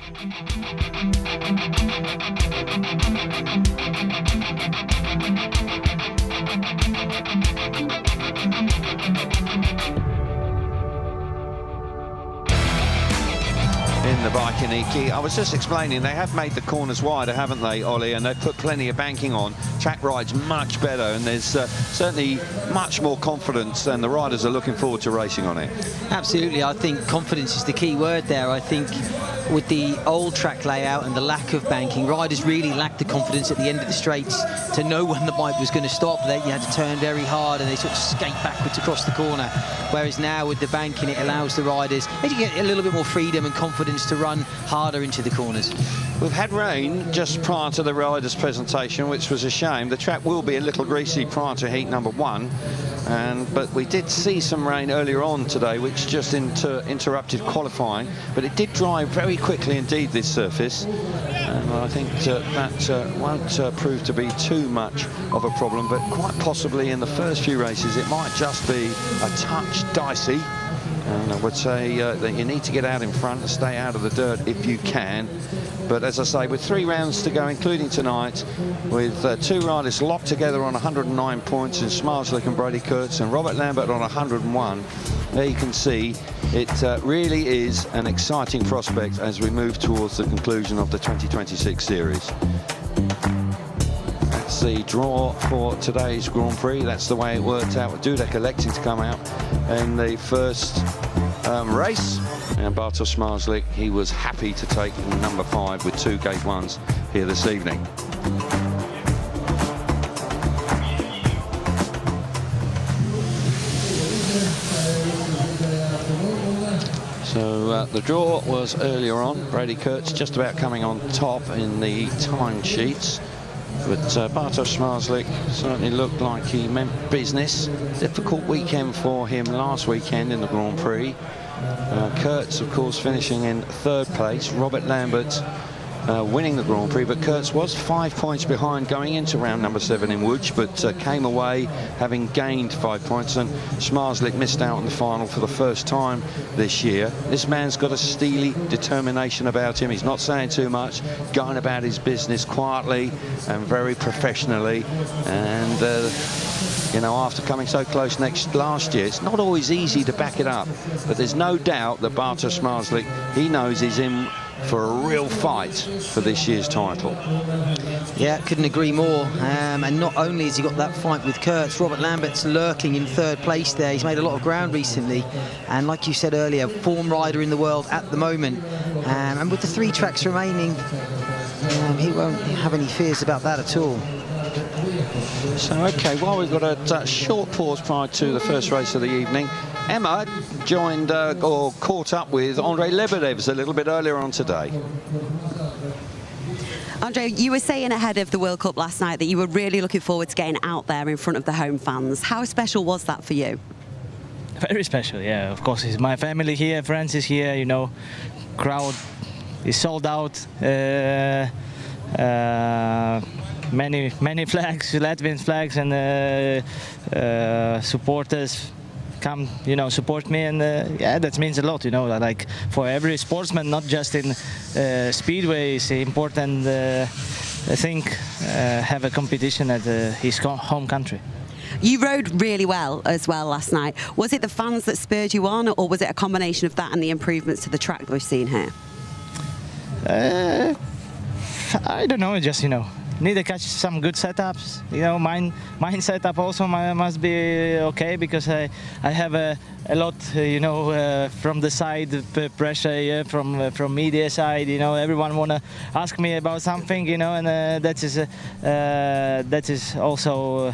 In the Biķernieki, I was just explaining, they have made the corners wider, haven't they, Ollie? And they've put plenty of banking on. Track ride's much better, and there's certainly much more confidence, and the riders are looking forward to racing on it. Absolutely, I think confidence is the key word there. I think with the old track layout and the lack of banking, riders really lacked the confidence at the end of the straights to know when the bike was going to stop. You had to turn very hard and they sort of skate backwards across the corner. Whereas now with the banking, it allows the riders to get a little bit more freedom and confidence to run harder into the corners. We've had rain just prior to the riders' presentation, which was a shame. The track will be a little greasy prior to heat number 1. But we did see some rain earlier on today, which just interrupted qualifying. But it did dry very quickly indeed, this surface. And I think that won't prove to be too much of a problem. But quite possibly in the first few races, it might just be a touch dicey. And I would say that you need to get out in front and stay out of the dirt if you can. But as I say, with 3 rounds to go, including tonight, with 2 riders locked together on 109 points in Smarslik and Brady Kurtz, and Robert Lambert on 101, there you can see it really is an exciting prospect as we move towards the conclusion of the 2026 series. That's the draw for today's Grand Prix. That's the way it worked out, with Dudek electing to come out in the first race. And Bartosz Smarslik, he was happy to take number 5 with 2 gate 1s here this evening. So the draw was earlier on. Brady Kurtz just about coming on top in the time sheets. But Bartosz Smarslik certainly looked like he meant business. Difficult weekend for him last weekend in the Grand Prix. Kurtz, of course, finishing in 3rd place. Robert Lambert winning the Grand Prix, but Kurtz was 5 points behind going into round number 7 in Łódź, but came away having gained 5 points, and Smarslik missed out on the final for the first time this year. This man's got a steely determination about him. He's not saying too much, going about his business quietly and very professionally. And you know, after coming so close last year, it's not always easy to back it up. But there's no doubt that Bartosz Smarslik, he knows he's in for a real fight for this year's title. Yeah, couldn't agree more. And not only has he got that fight with Kurtz, Robert Lambert's lurking in 3rd place there. He's made a lot of ground recently. And like you said earlier, form rider in the world at the moment. And with the 3 tracks remaining, he won't have any fears about that at all. So, OK, while we've got a short pause prior to the first race of the evening, Emma joined or caught up with Andžej Łebedevs a little bit earlier on today. Andžej, you were saying ahead of the World Cup last night that you were really looking forward to getting out there in front of the home fans. How special was that for you? Very special, yeah. Of course, it's my family here, friends is here, you know, crowd is sold out. Many flags, Latvian flags, and supporters come, you know, support me, and yeah, that means a lot, you know, like for every sportsman, not just in speedway, it's important, I think, have a competition at his home country. You rode really well as well last night. Was it the fans that spurred you on, or was it a combination of that and the improvements to the track that we've seen here? I don't know, just, you know, need to catch some good setups. You know, mine setup also must be okay, because I have a lot, you know, from the side pressure, yeah, from media side. You know, everyone wanna ask me about something, you know, and that is also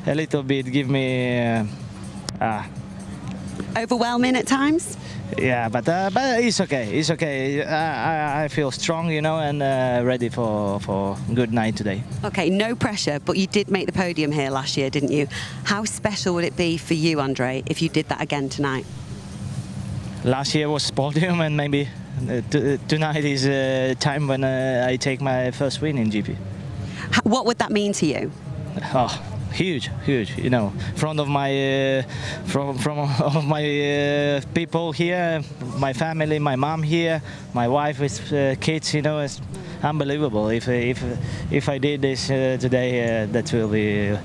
a little bit give me overwhelming at times. Yeah, but it's okay. It's okay. I feel strong, you know, and ready for a good night today. Okay, no pressure, but you did make the podium here last year, didn't you? How special would it be for you, Andžej, if you did that again tonight? Last year was podium, and maybe tonight is a time when I take my first win in GP. What would that mean to you? Oh, huge. You know, front of my from all my people here, my family, my mom here, my wife with kids. You know, it's unbelievable. If I did this today, that will be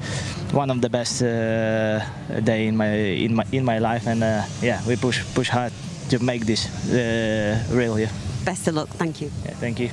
one of the best day in my life. And yeah, we push hard to make this real here. Best of luck. Thank you. Yeah, thank you.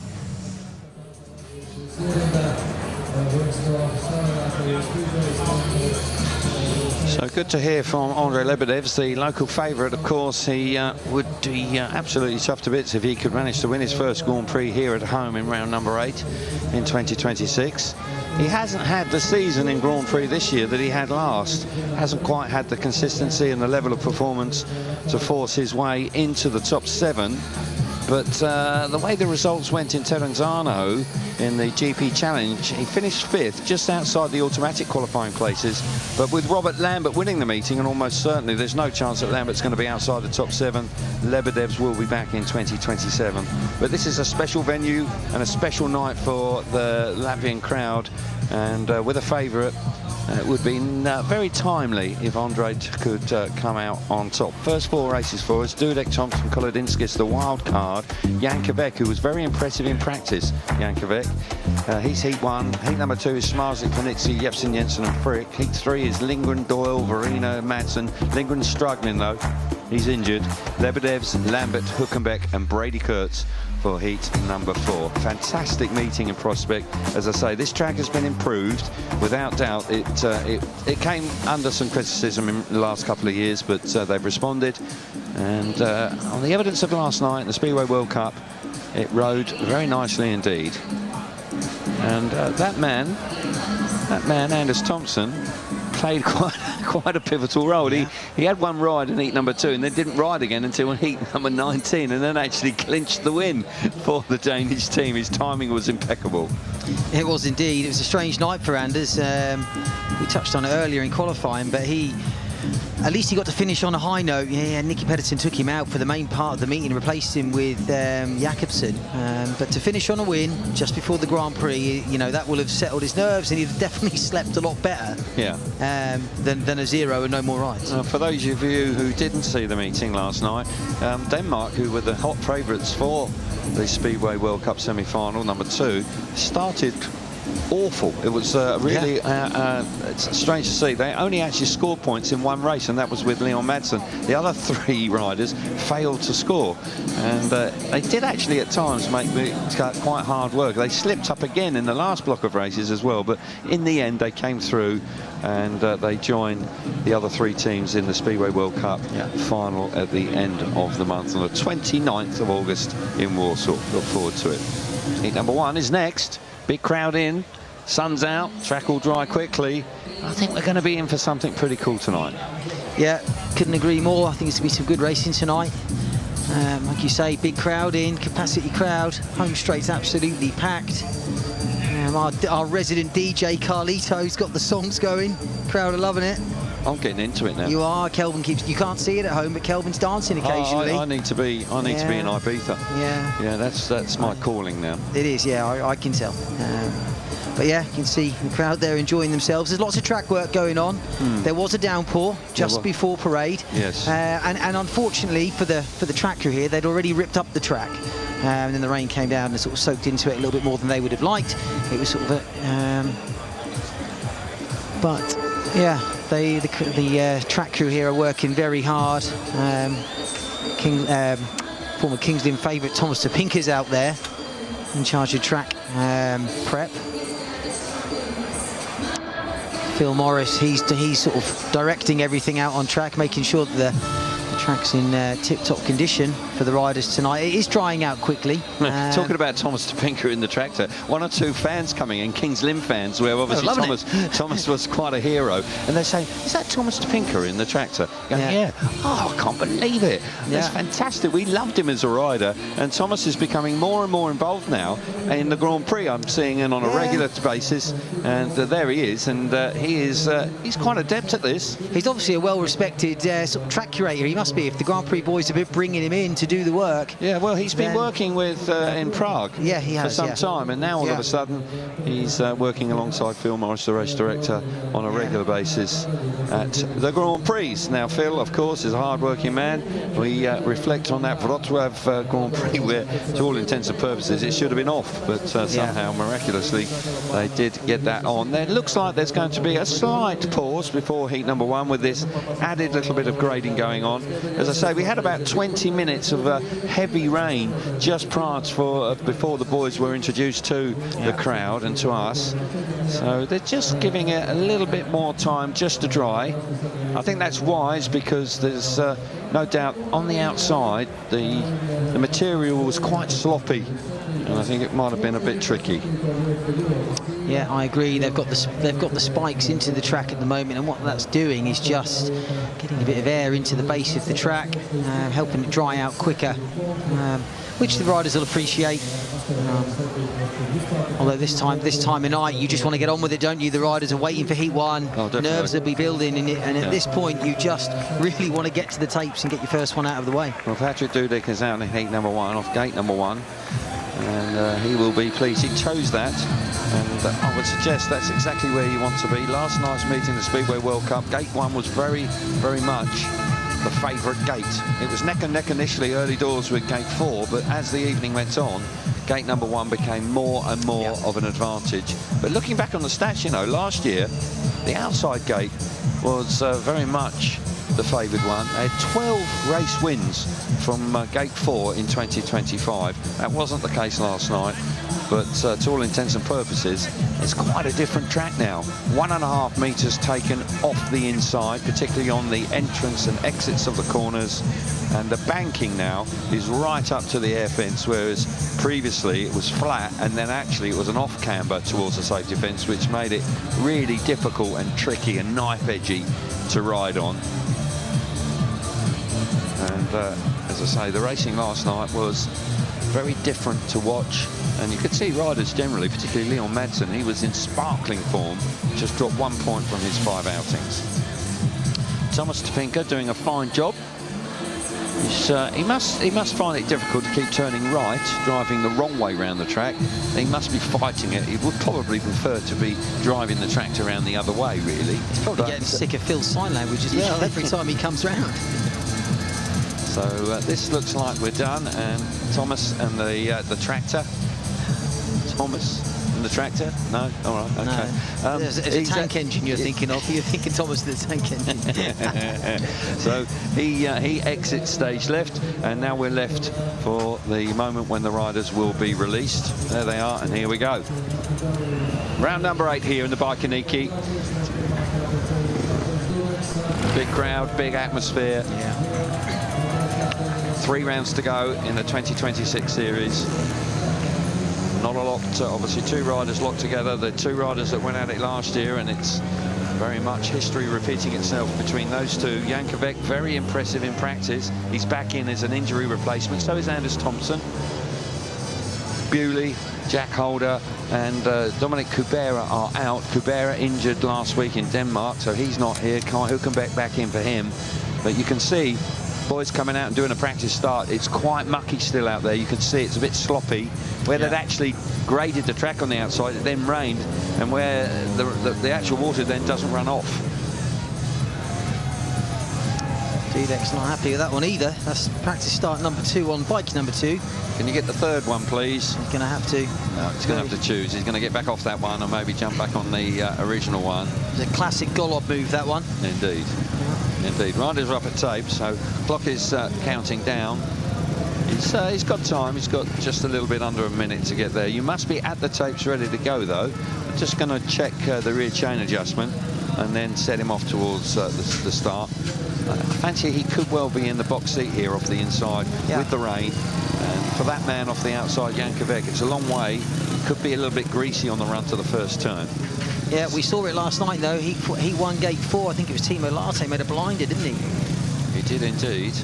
So good to hear from Andžej Łebedevs, the local favourite. Of course, he would be absolutely chuffed to bits if he could manage to win his first Grand Prix here at home in round number 8 in 2026. He hasn't had the season in Grand Prix this year that he had last. Hasn't quite had the consistency and the level of performance to force his way into the top 7. But the way the results went in Terenzano in the GP Challenge, he finished 5th, just outside the automatic qualifying places. But with Robert Lambert winning the meeting, and almost certainly there's no chance that Lambert's going to be outside the top 7, Łebedevs will be back in 2027. But this is a special venue and a special night for the Latvian crowd. And with a favourite, it would be very timely if Andžej could come out on top. First 4 races for us: Dudek, Thompson, Kolodinskis, the wild card. Jankovic, who was very impressive in practice. Jankovic, he's heat 1. Heat number 2 is Smarslik, Panizzi, Jepsen, Jensen and Frick. Heat 3 is Lindgren, Doyle, Verena, Madsen. Lindgren's struggling though. He's injured. Łebedevs, Lambert, Hülkenberg and Brady Kurtz for heat number 4. Fantastic meeting in prospect. As I say, this track has been improved. Without doubt, it came under some criticism in the last couple of years, but they've responded. And on the evidence of last night in the Speedway World Cup, it rode very nicely indeed. And that man, Anders Thompson, played quite a pivotal role. Yeah. He had one ride in heat number 2 and then didn't ride again until heat number 19, and then actually clinched the win for the Danish team. His timing was impeccable. It was indeed. It was a strange night for Anders. We touched on it earlier in qualifying, but at least he got to finish on a high note. Yeah, Nicky Pedersen took him out for the main part of the meeting, replaced him with Jakobsen. But to finish on a win just before the Grand Prix, you know, that will have settled his nerves, and he'd definitely slept a lot better. Yeah. Than a 0 and no more rides. For those of you who didn't see the meeting last night, Denmark, who were the hot favourites for the Speedway World Cup semi-final number 2, started awful. It was really it's strange to see. They only actually scored points in 1 race, and that was with Leon Madsen. The other 3 riders failed to score, and they did actually at times make quite hard work. They slipped up again in the last block of races as well, but in the end they came through, and they joined the other 3 teams in the Speedway World Cup final at the end of the month on the 29th of August in Warsaw. Look forward to it. Heat number 1 is next. Big crowd in, sun's out, track will dry quickly. I think we're going to be in for something pretty cool tonight. Yeah, couldn't agree more. I think it's going to be some good racing tonight. Like you say, big crowd in, capacity crowd. Home straight's absolutely packed. Our resident DJ Carlito's got the songs going. Crowd are loving it. I'm getting into it now. You are. Kelvin keeps. You can't see it at home, but Kelvin's dancing occasionally. I need to be. I need to be in Ibiza. Yeah. Yeah, that's my calling now. It is. Yeah, I can tell. But yeah, you can see the crowd there enjoying themselves. There's lots of track work going on. There was a downpour just before parade. Yes. And unfortunately for the track crew here, they'd already ripped up the track. And then the rain came down and sort of soaked into it a little bit more than they would have liked. It was sort of a. But yeah, the track crew here are working very hard. Former King's Lynn favourite Thomas Topinka's out there in charge of track prep. Phil Morris, he's sort of directing everything out on track, making sure that the track's in tip-top condition for the riders tonight. It is drying out quickly. Talking about Thomas Topinka in the tractor, 1 or 2 fans coming in, Kings Lynn fans, where obviously Thomas was quite a hero, and they're saying, is that Thomas Topinka in the tractor? Going, yeah. Oh, I can't believe it. That's fantastic. We loved him as a rider, and Thomas is becoming more and more involved now in the Grand Prix. I'm seeing him on a regular basis, and there he is, and he's quite adept at this. He's obviously a well-respected sort of track curator. He must be happy if the Grand Prix boys have been bringing him in to do the work. Yeah, well, he's been working with in Prague he has, for some time, and now all of a sudden he's working alongside Phil Morris, the race director, on a regular basis at the Grand Prix. Now, Phil, of course, is a hard-working man. We reflect on that Wrocław Grand Prix, where, to all intents and purposes, it should have been off, but somehow, miraculously, they did get that on. Then it looks like there's going to be a slight pause before heat number 1 with this added little bit of grading going on. As I say, we had about 20 minutes of heavy rain just prior to, before the boys were introduced to the crowd and to us. So they're just giving it a little bit more time just to dry. I think that's wise, because there's no doubt on the outside the material was quite sloppy, and I think it might have been a bit tricky. Yeah, I agree. They've got the spikes into the track at the moment, and what that's doing is just getting a bit of air into the base of the track, helping it dry out quicker, which the riders will appreciate. Although this time of night, you just want to get on with it, don't you? The riders are waiting for heat 1. Nerves will be building, and at this point, you just really want to get to the tapes and get your first one out of the way. Well, Patrick Dudek is out in heat number 1, off gate number 1. And he will be pleased. He chose that, and I would suggest that's exactly where you want to be. Last night's meeting, the Speedway World Cup, gate 1 was very, very much the favourite gate. It was neck and neck initially, early doors with gate 4, but as the evening went on, gate number 1 became more and more of an advantage. But looking back on the stats, you know, last year, the outside gate was very much the favoured one. They had 12 race wins from gate 4 in 2025. That wasn't the case last night, but to all intents and purposes, it's quite a different track now. 1.5 metres taken off the inside, particularly on the entrance and exits of the corners, and the banking now is right up to the air fence, whereas previously it was flat, and then actually it was an off camber towards the safety fence, which made it really difficult and tricky and knife edgy to ride on. And as I say, the racing last night was very different to watch, and you could see riders generally, particularly Leon Madsen, he was in sparkling form, just dropped 1 point from his 5 outings. Thomas Topinka doing a fine job. He must find it difficult to keep turning right, driving the wrong way around the track. He must be fighting it. He would probably prefer to be driving the track around the other way, really. He's probably getting sick of Phil's sign language as well every time he comes round. So this looks like we're done, and Thomas and the tractor. Thomas and the tractor? No? All right, okay. No. It's a tank engine you're thinking of. You're thinking Thomas the tank engine. So he exits stage left, and now we're left for the moment when the riders will be released. There they are, and here we go. Round number 8 here in the Biķernieki. Big crowd, big atmosphere. Yeah. 3 rounds to go in the 2026 series. Not a lot, obviously 2 riders locked together, the 2 riders that went at it last year, and it's very much history repeating itself between those 2. Jankovic, very impressive in practice. He's back in as an injury replacement, so is Anders Thompson. Bewley, Jack Holder and Dominic Kubera are out. Kubera injured last week in Denmark, so he's not here. Who can back in for him? But you can see boys coming out and doing a practice start. It's quite mucky still out there. You can see it's a bit sloppy. Where they'd actually graded the track on the outside, it then rained, and where the actual water then doesn't run off. Dudek's not happy with that one either. That's practice start number 2 on bike number 2. Can you get the 3rd one, please? He's going to have to. No, he's going to have to choose. He's going to get back off that one and maybe jump back on the original one. It's a classic Golob move, that one. Indeed. Indeed. Riders are up at tape, so clock is counting down. He's got time. He's got just a little bit under a minute to get there. You must be at the tapes ready to go, though. I'm just going to check the rear chain adjustment and then set him off towards the start. I fancy he could well be in the box seat here off the inside with the rain. And for that man off the outside, Jankovic, it's a long way. He could be a little bit greasy on the run to the first turn. Yeah, we saw it last night, though. He won gate 4. I think it was Timo Latte made a blinder, didn't he? He did indeed.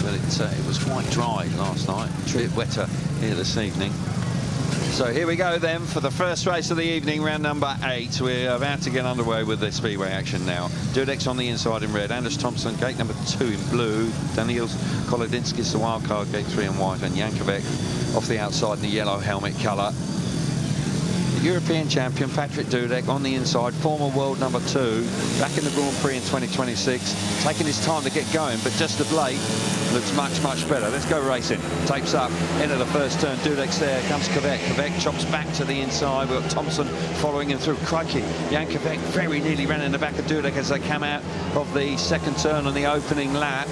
But it was quite dry last night. A bit wetter here this evening. So here we go then for the first race of the evening, round number 8. We're about to get underway with the speedway action now. DeWALT on the inside in red, Anders Thompson, gate number 2 in blue, Daniils, Kolodinskis, the wild card, gate 3 in white, and Biķernieki off the outside in the yellow helmet colour. European champion Patrick DeWALT on the inside, former world number 2, back in the Grand Prix in 2026, taking his time to get going, but just of late looks much better. Let's go racing. Tapes up into the first turn. DeWALT's there. Comes Biķernieki chops back to the inside. We've got Thompson following him through. Crikey, Biķernieki very nearly ran in the back of DeWALT as they come out of the second turn on the opening lap.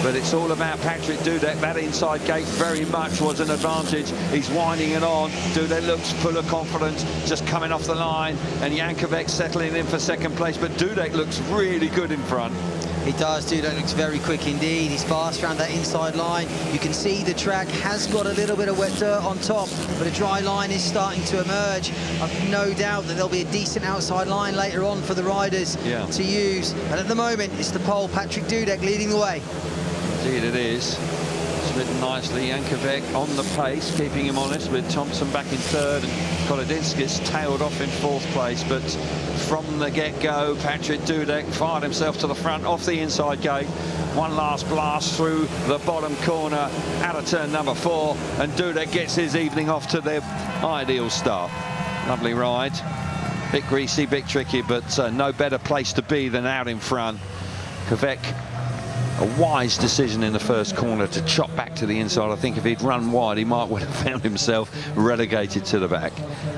But it's all about Patrick DeWALT. That inside gate very much was an advantage. He's winding it on. DeWALT looks full of confidence, just coming off the line. And Biķernieki settling in for second place. But DeWALT looks really good in front. He does. DeWALT looks very quick indeed. He's fast around that inside line. You can see the track has got a little bit of wet dirt on top, but a dry line is starting to emerge. I've no doubt that there'll be a decent outside line later on for the riders to use. But at the moment, it's the pole. Patrick DeWALT leading the way. Indeed it is. It's ridden nicely. Biķernieki on the pace, keeping him honest, with Thompson back in third and Kolodinskis tailed off in fourth place. But from the get-go, Patrick DeWALT fired himself to the front off the inside gate. One last blast through the bottom corner out of turn number 4, and DeWALT gets his evening off to the ideal start. Lovely ride. Bit greasy, bit tricky, but no better place to be than out in front. Biķernieki, a wise decision in the first corner to chop back to the inside. I think if he'd run wide, he might well have found himself relegated to the back.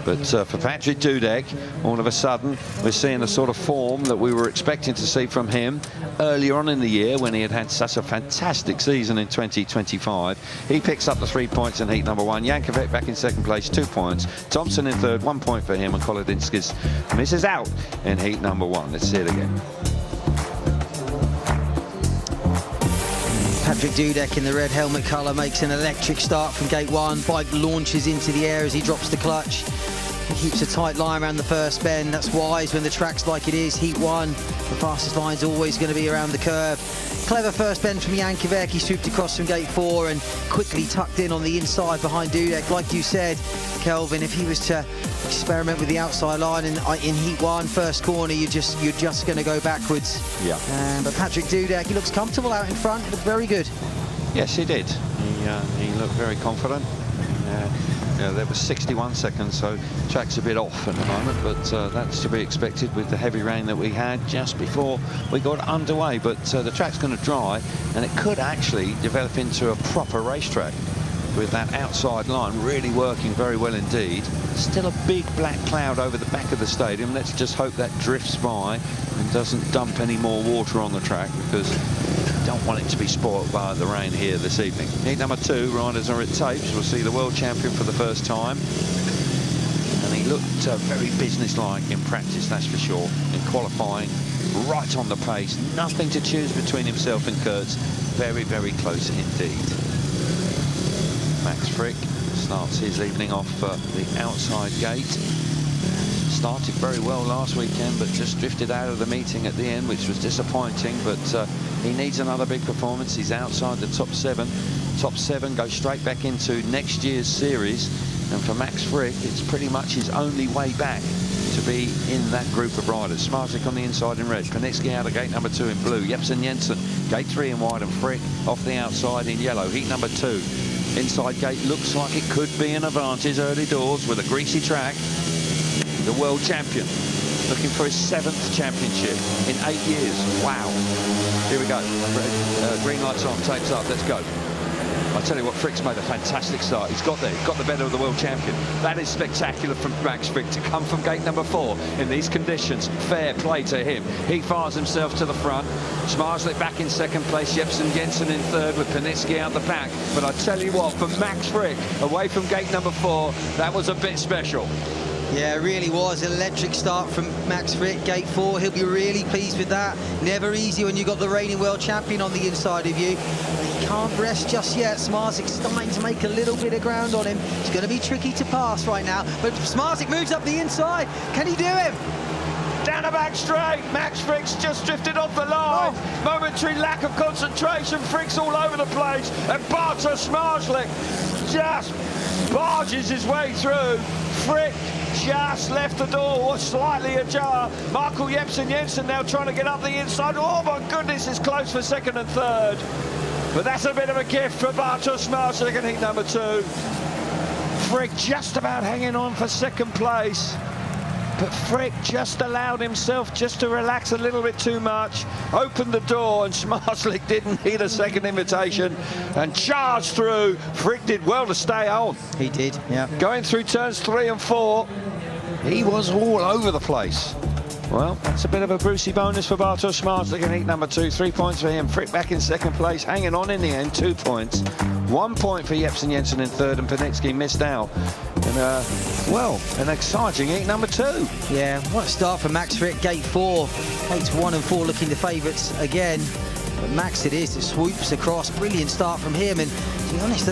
But for Patrick DeWALT, all of a sudden, we're seeing the sort of form that we were expecting to see from him earlier on in the year when he had such a fantastic season in 2025. He picks up the 3 points in heat number 1. Biķernieki back in second place, 2 points. Thompson in third, 1 point for him, and Kolodinskis misses out in heat number 1. Let's see it again. Patrick DeWALT in the red helmet colour makes an electric start from gate 1. Bike launches into the air as he drops the clutch. He keeps a tight line around the first bend. That's wise when the track's like it is. Heat 1, the fastest line's always going to be around the curve. Clever first bend from Biķernieki, swooped across from gate 4 and quickly tucked in on the inside behind DeWALT. Like you said, Kelvin, if he was to experiment with the outside line in heat 1, first corner, you're just going to go backwards. Yeah. But Patrick DeWALT, he looks comfortable out in front. He looked very good. Yes, he did. He looked very confident. There was 61 seconds, so track's a bit off at the moment, but that's to be expected with the heavy rain that we had just before we got underway. But the track's going to dry, and it could actually develop into a proper racetrack with that outside line really working very well indeed. Still a big black cloud over the back of the stadium. Let's just hope that drifts by and doesn't dump any more water on the track, because don't want it to be spoilt by the rain here this evening. Heat number 2, riders are at tapes. We'll see the world champion for the first time. And he looked very businesslike in practice, that's for sure. In qualifying, right on the pace. Nothing to choose between himself and Kurtz. Very close indeed. Max Frick starts his evening off the outside gate. Started very well last weekend, but just drifted out of the meeting at the end, which was disappointing. But he needs another big performance. He's outside the top 7. Top 7 goes straight back into next year's series. And for Max Frick, it's pretty much his only way back to be in that group of riders. Smarslik on the inside in red. Biķernieki out of gate number 2 in blue. Jensen, gate 3 in white, and Frick off the outside in yellow. Heat number 2. Inside gate looks like it could be an advantage early doors with a greasy track. The world champion, looking for his 7th championship in 8 years. Wow. Here we go. Green lights on, tapes up, let's go. I tell you what, Frick's made a fantastic start. He's got there, he's got the better of the world champion. That is spectacular from Max Frick to come from gate number 4 in these conditions. Fair play to him. He fires himself to the front. Smarslik back in second place. Jensen in third with Biķernieki out the back. But I tell you what, for Max Frick, away from gate number 4, that was a bit special. Yeah, it really was an electric start from Max Frick, gate 4. He'll be really pleased with that. Never easy when you've got the reigning world champion on the inside of you. He can't rest just yet. Smarslik's starting to make a little bit of ground on him. It's going to be tricky to pass right now. But Smarslik moves up the inside. Can he do him? Down the back straight. Max Frick's just drifted off the line. Oh. Momentary lack of concentration. Frick's all over the place. And Bartosz Smarslik just barges charges his way through. Frick just left the door, was slightly ajar. Michael Jensen now trying to get up the inside. Oh my goodness, it's close for second and third. But that's a bit of a gift for Bartosz Marszalek in heat number 2. Frick just about hanging on for second place. But Frick just allowed himself just to relax a little bit too much, opened the door, and Marszalek didn't need a second invitation and charged through. Frick did well to stay on. He did, yeah. Going through turns 3 and 4, he was all over the place. Well, that's a bit of a Brucey bonus for Bartosz Marszalek in heat number 2. 3 points for him. Frick back in second place, hanging on in the end, 2 points. 1 point for Jensen in third, and Biķernieki missed out. And, well, an exciting heat number 2. Yeah, what a start for Max Frick. Gate 4. Gates 1 and 4 looking the favourites again. But Max it is, it swoops across. Brilliant start from him, and to be honest,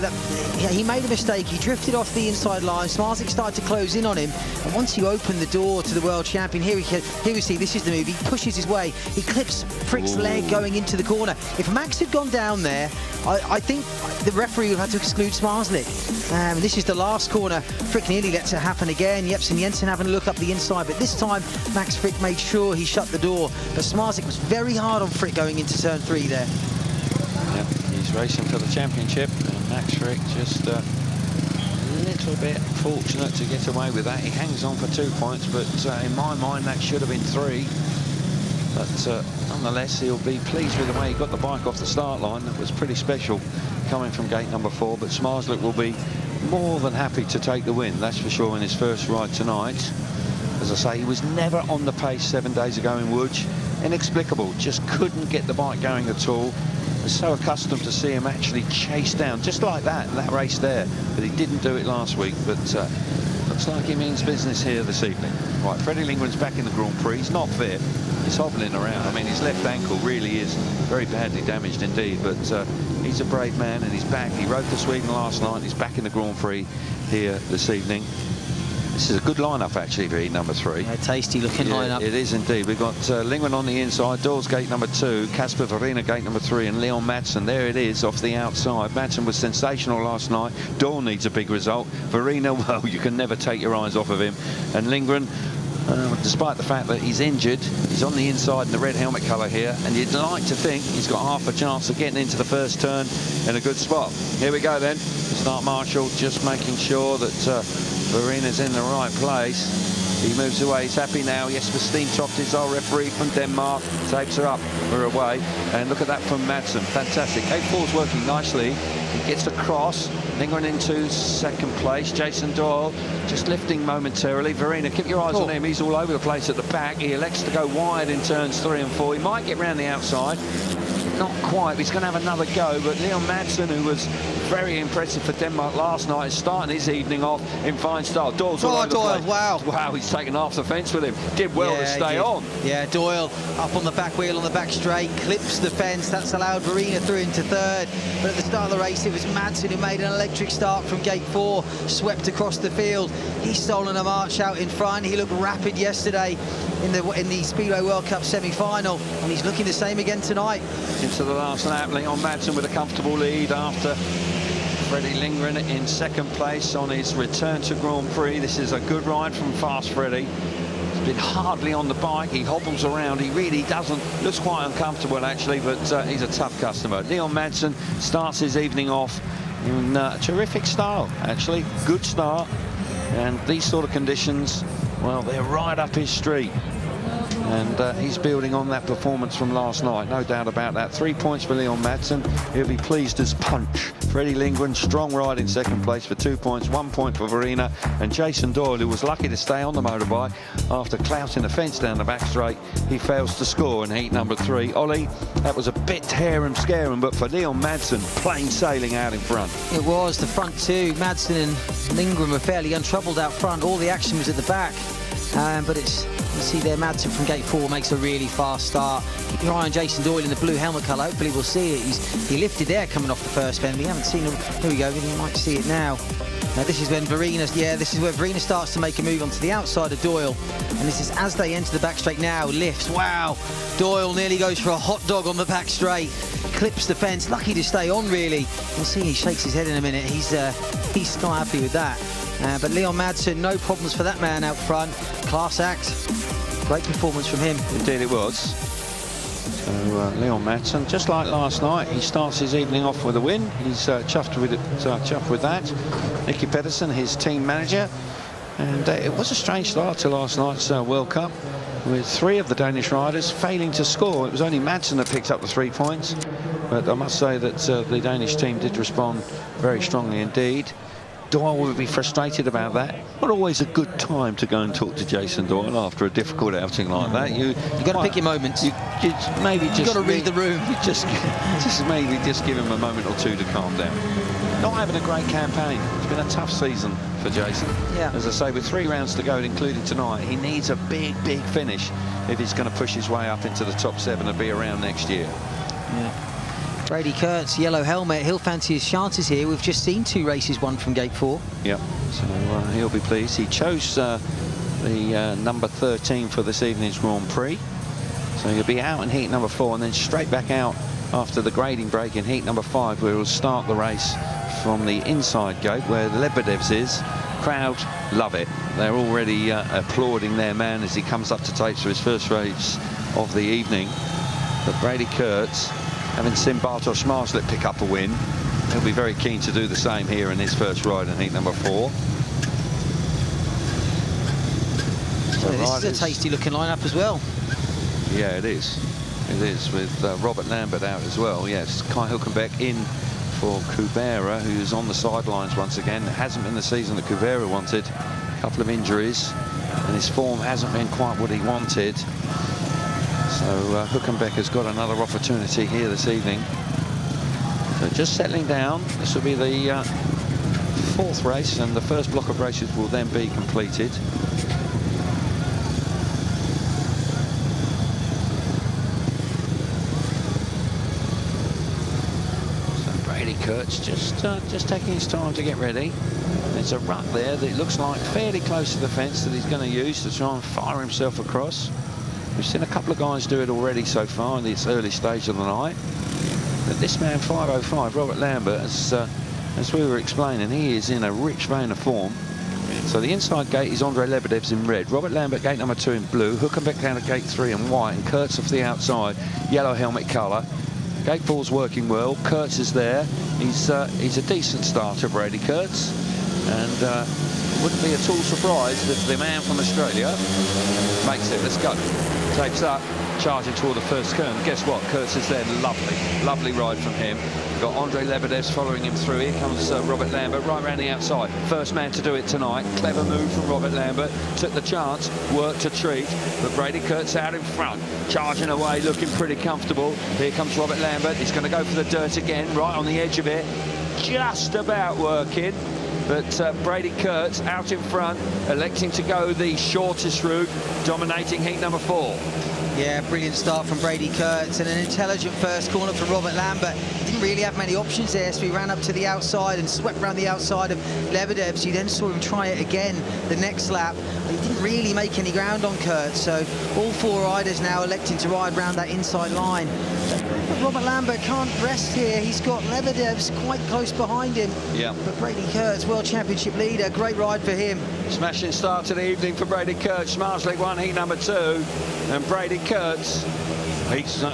he made a mistake. He drifted off the inside line. Marszalek started to close in on him, and once you open the door to the world champion, here we see, this is the move. He pushes his way. He clips Frick's leg going into the corner. If Max had gone down there, I think the referee would have had to exclude Marszalek. This is the last corner. Frick nearly lets it happen again. Jensen having a look up the inside, but this time Max Frick made sure he shut the door. But Marszalek was very hard on Frick going into turn 3 there. Yep, he's racing for the championship, and Max Frick just a little bit fortunate to get away with that. He hangs on for 2 points, but in my mind that should have been 3. But nonetheless, he'll be pleased with the way he got the bike off the start line. That was pretty special coming from gate number 4, but Marszalek will be more than happy to take the win, that's for sure, in his first ride tonight. As I say, he was never on the pace 7 days ago in Łódź. Inexplicable, just couldn't get the bike going at all. I was so accustomed to see him actually chase down, just like that race there. But he didn't do it last week, but looks like he means business here this evening. Right, Freddie Lindgren's back in the Grand Prix. He's not fit. He's hobbling around. I mean, his left ankle really is very badly damaged indeed, but he's a brave man, and he's back. He rode for Sweden last night. He's back in the Grand Prix here this evening. This is a good lineup actually for heat number 3. Yeah, tasty looking lineup. It is indeed. We've got Lindgren on the inside, Doyle's gate number 2, Kasper Verina gate number 3, and Leon Madsen. There it is off the outside. Madsen was sensational last night. Doyle needs a big result. Verina, well, you can never take your eyes off of him. And Lindgren, despite the fact that he's injured, he's on the inside in the red helmet colour here, and you'd like to think he's got half a chance of getting into the first turn in a good spot. Here we go then. Start Marshall just making sure that Verina's in the right place. He moves away. He's happy now. Jesper Steentoft is our referee from Denmark. Takes her up. We're away. And look at that from Madsen. Fantastic. K4's working nicely. He gets across. Lindgren into second place. Jason Doyle just lifting momentarily. Verina, keep your eyes on him. He's all over the place at the back. He elects to go wide in turns 3 and 4. He might get round the outside. Not quite. He's going to have another go. But Leon Madsen, who was very impressive for Denmark last night, is starting his evening off in fine style. Doyle's all over the place. Wow. Wow, he's taken half the fence with him. Did well to stay on. Yeah, Doyle up on the back wheel on the back straight, clips the fence. That's allowed Verina through into third. But at the start of the race, it was Madsen who made an electric start from gate 4, swept across the field. He's stolen a march out in front. He looked rapid yesterday in the Speedway World Cup semi-final, and he's looking the same again tonight. Into the last lap, Leon Madsen with a comfortable lead after Freddie Lindgren in second place on his return to Grand Prix. This is a good ride from Fast Freddie. He's been hardly on the bike. He hobbles around. He really doesn't. Looks quite uncomfortable actually, but he's a tough customer. Leon Madsen starts his evening off in terrific style actually. Good start, and these sort of conditions, well, they're right up his street. And he's building on that performance from last night, no doubt about that. 3 points for Leon Madsen. He'll be pleased as punch. Freddie Lindgren, strong ride in second place for 2 points, 1 point for Verina. And Jason Doyle, who was lucky to stay on the motorbike after clouting the fence down the back straight, he fails to score in heat number 3. Ollie, that was a bit tear-em-scaring, but for Leon Madsen, plain sailing out in front. It was the front two. Madsen and Lindgren were fairly untroubled out front. All the action was at the back. But it's, you see there, Madsen from gate 4 makes a really fast start. Keep your eye on Jason Doyle in the blue helmet colour. Hopefully we'll see it. He lifted there coming off the first bend. We haven't seen him. Here we go. You might see it now. Now this is when Verina, this is where Verina starts to make a move onto the outside of Doyle. And this is as they enter the back straight now. Lifts. Wow. Doyle nearly goes for a hot dog on the back straight. Clips the fence. Lucky to stay on, really. We'll see. He shakes his head in a minute. He's sky happy with that. But Leon Madsen, no problems for that man out front. Class act. Great performance from him. Indeed it was. So Leon Madsen, just like last night, he starts his evening off with a win. He's chuffed with it, chuffed with that. Nicky Pedersen, his team manager. And it was a strange start to last night's World Cup, with 3 of the Danish riders failing to score. It was only Madsen that picked up the 3 points. But I must say that the Danish team did respond very strongly indeed. Doyle would be frustrated about that. Not always a good time to go and talk to Jason Doyle after a difficult outing like that. You got to pick your moments. You maybe just got to read the room. You just maybe just give him a moment or two to calm down. Not having a great campaign. It's been a tough season for Jason. Yeah. As I say, with 3 rounds to go, including tonight, he needs a big finish if he's going to push his way up into the top 7 and be around next year. Yeah. Brady Kurtz, yellow helmet, he'll fancy his chances here. We've just seen 2 races won from gate 4. Yep, so he'll be pleased. He chose the number 13 for this evening's Grand Prix. So he'll be out in heat number 4 and then straight back out after the grading break in heat number 5, where he'll start the race from the inside gate where Łebedevs is. Crowd love it. They're already applauding their man as he comes up to tape for his first race of the evening. But Brady Kurtz, having seen Bartosz Marslik pick up a win, he'll be very keen to do the same here in his first ride in heat number 4. So this is a tasty looking lineup as well. Yeah, it is. It is, with Robert Lambert out as well. Yes, Kai Hülkenberg in for Kubera, who's on the sidelines once again. It hasn't been the season that Kubera wanted. A couple of injuries, and his form hasn't been quite what he wanted. So Hülkenberg has got another opportunity here this evening. So just settling down. This will be the 4th race, and the first block of races will then be completed. So Brady Kurtz just taking his time to get ready. There's a rut there that looks like fairly close to the fence that he's going to use to try and fire himself across. We've seen a couple of guys do it already so far in this early stage of the night. But this man, 505, Robert Lambert, as we were explaining, he is in a rich vein of form. So the inside gate is Andrei Łebedevs in red. Robert Lambert, gate number 2 in blue. Hülkenberg down at gate 3 in white. And Kurtz off the outside, yellow helmet colour. Gate 4's working well. Kurtz is there. He's a decent starter, Brady Kurtz. And wouldn't be at all surprised if the man from Australia makes it. Let's go. Takes up, charging toward the first turn. Guess what? Kurtz is there. Lovely ride from him. We've got Andrei Łebedevs following him through. Here comes Robert Lambert right around the outside. First man to do it tonight. Clever move from Robert Lambert. Took the chance, worked a treat. But Brady Kurtz out in front, charging away, looking pretty comfortable. Here comes Robert Lambert. He's going to go for the dirt again, right on the edge of it. Just about working. But Brady Kurtz out in front, electing to go the shortest route, dominating heat number 4. Yeah, brilliant start from Brady Kurtz and an intelligent first corner from Robert Lambert. He didn't really have many options there, so he ran up to the outside and swept around the outside of Łebedevs. You then saw him try it again the next lap. He didn't really make any ground on Kurtz, so all 4 riders now electing to ride around that inside line. But Robert Lambert can't rest here. He's got Łebedevs quite close behind him. Yeah. But Brady Kurtz, World Championship leader, great ride for him. Smashing start to the evening for Brady Kurtz. Marslik won heat number 2, and Brady Kurtz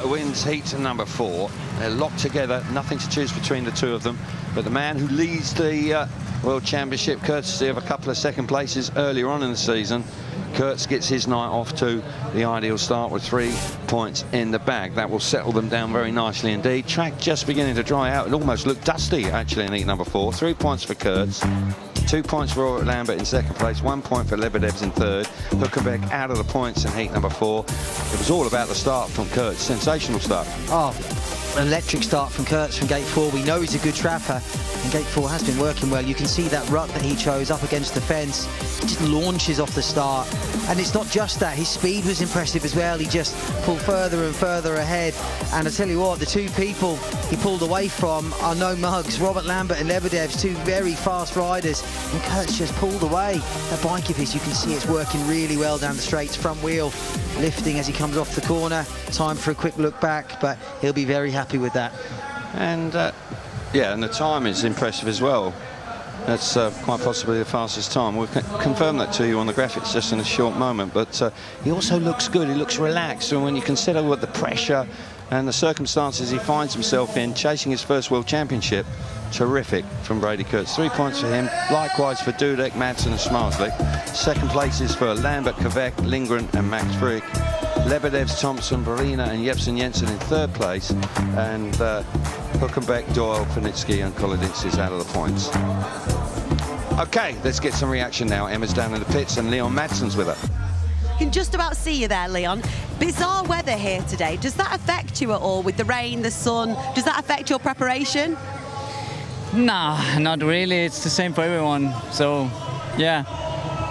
wins heat number 4. They're locked together, nothing to choose between the 2 of them. But the man who leads the World Championship, courtesy of a couple of second places earlier on in the season, Kurtz gets his night off to the ideal start with 3 points in the bag. That will settle them down very nicely indeed. Track just beginning to dry out. It almost looked dusty actually in heat number 4. 3 points for Kurtz. 2 points for Robert Lambert in second place, 1 point for Łebedevs in third. Hülkenberg out of the points in heat number 4. It was all about the start from Kurtz. Sensational start. Oh, electric start from Kurtz from gate 4. We know he's a good trapper, and gate 4 has been working well. You can see that rut that he chose up against the fence. He just launches off the start. And it's not just that, his speed was impressive as well. He just pulled further and further ahead. And I tell you what, the 2 people he pulled away from are no mugs. Robert Lambert and Łebedevs, 2 very fast riders. And Kurtz just pulled away. That bike of his, you can see it's working really well down the straights. Front wheel lifting as he comes off the corner. Time for a quick look back, but he'll be very happy with that. And yeah, and the time is impressive as well. That's quite possibly the fastest time. We've confirmed that to you on the graphics just in a short moment, but he also looks good. He looks relaxed, and when you consider what the pressure and the circumstances he finds himself in, chasing his first World Championship, terrific from Brady Kurtz. 3 points for him, likewise for Dudek, Madsen and Smarslik. Second places for Lambert, Kvek, Lindgren and Max Frick. Łebedevs, Thompson, Verina and Jepsen Jensen in third place, and Huckenbeck, DeWALT, Panitsky and Kolodinskis out of the points. Okay, let's get some reaction now. Emma's down in the pits and Leon Madsen's with her. Can just about see you there, Leon. Bizarre weather here today. Does that affect you at all with the rain, the sun? Does that affect your preparation? Nah, not really. It's the same for everyone. So, yeah.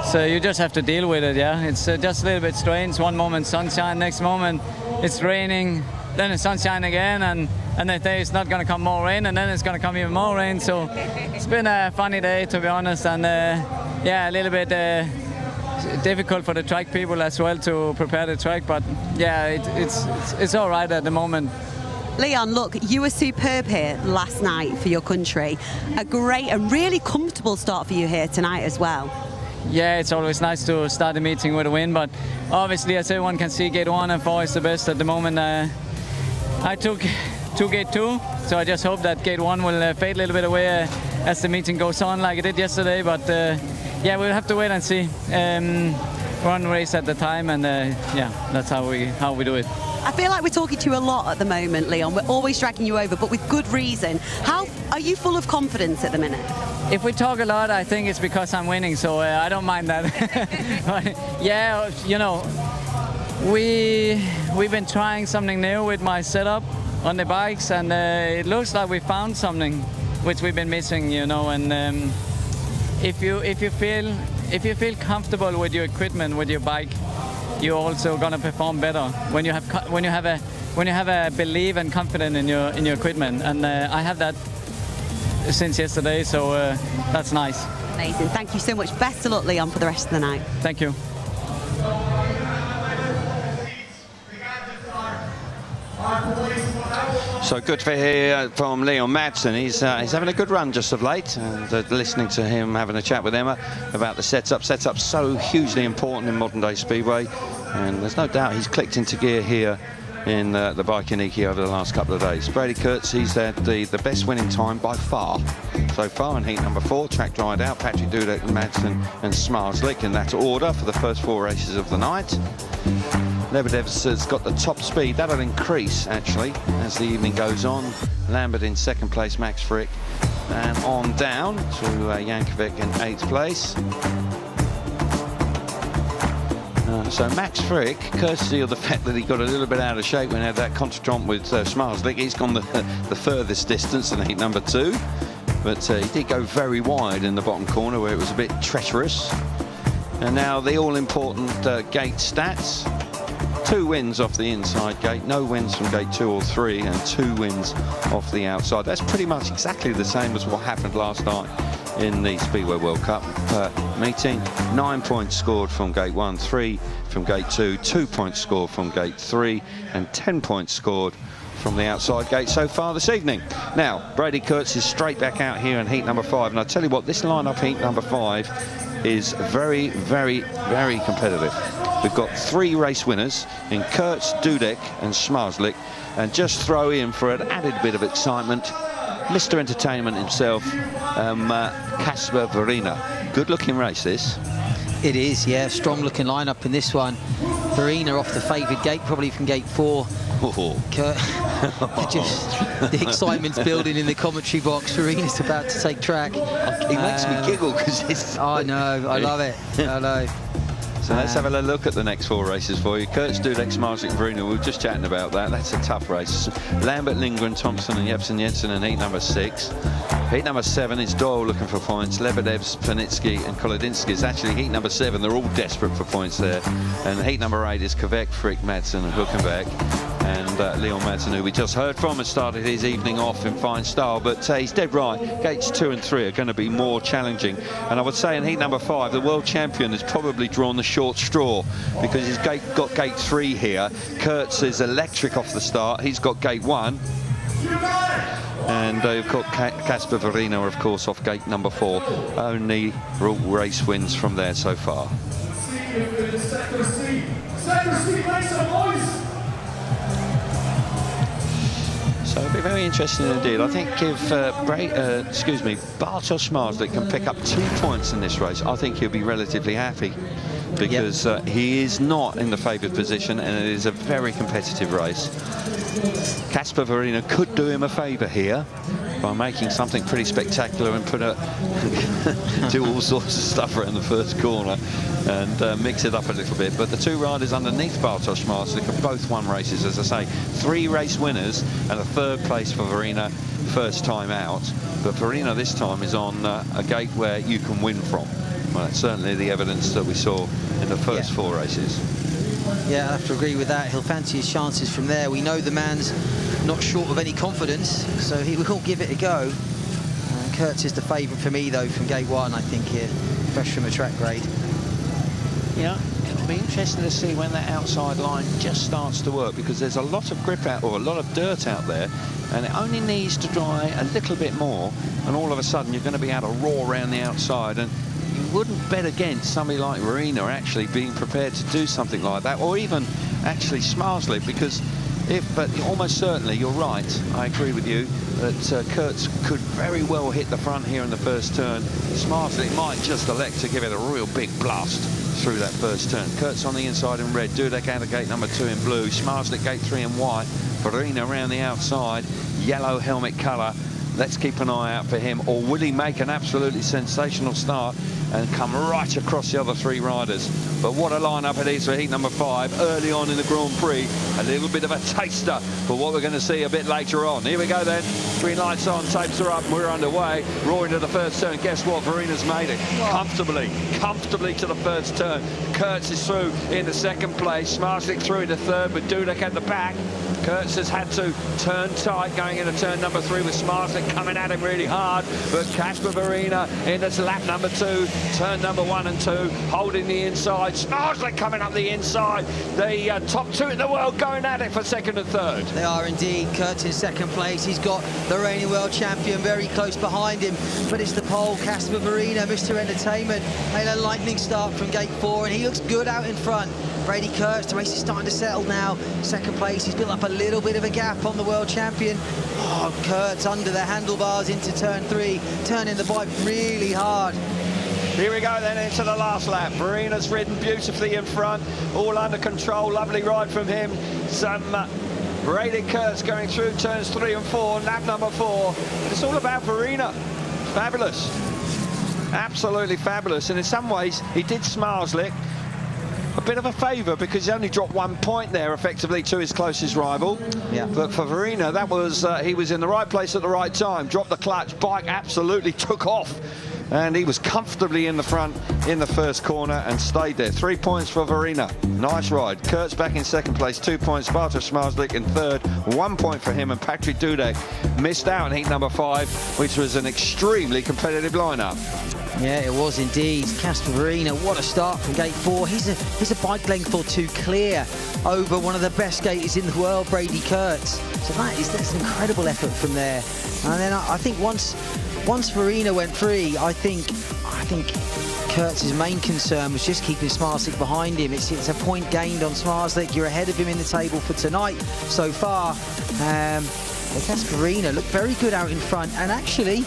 So you just have to deal with it, yeah. It's just a little bit strange. One moment sunshine, next moment it's raining, then it's sunshine again, and they say it's not going to come more rain, and then it's going to come even more rain. So it's been a funny day, to be honest, and yeah, a little bit difficult for the track people as well to prepare the track, but yeah, it's all right at the moment. Leon, look, you were superb here last night for your country. A great and really comfortable start for you here tonight as well. Yeah, it's always nice to start the meeting with a win, but obviously, as everyone can see, gate 1 and 4 is the best at the moment. I took gate 2, so I just hope that gate 1 will fade a little bit away as the meeting goes on, like it did yesterday. But yeah, we'll have to wait and see. One race at the time, and yeah, that's how we do it. I feel like we're talking to you a lot at the moment, Leon. We're always dragging you over, but with good reason. How are you full of confidence at the minute? If we talk a lot, I think it's because I'm winning, so I don't mind that. But, yeah, you know, we've been trying something new with my setup on the bikes, and it looks like we found something which we've been missing, you know. And if you feel comfortable with your equipment, with your bike, you're also gonna perform better when you have a belief and confidence in your equipment, and I have that since yesterday, so that's nice. Amazing. Thank you so much. Best of luck, Leon, for the rest of the night. Thank you. So good for here from Leon Madsen. He's having a good run just of late, and listening to him having a chat with Emma about the setup. Setup's so hugely important in modern day speedway, and there's no doubt he's clicked into gear here in the Biķernieki over the last couple of days. Brady Kurtz, he's had the best winning time by far so far in heat number 4. Track dried out, Patrick Dudek, Madsen and Smarslik in that order for the first 4 races of the night. Łebedevs has got the top speed. That'll increase, actually, as the evening goes on. Lambert in 2nd place, Max Frick, and on down to Jankovic in 8th place. So Max Frick, courtesy of the fact that he got a little bit out of shape when he had that contretemps with Smarslik, he's gone the furthest distance in heat number 2. But he did go very wide in the bottom corner where it was a bit treacherous. And now the all-important gate stats. 2 wins off the inside gate, no wins from gate 2 or 3, and 2 wins off the outside. That's pretty much exactly the same as what happened last night in the Speedway World Cup meeting. 9 points scored from gate 1, 3 from gate 2, 2 points scored from gate 3, and 10 points scored from the outside gate so far this evening. Now, Brady Kurtz is straight back out here in heat number 5, and I tell you what, this lineup heat number 5 is very, very, very competitive. We've got 3 race winners in Kurtz, Dudek and Smarslik, and just throw in for an added bit of excitement, Mr. Entertainment himself, Kasper Verina. Good-looking race, this. It is, yeah. Strong-looking lineup in this one. Verina off the favoured gate, probably from gate 4. Just the excitement's building in the commentary box. Verina's about to take track. He makes me giggle because it's... I know, I love it. I know. So let's have a look at the next 4 races for you. Kurtz, Dudek, Smarslik, Verina. We were just chatting about that. That's a tough race. Lambert, Lindgren, Thompson and Jepsen Jensen in heat number 6. Heat number 7 is Doyle looking for points. Łebedevs, Panitsky and Kolodinskis. Actually, heat number 7, they're all desperate for points there. And heat number 8 is Kvek, Frick, Madsen and Huckenbeck. And Leon Madsen, who we just heard from, has started his evening off in fine style. But he's dead right. Gates 2 and 3 are going to be more challenging. And I would say in heat number 5, the world champion has probably drawn the short straw because he's got gate 3 here. Kurtz is electric off the start. He's got gate 1. And you've got Kasper Verina, of course, off gate number 4. Only race wins from there so far. So it'll be very interesting indeed. I think if Bartosz Marslik can pick up 2 points in this race, I think he'll be relatively happy, because he is not in the favoured position, and it is a very competitive race. Kasper Verina could do him a favour here by making something pretty spectacular and do all sorts of stuff around the first corner and mix it up a little bit. But the 2 riders underneath Bartosz Marslik have both won races, as I say. 3 race winners and a 3rd place for Verina, first time out. But Verina this time is on a gate where you can win from. Well, that's certainly the evidence that we saw in the first 4 races. Yeah, I have to agree with that. He'll fancy his chances from there. We know the man's not short of any confidence, so he will give it a go. Kurtz is the favourite for me, though, from gate 1, I think, here, fresh from a track grade. Yeah, it'll be interesting to see when that outside line just starts to work, because there's a lot of grip out, or a lot of dirt out there, and it only needs to dry a little bit more, and all of a sudden you're going to be able to roar around the outside. And you wouldn't bet against somebody like Verina actually being prepared to do something like that, or even actually Smarslik, because but almost certainly, you're right, I agree with you, that Kurtz could very well hit the front here in the first turn. Smarslik might just elect to give it a real big blast through that first turn. Kurtz on the inside in red, Dudek out of gate number 2 in blue, Smarslik gate 3 in white, Verina around the outside, yellow helmet colour. Let's keep an eye out for him. Or will he make an absolutely sensational start and come right across the other 3 riders? But what a lineup it is for heat number 5 early on in the Grand Prix. A little bit of a taster for what we're going to see a bit later on. Here we go then. Green lights on, tapes are up, we're underway. Roaring to the first turn. Guess what? Verina's made it comfortably to the first turn. Kurtz is through into 2nd place. Smarslik through into 3rd with Dudek at the back. Kurtz has had to turn tight going into turn number 3 with Smarslik coming at him really hard, but Kasper Verina in this lap number 2, turn number 1 and 2, holding the inside. Smarslik coming up the inside. The top 2 in the world going at it for 2nd and 3rd. They are indeed. Kurtz in 2nd place. He's got the reigning world champion very close behind him, but it's the pole, Kasper Verina, Mr. Entertainment. Made a lightning start from gate 4, and he looks good out in front. Brady Kurtz, the race is starting to settle now. 2nd place, he's built up a little bit of a gap on the world champion. Oh, Kurtz under the handlebars into turn 3, turning the bike really hard. Here we go then into the last lap. Verina's ridden beautifully in front, all under control. Lovely ride from him. Some Brady Kurtz going through turns 3 and 4, lap number 4. It's all about Verina. Fabulous. Absolutely fabulous. And in some ways, he did Smarslik a bit of a favour, because he only dropped 1 point there effectively to his closest rival. Yeah. But for Verina, that was he was in the right place at the right time, dropped the clutch, bike absolutely took off, and he was comfortably in the front in the first corner and stayed there. 3 points for Verina. Nice ride. Kurtz back in 2nd place, 2 points. Bartosz Smarslik in 3rd, 1 point for him, and Patrick Dudek missed out in heat number 5, which was an extremely competitive lineup. Yeah, it was indeed. Kasper Verina, what a start from gate 4. He's a bike length or 2 clear over one of the best skaters in the world, Brady Kurtz. So that's an incredible effort from there. And then I think once Verina went free, I think Kurtz's main concern was just keeping Smarslik behind him. It's a point gained on Smarslik. You're ahead of him in the table for tonight so far. But Kasper Verina looked very good out in front and actually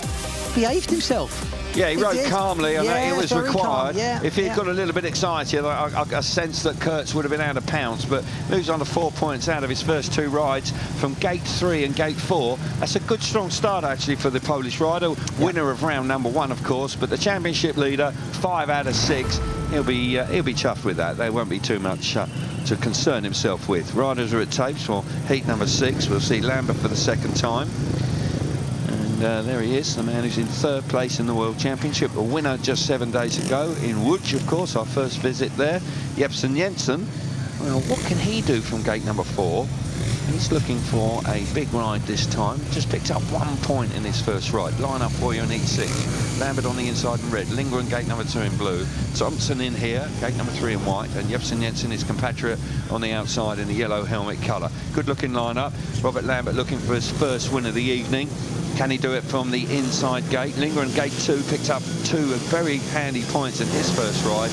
behaved himself. Yeah, he rode calmly, and it was required. Yeah, if he'd got a little bit excited, I sense that Kurtz would have been able to pounce, but moves on to 4 points out of his first 2 rides from gate 3 and gate 4. That's a good, strong start, actually, for the Polish rider. Winner of round number 1, of course, but the championship leader, 5 out of 6. He'll be chuffed with that. There won't be too much to concern himself with. Riders are at tapes for heat number 6. We'll see Lambert for the 2nd time. There he is, the man who's in 3rd place in the World Championship, a winner just 7 days ago in Łódź, of course, our first visit there. Jepsen Jensen, well, what can he do from gate number 4? He's looking for a big ride this time. Just picked up 1 point in his first ride. Line up for you in each 6. Lambert on the inside in red. Lindgren gate number 2 in blue. Thompson in here, gate number 3 in white. And Jepsen Jensen, his compatriot, on the outside in the yellow helmet colour. Good looking lineup. Robert Lambert looking for his first win of the evening. Can he do it from the inside gate? Lindgren gate 2 picked up 2 very handy points in his first ride.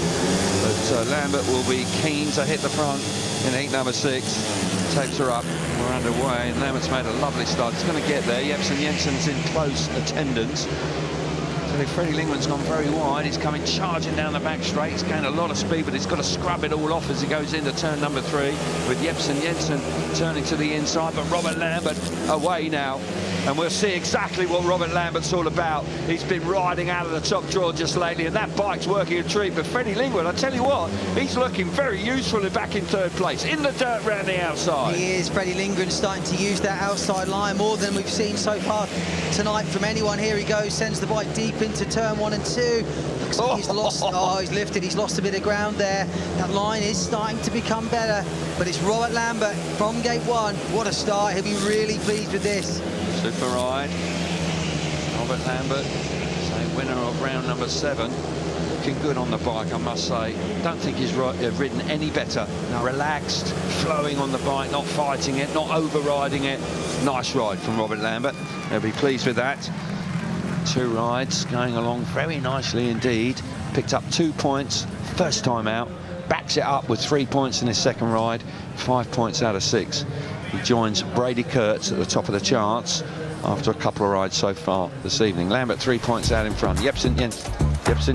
But Lambert will be keen to hit the front in heat number 6. Tapes her up. We're underway, and Lambert's made a lovely start. He's going to get there. Jepsen Jensen's in close attendance. So Freddie Lindgren's gone very wide. He's coming charging down the back straight. He's gained a lot of speed, but he's got to scrub it all off as he goes into turn number 3, with Jepsen Jensen turning to the inside. But Robert Lambert away now, and we'll see exactly what Robert Lambert's all about. He's been riding out of the top drawer just lately, and that bike's working a treat. But Freddie Lindgren, I tell you what, he's looking very useful back in 3rd place, in the dirt round the outside. He is. Freddie Lindgren starting to use that outside line more than we've seen so far tonight from anyone. Here he goes, sends the bike deep into turn 1 and 2. Looks like he's lost. Oh, he's lifted. He's lost a bit of ground there. That line is starting to become better. But it's Robert Lambert from gate 1. What a start. He'll be really pleased with this. Super ride. Robert Lambert, say winner of round number 7. Looking good on the bike, I must say. Don't think he's ridden any better. Now relaxed, flowing on the bike, not fighting it, not overriding it. Nice ride from Robert Lambert. They'll be pleased with that. 2 rides going along very nicely indeed. Picked up 2 points first time out. Backs it up with 3 points in his second ride. 5 points out of 6. He joins Brady Kurtz at the top of the charts after a couple of rides so far this evening. Lambert 3 points out in front. Jepsen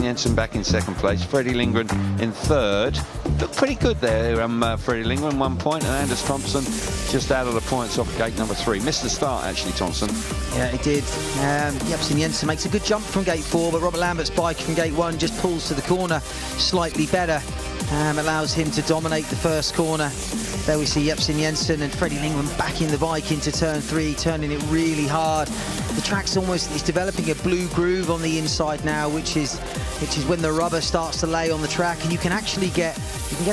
Jensen back in 2nd place. Freddie Lindgren in 3rd. Looked pretty good there, Freddie Lindgren, 1 point, and Anders Thompson just out of the points off gate number 3. Missed the start, actually, Thompson. Yeah, he did. Jepsen Jensen makes a good jump from gate 4, but Robert Lambert's bike from gate 1 just pulls to the corner slightly better. Allows him to dominate the first corner. There we see Jepsen Jensen and Freddie Lindgren backing the bike into turn 3, turning it really hard. The track's almost, it's developing a blue groove on the inside now, which is when the rubber starts to lay on the track, and you can actually get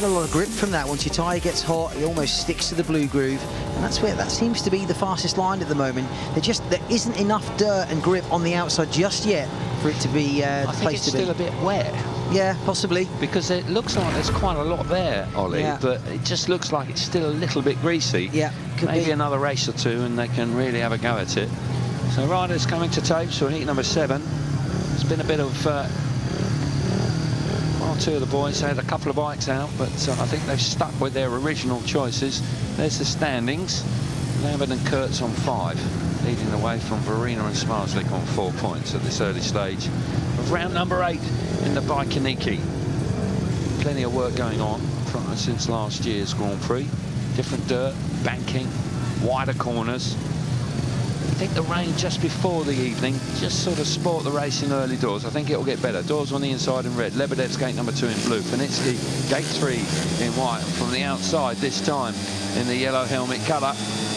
a lot of grip from that. Once your tyre gets hot, it almost sticks to the blue groove, and that seems to be the fastest line at the moment. There isn't enough dirt and grip on the outside just yet for it to be the place to be. I think it's still a bit wet. Yeah, possibly. Because it looks like there's quite a lot there, Ollie, yeah. But it just looks like it's still a little bit greasy. Yeah, maybe another race or 2 and they can really have a go at it. So riders coming to tapes for heat number 7. It's been a bit of... well, 2 of the boys had a couple of bikes out, but I think they've stuck with their original choices. There's the standings. Lambert and Kurtz on 5, leading the way from Verena and Smarslik on 4 points at this early stage of round number 8 in the Biķernieki. Plenty of work going on since last year's Grand Prix. Different dirt, banking, wider corners. I think the rain just before the evening just sort of spoilt the race in early doors. I think it'll get better. Doors on the inside in red. Łebedevs gate number 2 in blue. Biķernieki gate 3 in white. And from the outside this time in the yellow helmet colour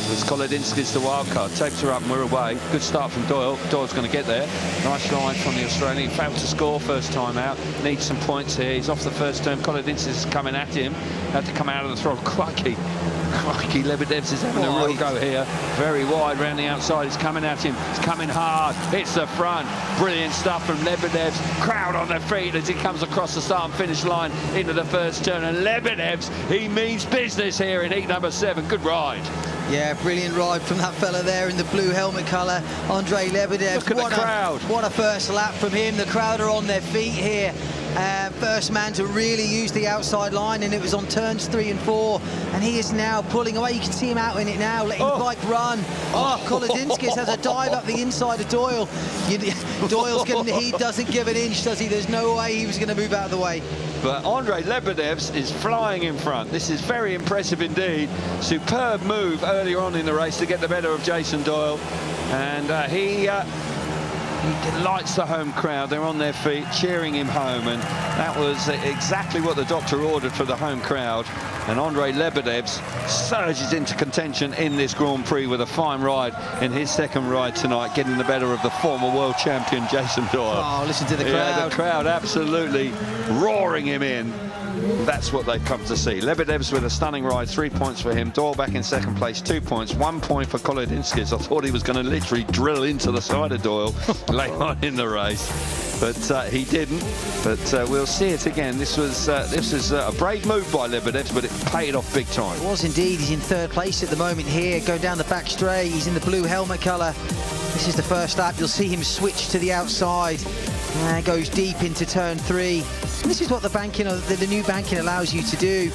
was Kolodinskis, the wild card. Tapes her up and we're away. Good start from Doyle. Doyle's going to get there. Nice ride from the Australian. He failed to score first time out. Needs some points here. He's off the first turn. Kolodinskis is coming at him. Had to come out of the throttle. Crikey. Łebedevs is having a real go here. Very wide round the outside. He's coming at him. He's coming hard. Hits the front. Brilliant stuff from Łebedevs. Crowd on their feet as he comes across the start and finish line into the first turn. And Łebedevs, he means business here in heat number 7. Good ride. Yeah, brilliant ride from that fella there in the blue helmet colour, Andžejs Łebedevs. Look at the crowd. What a first lap from him. The crowd are on their feet here. First man to really use the outside line, and it was on turns 3 and 4, and he is now pulling away. You can see him out in it now, letting the bike run. Kolodinskis has a dive up the inside of Doyle. Doyle's he doesn't give an inch, does he? There's no way he was going to move out of the way. But Andžejs Łebedevs is flying in front. This is very impressive indeed. Superb move earlier on in the race to get the better of Jason Doyle, and he delights the home crowd. They're on their feet cheering him home, and that was exactly what the doctor ordered for the home crowd. And Andžejs Łebedevs surges into contention in this Grand Prix with a fine ride in his second ride tonight, getting the better of the former world champion Jason Doyle. Oh, listen to the crowd. Yeah, the crowd absolutely roaring him in. That's what they've come to see. Łebedevs with a stunning ride, 3 points for him. Doyle back in second place, 2 points. 1 point for Kolodinskis. I thought he was going to literally drill into the side of Doyle late on in the race, but he didn't. But we'll see it again. This is a brave move by Łebedevs, but it paid off big time. It was indeed. He's in third place at the moment here, going down the back straight. He's in the blue helmet colour. This is the first lap. You'll see him switch to the outside. Goes deep into turn 3. And this is what the banking, the new banking allows you to do.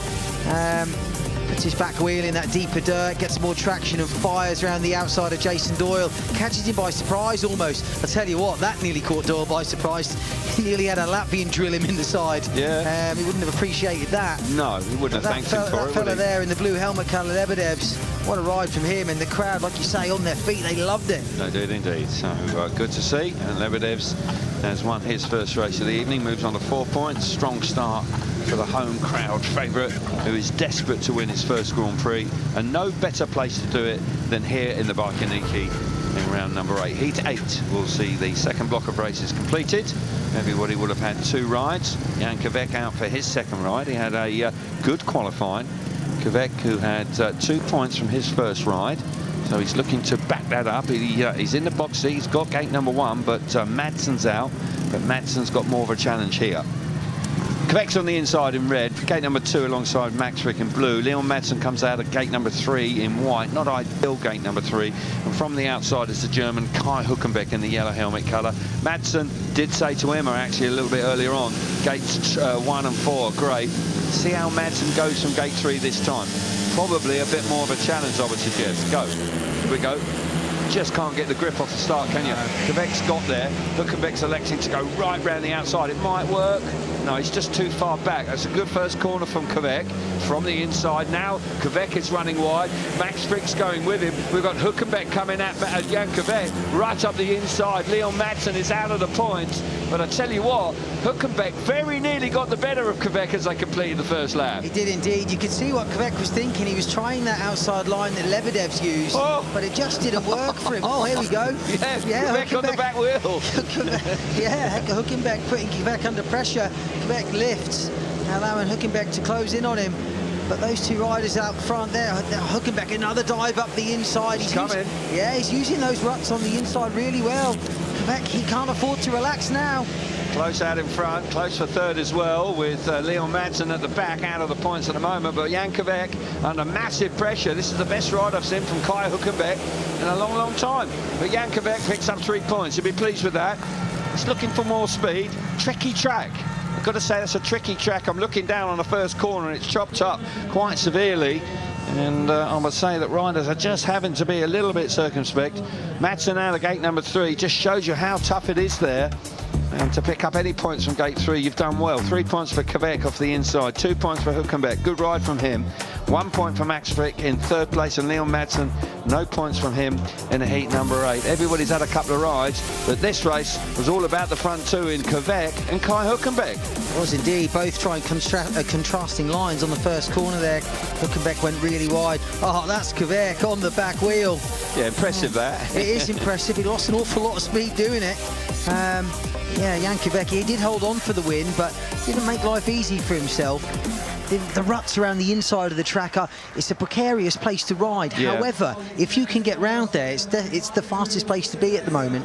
Puts his back wheel in that deeper dirt, gets more traction and fires around the outside of Jason Doyle. Catches him by surprise almost. I'll tell you what, that nearly caught Doyle by surprise. He nearly had a Latvian drill him in the side. Yeah. He wouldn't have appreciated that. No, he wouldn't have thanked him for it, that fella there in the blue helmet colour, Łebedevs. What a ride from him, and the crowd, like you say, on their feet, they loved it. They did indeed. So good to see. And Łebedevs has won his first race of the evening, moves on to 4 points. Strong start for the home crowd favourite, who is desperate to win his first Grand Prix, and no better place to do it than here in the Biķernieki in round number 8. Heat 8 will see the second block of races completed. Everybody will have had 2 rides. Jan Kvek out for his second ride. He had a good qualifying. Kvek, who had 2 points from his first ride, so he's looking to back that up. He's in the box. He's got gate number 1, but Madsen's out. But Madsen's got more of a challenge here. Kvek's on the inside in red, gate number 2 alongside Max Frick in blue. Leon Madsen comes out at gate number 3 in white, not ideal gate number 3. And from the outside is the German Kai Hülkenberg in the yellow helmet colour. Madsen did say to Emma actually a little bit earlier on, gates 1 and 4 great. See how Madsen goes from gate 3 this time. Probably a bit more of a challenge, I would suggest. Go. Here we go. Just can't get the grip off the start, can you? Kvek's got there. Hülkenberg's electing to go right round the outside. It might work. No, he's just too far back. That's a good first corner from Kvek. From the inside now, Kvek is running wide. Max Frick's going with him. We've got Hülkenberg coming at Jan Kvek right up the inside. Leon Madsen is out of the points. But I tell you what, Hülkenberg very nearly got the better of Kvek as they completed the first lap. He did indeed. You could see what Kvek was thinking. He was trying that outside line that Łebedevs used, but it just didn't work for him. Oh, here we go. Yeah, Kvek on the back wheel. Hülkenberg putting Kvek under pressure. Kvek lifts, allowing Hülkenberg to close in on him. But those 2 riders out front there, Hülkenberg, another dive up the inside. He's coming. He's using those ruts on the inside really well. Kvek, he can't afford to relax now. Close out in front, close for third as well, with Leon Madsen at the back, out of the points at the moment. But Jan Kvek under massive pressure. This is the best ride I've seen from Kai Hülkenberg in a long, long time. But Jan Kvek picks up 3 points. He'll be pleased with that. He's looking for more speed. Tricky track. I've got to say, that's a tricky track. I'm looking down on the first corner, and it's chopped up quite severely. And I would say that riders are just having to be a little bit circumspect. Madsen out of gate number 3 just shows you how tough it is there. And to pick up any points from gate 3, you've done well. 3 points for Kvek off the inside, 2 points for Hülkenberg. Good ride from him. 1 point for Max Frick in third place, and Leon Madsen, no points from him in the heat number 8. Everybody's had a couple of rides, but this race was all about the front 2 in Kvek and Kai Hülkenberg. It was indeed, both trying contrasting lines on the first corner there. Hülkenberg went really wide. Oh, that's Kvek on the back wheel. Yeah, impressive that. It is impressive. He lost an awful lot of speed doing it. Jan Kvek, he did hold on for the win, but didn't make life easy for himself. The ruts around the inside of the track it's a precarious place to ride. Yeah. However, if you can get round there, it's the fastest place to be at the moment.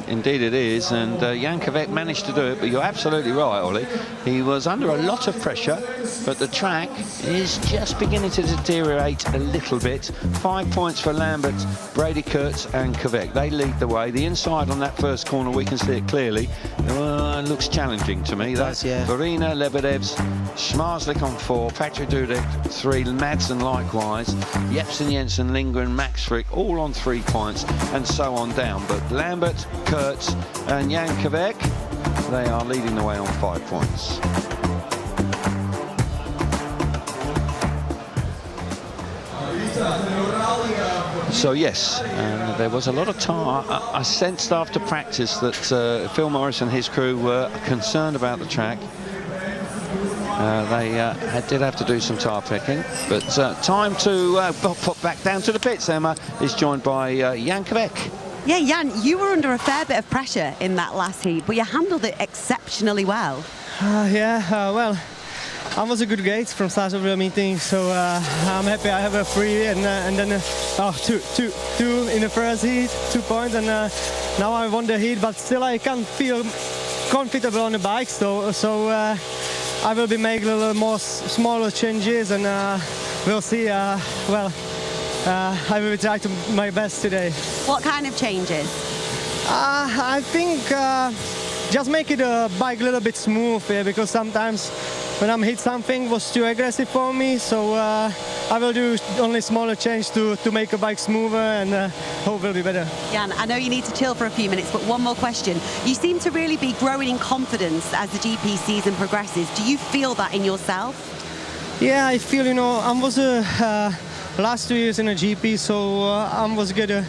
Indeed it is, and Jan Kvek managed to do it, but you're absolutely right, Ollie. He was under a lot of pressure, but the track is just beginning to deteriorate a little bit. 5 points for Lambert, Brady Kurtz and Kvek. They lead the way. The inside on that first corner, we can see it clearly. Looks challenging to me. That's Verina, Łebedevs, Schmarslik on 4, Patrick Dudek 3, Madsen likewise, Jepsen, Jensen, Lindgren, Max Frick all on 3 points, and so on down. But Lambert, Kurtz and Jan Kvek, they are leading the way on 5 points. So yes, there was a lot of time. I sensed after practice that Phil Morris and his crew were concerned about the track. They did have to do some tyre picking, but time to pop back down to the pits. Emma is joined by Jan Kvek. Yeah, Jan, you were under a fair bit of pressure in that last heat, but you handled it exceptionally well. Well, was a good gate from start of the meeting, so I'm happy I have a 3 and then two in the first heat, 2 points, and now I won the heat, but still I can't feel comfortable on the bike, so I will be making a little more smaller changes, and we'll see. Well, I will try to my best today. What kind of changes? I think just make it a bike a little bit smooth, because sometimes when I'm hit something was too aggressive for me, so I will do only smaller change to make a bike smoother, and hope it will be better. Jan, I know you need to chill for a few minutes, but one more question. You seem to really be growing in confidence as the GP season progresses. Do you feel that in yourself? Yeah, I feel, I was last 2 years in a GP, so I was good.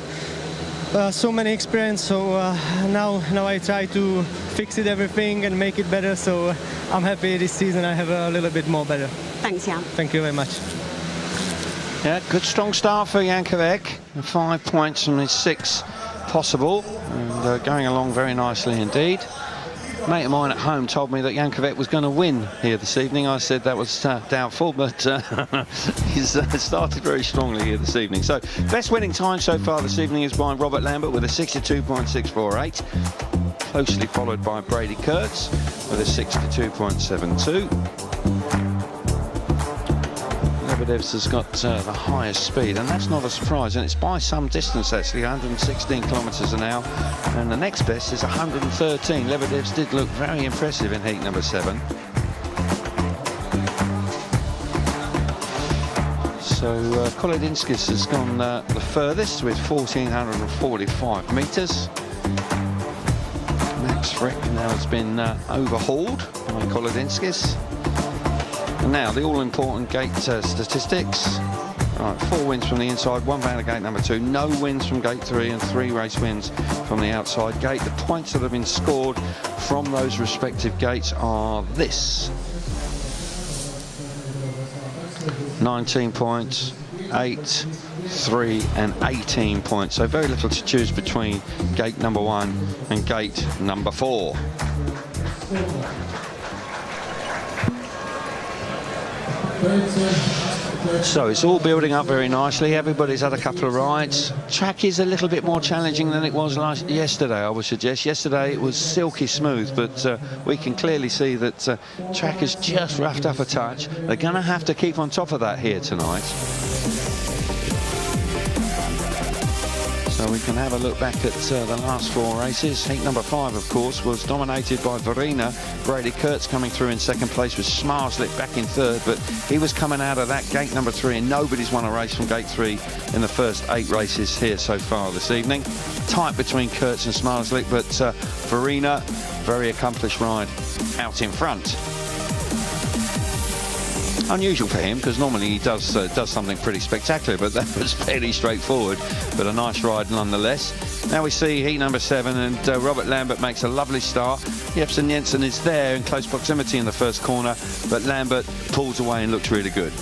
So many experience, so now I try to fix it everything and make it better, so I'm happy this season I have a little bit more better. Thanks, Jan. Thank you very much. Yeah, good strong start for Jankovic. 5 points from his 6 possible, and going along very nicely indeed. A mate of mine at home told me that Jankovic was going to win here this evening. I said that was doubtful, but he's started very strongly here this evening. So, best winning time so far this evening is by Robert Lambert with a 62.648, closely followed by Brady Kurtz with a 62.72. Łebedevs has got the highest speed, and that's not a surprise, and it's by some distance actually, 116 kilometres an hour, and the next best is 113. Łebedevs did look very impressive in heat number 7. So Kolodinskis has gone the furthest with 1,445 metres. Max Frick now has been overhauled by Kolodinskis. And now the all-important gate statistics. Right, 4 wins from the inside, 1 down to gate number 2, no wins from gate 3, and 3 race wins from the outside gate. The points that have been scored from those respective gates are this: 19 points, 8, 3 and 18 points. So very little to choose between gate number 1 and gate number 4. So it's all building up very nicely. Everybody's had a couple of rides. Track is a little bit more challenging than it was yesterday, I would suggest. Yesterday it was silky smooth, but we can clearly see that track has just roughed up a touch. They're going to have to keep on top of that here tonight. So we can have a look back at the last 4 races. Heat number 5, of course, was dominated by Verena. Brady Kurtz coming through in 2nd place with Smarslik back in 3rd, but he was coming out of that gate number 3, and nobody's won a race from gate 3 in the first 8 races here so far this evening. Tight between Kurtz and Smarslik, but Verena, very accomplished ride out in front. Unusual for him, because normally he does something pretty spectacular, but that was fairly straightforward, but a nice ride nonetheless. Now we see heat number 7, and Robert Lambert makes a lovely start. Jepsen Jensen is there in close proximity in the first corner, but Lambert pulls away and looks really good.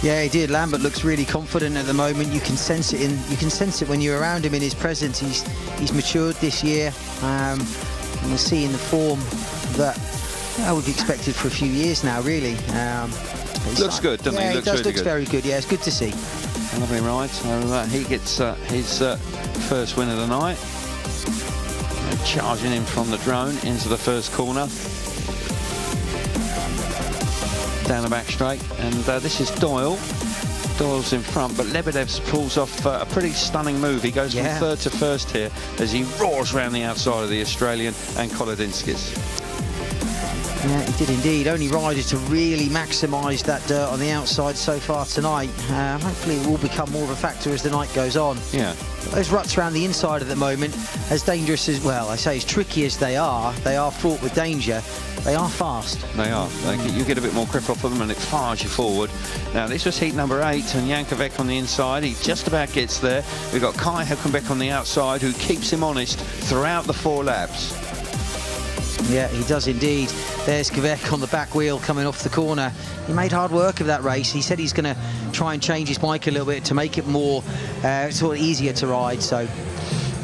Yeah, he did. Lambert looks really confident at the moment. You can sense it when you're around him in his presence. He's matured this year, and we're seeing the form that we've expected for a few years now, really. Looks good, doesn't he? Yeah, Looks he really looks good. very good. Yeah, it's good to see. Lovely ride. So he gets his first win of the night. Charging in from the drone into the first corner. Down the back straight, and this is Doyle. Doyle's in front, but Łebedevs pulls off a pretty stunning move. He goes from 3rd to 1st here as he roars around the outside of the Australian and Kolodinskis. Yeah, he did indeed. Only rider to really maximise that dirt on the outside so far tonight. Hopefully it will become more of a factor as the night goes on. Yeah. Those ruts around the inside at the moment, as dangerous as, well, I say as tricky as they are fraught with danger. They are fast. They are. You get a bit more grip off of them and it fires you forward. Now, this was heat number 8, and Jankovic on the inside. He just about gets there. We've got Kai Hülkenberg on the outside, who keeps him honest throughout the 4 laps. Yeah, he does indeed. There's Kvek on the back wheel coming off the corner. He made hard work of that race. He said he's going to try and change his bike a little bit to make it more sort of easier to ride. So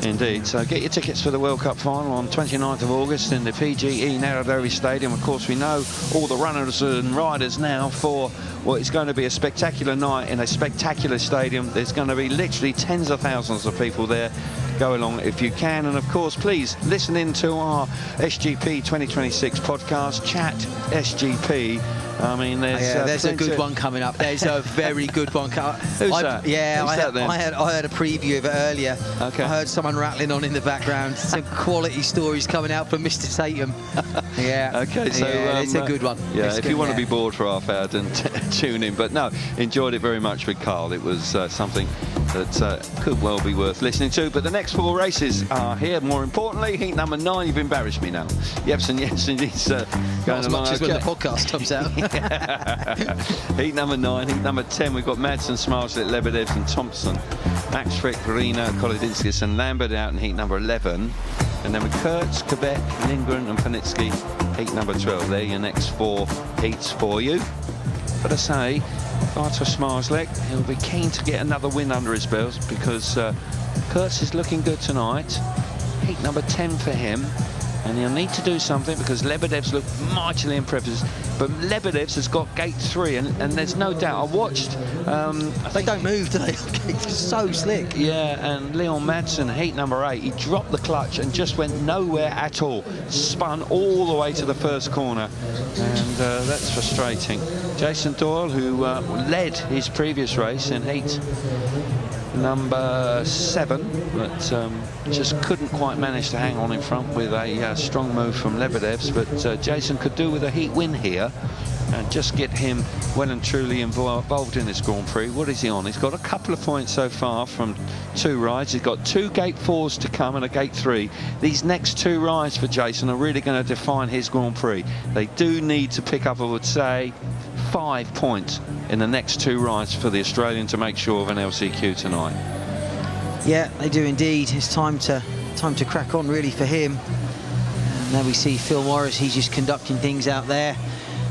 Indeed. So get your tickets for the World Cup final on 29th of August in the PGE Narodovi Stadium. Of course, we know all the runners and riders now for what is going to be a spectacular night in a spectacular stadium. There's going to be literally tens of thousands of people there. Go along if you can, and of course please listen in to our SGP 2026 podcast, Chat SGP. I mean, there's a good one coming up. There's a very good one coming up. Who's that? Yeah, Who's I heard a preview of it earlier. Okay. I heard someone rattling on in the background. Some quality stories coming out from Mr. Tatum. Yeah. Okay, so it's a good one. Yeah, it's if good, you want to be bored for half hour, then tune in. But no, enjoyed it very much with Carl. It was something that could well be worth listening to. But the next 4 races are here. More importantly, heat number 9. You've embarrassed me now. Jepsen Jensen is going Not as along. much as when the podcast comes out. Heat number 9, heat number 10, we've got Madsen, Smarslet, Łebedevs and Thompson. Max Frick, Verino, Kolodinskis and Lambert out in heat number 11. And then with Kurtz, Quebec, Lindgren and Panitsky, heat number 12. They're your next 4 heats for you. But I say, Bartosz Smarslet, he'll be keen to get another win under his belt because Kurtz is looking good tonight. Heat number 10 for him. And he'll need to do something because Łebedevs look mightily impressive. But Łebedevs has got gate 3, and there's no doubt. I watched. They don't move, do they? It's so slick. Yeah, and Leon Madsen, heat number 8, he dropped the clutch and just went nowhere at all. Spun all the way to the first corner, and that's frustrating. Jason Doyle, who led his previous race in heat number 7, but just couldn't quite manage to hang on in front with a strong move from Łebedevs. But Jason could do with a heat win here and just get him well and truly involved in this Grand Prix. What is he on? He's got a couple of points so far from 2 rides. He's got 2 gate 4s to come and a gate 3. These next 2 rides for Jason are really going to define his Grand Prix. They do need to pick up, I would say, 5 points in the next 2 rides for the Australian to make sure of an LCQ tonight. Yeah, they do indeed. It's time to crack on really for him. And there we see Phil Morris. He's just conducting things out there.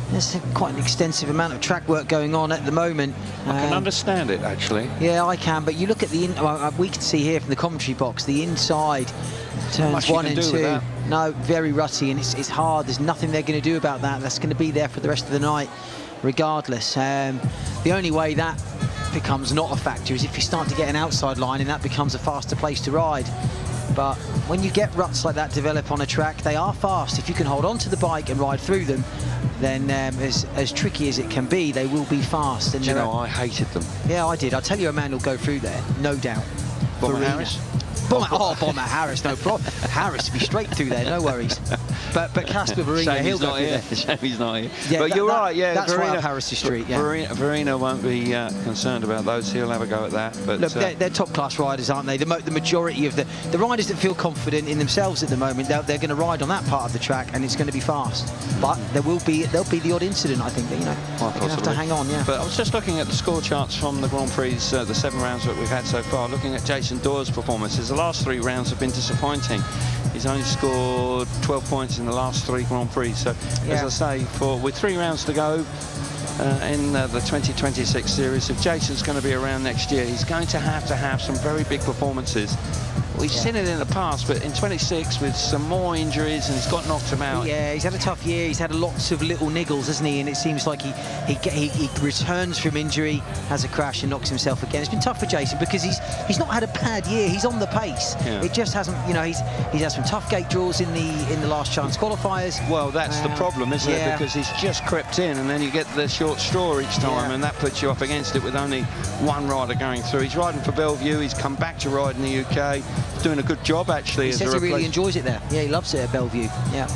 There's quite an extensive amount of track work going on at the moment. I can understand it, actually. Yeah, I can. But you look at the we can see here from the commentary box, the inside turns 1 and 2. No, very rutty, and it's hard. There's nothing they're going to do about that. That's going to be there for the rest of the night, regardless. The only way that becomes not a factor is if you start to get an outside line, and that becomes a faster place to ride. But when you get ruts like that develop on a track, they are fast. If you can hold on to the bike and ride through them, then as tricky as it can be, they will be fast. And you know, I hated them. Yeah, I did. I'll tell you a man who'll go through there, no doubt. Bomber Harris? Bomber Harris, no problem. Harris will be straight through there, no worries. But Casper Verino, he'll go through there. Shame he's not here. Yeah, but you're right, yeah. That's right up Harris' street, yeah. Verino won't be concerned about those. He'll have a go at that. But look, they're top-class riders, aren't they? The majority of the riders that feel confident in themselves at the moment, they're going to ride on that part of the track, and it's going to be fast. But there'll be the odd incident, I think, that, you know, you have to hang on, yeah. But I was just looking at the score charts from the Grand Prix, the 7 rounds that we've had so far, looking at Jason Doyle's performances. The last 3 rounds have been disappointing. He's only scored 12 points in the last 3 Grand Prix. So, as I say, with 3 rounds to go in the 2026 series, if Jason's going to be around next year, he's going to have some very big performances. We've seen it in the past, but in 26 with some more injuries, and he's got knocked him out. Yeah, he's had a tough year. He's had lots of little niggles, hasn't he? And it seems like he returns from injury, has a crash, and knocks himself again. It's been tough for Jason because he's not had a bad year. He's on the pace. Yeah. It just hasn't, you know, he's had some tough gate draws in the last chance qualifiers. Well, that's the problem, isn't it? Because he's just crept in, and then you get the short straw each time, and that puts you up against it with only 1 rider going through. He's riding for Bellevue. He's come back to ride in the UK. Doing a good job, actually. He says he really enjoys it there. Yeah, he loves it at Bellevue. Yeah.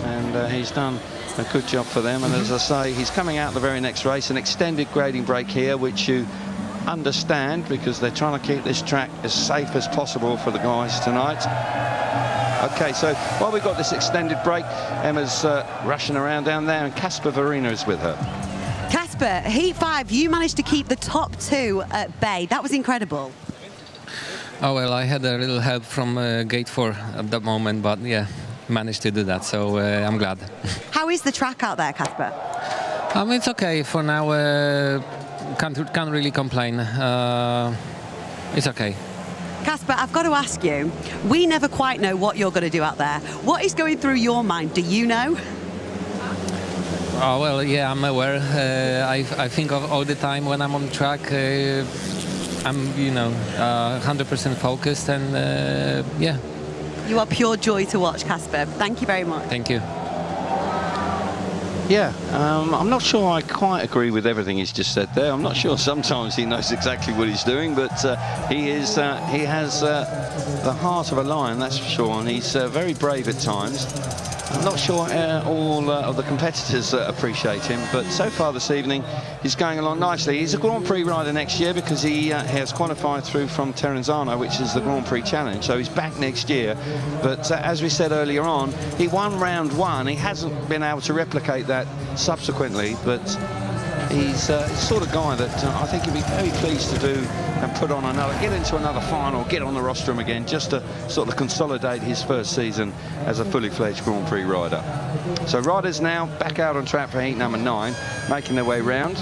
And he's done a good job for them. And as I say, he's coming out the very next race, an extended grading break here, which you understand because they're trying to keep this track as safe as possible for the guys tonight. Okay, so while we've got this extended break, Emma's rushing around down there, and Casper Verino is with her. Casper, heat 5, you managed to keep the top 2 at bay. That was incredible. Oh, well, I had a little help from gate 4 at that moment, but yeah, managed to do that, so I'm glad. How is the track out there, Casper? It's okay for now. Can't really complain. It's okay. Casper, I've got to ask you, we never quite know what you're going to do out there. What is going through your mind? Do you know? Oh, well, yeah, I'm aware. I think of all the time when I'm on track. I'm, 100% focused, and yeah. You are pure joy to watch, Casper. Thank you very much. Thank you. Yeah, I'm not sure I quite agree with everything he's just said there. I'm not sure sometimes he knows exactly what he's doing, but he has the heart of a lion, that's for sure, and he's very brave at times. I'm not sure all of the competitors appreciate him, but so far this evening he's going along nicely. He's a Grand Prix rider next year because he has qualified through from Terenzano, which is the Grand Prix Challenge, so he's back next year. But as we said earlier on, he won round 1. He hasn't been able to replicate that subsequently, but he's the sort of guy that I think he'd be very pleased to do and put on get into another final, get on the rostrum again, just to sort of consolidate his first season as a fully fledged Grand Prix rider. So riders now back out on track for heat number 9, making their way round.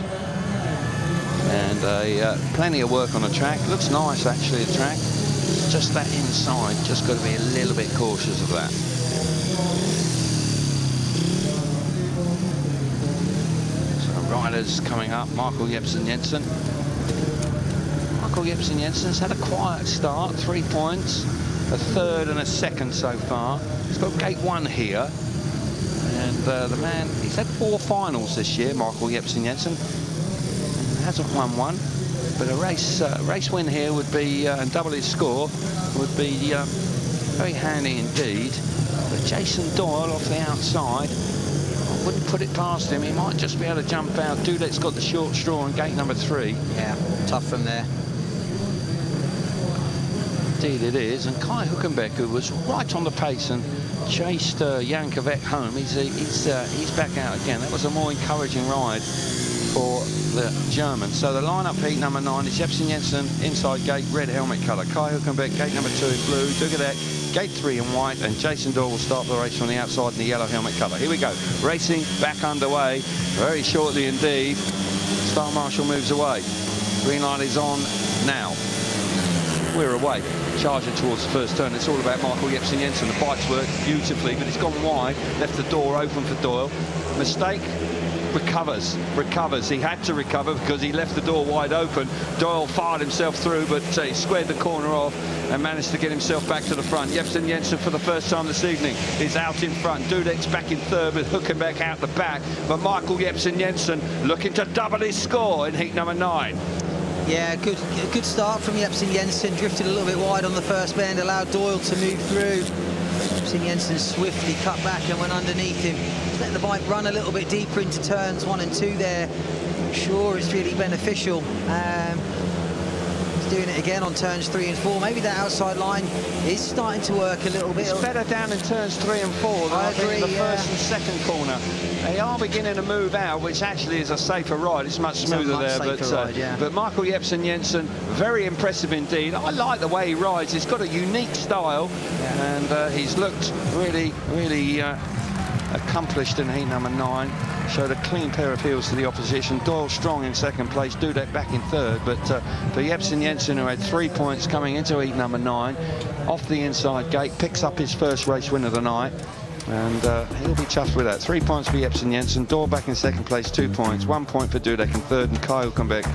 And plenty of work on the track. Looks nice actually, the track. It's just that inside, just got to be a little bit cautious of that. Riders coming up, Michael Jepsen-Jensen. Michael Jepsen-Jensen's had a quiet start, 3 points, a third and a second so far. He's got gate 1 here, and the man, he's had 4 finals this year, Michael Jepsen-Jensen, hasn't won one, but a race win here would be, and double his score, would be very handy indeed. But Jason Doyle off the outside, wouldn't put it past him. He might just be able to jump out. Dudek's got the short straw on gate number 3. Yeah, tough from there. Indeed it is. And Kai Hülkenberg, who was right on the pace and chased Jankovic home, he's back out again. That was a more encouraging ride for the German. So the lineup for heat number 9 is Jepsen-Jensen inside gate, red helmet colour. Kai Hülkenberg, gate number 2 in blue. Dudek, gate 3 in white, and Jason Doyle will start the race from the outside in the yellow helmet colour. Here we go. Racing back underway very shortly indeed. Star Marshal moves away. Green light is on now. We're away. Charging towards the first turn. It's all about Michael Jepsen-Jensen. The bikes work beautifully, but it's gone wide. Left the door open for Doyle. Mistake. Recovers. He had to recover because he left the door wide open. Doyle fired himself through, but he squared the corner off and managed to get himself back to the front. Jepsen-Jensen for the first time this evening is out in front. Dudek's back in third with Hülkenberg out the back, but Michael Jepsen-Jensen looking to double his score in heat number 9. Yeah, good start from Jepsen-Jensen. Drifted a little bit wide on the first bend, allowed Doyle to move through. Jepsen-Jensen swiftly cut back and went underneath him. Let the bike run a little bit deeper into turns 1 and 2 there. I'm sure it's really beneficial. He's doing it again on turns 3 and 4. Maybe that outside line is starting to work a little bit. It's better down in turns 3 and 4 than I think the first and second corner. They are beginning to move out, which actually is a safer ride. It's much smoother there, but Michael Jepsen-Jensen, very impressive indeed. I like the way he rides. He's got a unique style, and he's looked really accomplished in heat number 9. Showed a clean pair of heels to the opposition. Doyle strong in second place, Dudek back in third, but for Jepsen-Jensen, who had 3 points coming into heat number 9, off the inside gate, picks up his first race win of the night, and he'll be chuffed with that. 3 points for Jepsen-Jensen, Doyle back in second place, 2 points, 1 point for Dudek in third, and Kai Hülkenberg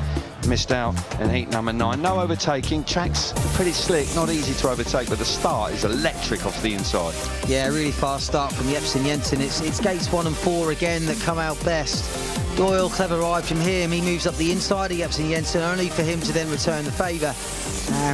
missed out in heat number 9. No overtaking. Track's pretty slick, not easy to overtake, but the start is electric off the inside. Yeah, really fast start from Jepsen-Jensen. It's gates 1 and 4 again that come out best. Doyle, clever ride from him. He moves up the inside of Jepsen-Jensen, only for him to then return the favour.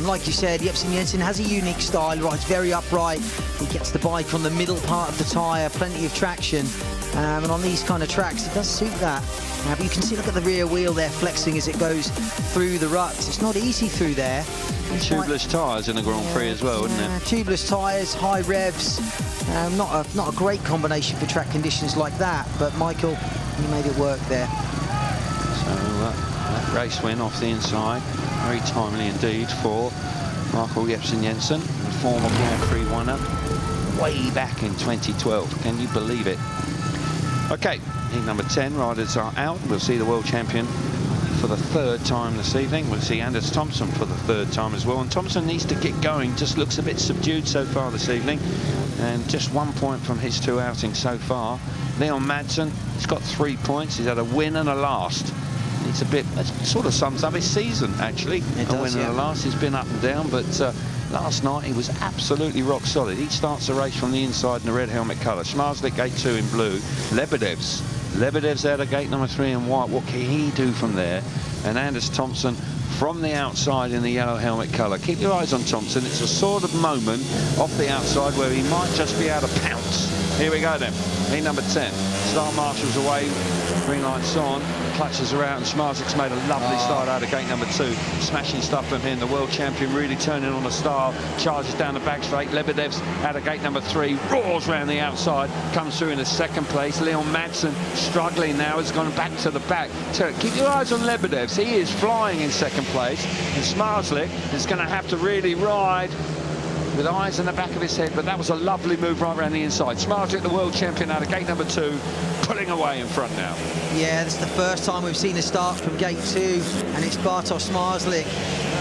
Like you said, Jepsen-Jensen has a unique style, rides very upright. He gets the bike on the middle part of the tyre, plenty of traction. And on these kind of tracks, it does suit that. But you can see, look at the rear wheel there flexing as it goes through the ruts. It's not easy through there. Tubeless tyres in the Grand Prix as well, isn't it? Tubeless tyres, high revs. Not a great combination for track conditions like that, but Michael, he made it work there. So that race win off the inside, very timely indeed for Michael Jepsen-Jensen, former Grand Prix winner, way back in 2012. Can you believe it? Okay, heat number 10, riders are out. We'll see the world champion for the third time this evening. We'll see Anders Thompson for the third time as well. And Thompson needs to get going. Just looks a bit subdued so far this evening. And just 1 point from his 2 outings so far. Leon Madsen, he's got 3 points. He's had a win and a last. It's a bit, it sort of sums up his season, actually. A win and a last. He's been up and down, but last night he was absolutely rock solid. He starts the race from the inside in the red helmet colour. Schmarzlik gate 2 in blue. Łebedevs out of gate number 3 in white. What can he do from there? And Anders Thompson from the outside in the yellow helmet colour. Keep your eyes on Thompson. It's a sort of moment off the outside where he might just be able to pounce. Here we go then. Heat number 10. Start marshals away. Green lights on. Clutches are out, and Schmarzlik's made a lovely start out of gate number 2. Smashing stuff from him. The world champion really turning on the style. Charges down the back straight. Łebedevs out of gate number 3. Roars round the outside. Comes through in the second place. Leon Madsen struggling now. Has gone back to the back. Keep your eyes on Łebedevs. He is flying in second place. And Schmarzlik is going to have to really ride with eyes in the back of his head, but that was a lovely move right around the inside. Schmarzlik, the world champion, out of gate number 2, pulling away in front now. Yeah, this is the first time we've seen a start from gate 2, and it's Bartosz Schmarzlik.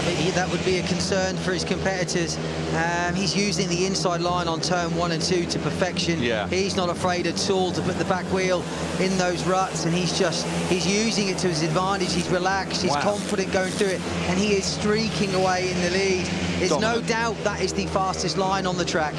Maybe that would be a concern for his competitors. He's using the inside line on turn 1 and 2 to perfection. Yeah. He's not afraid at all to put the back wheel in those ruts, and he's using it to his advantage. He's relaxed, he's confident going through it, and he is streaking away in the lead. There's no doubt that is the fastest line on the track.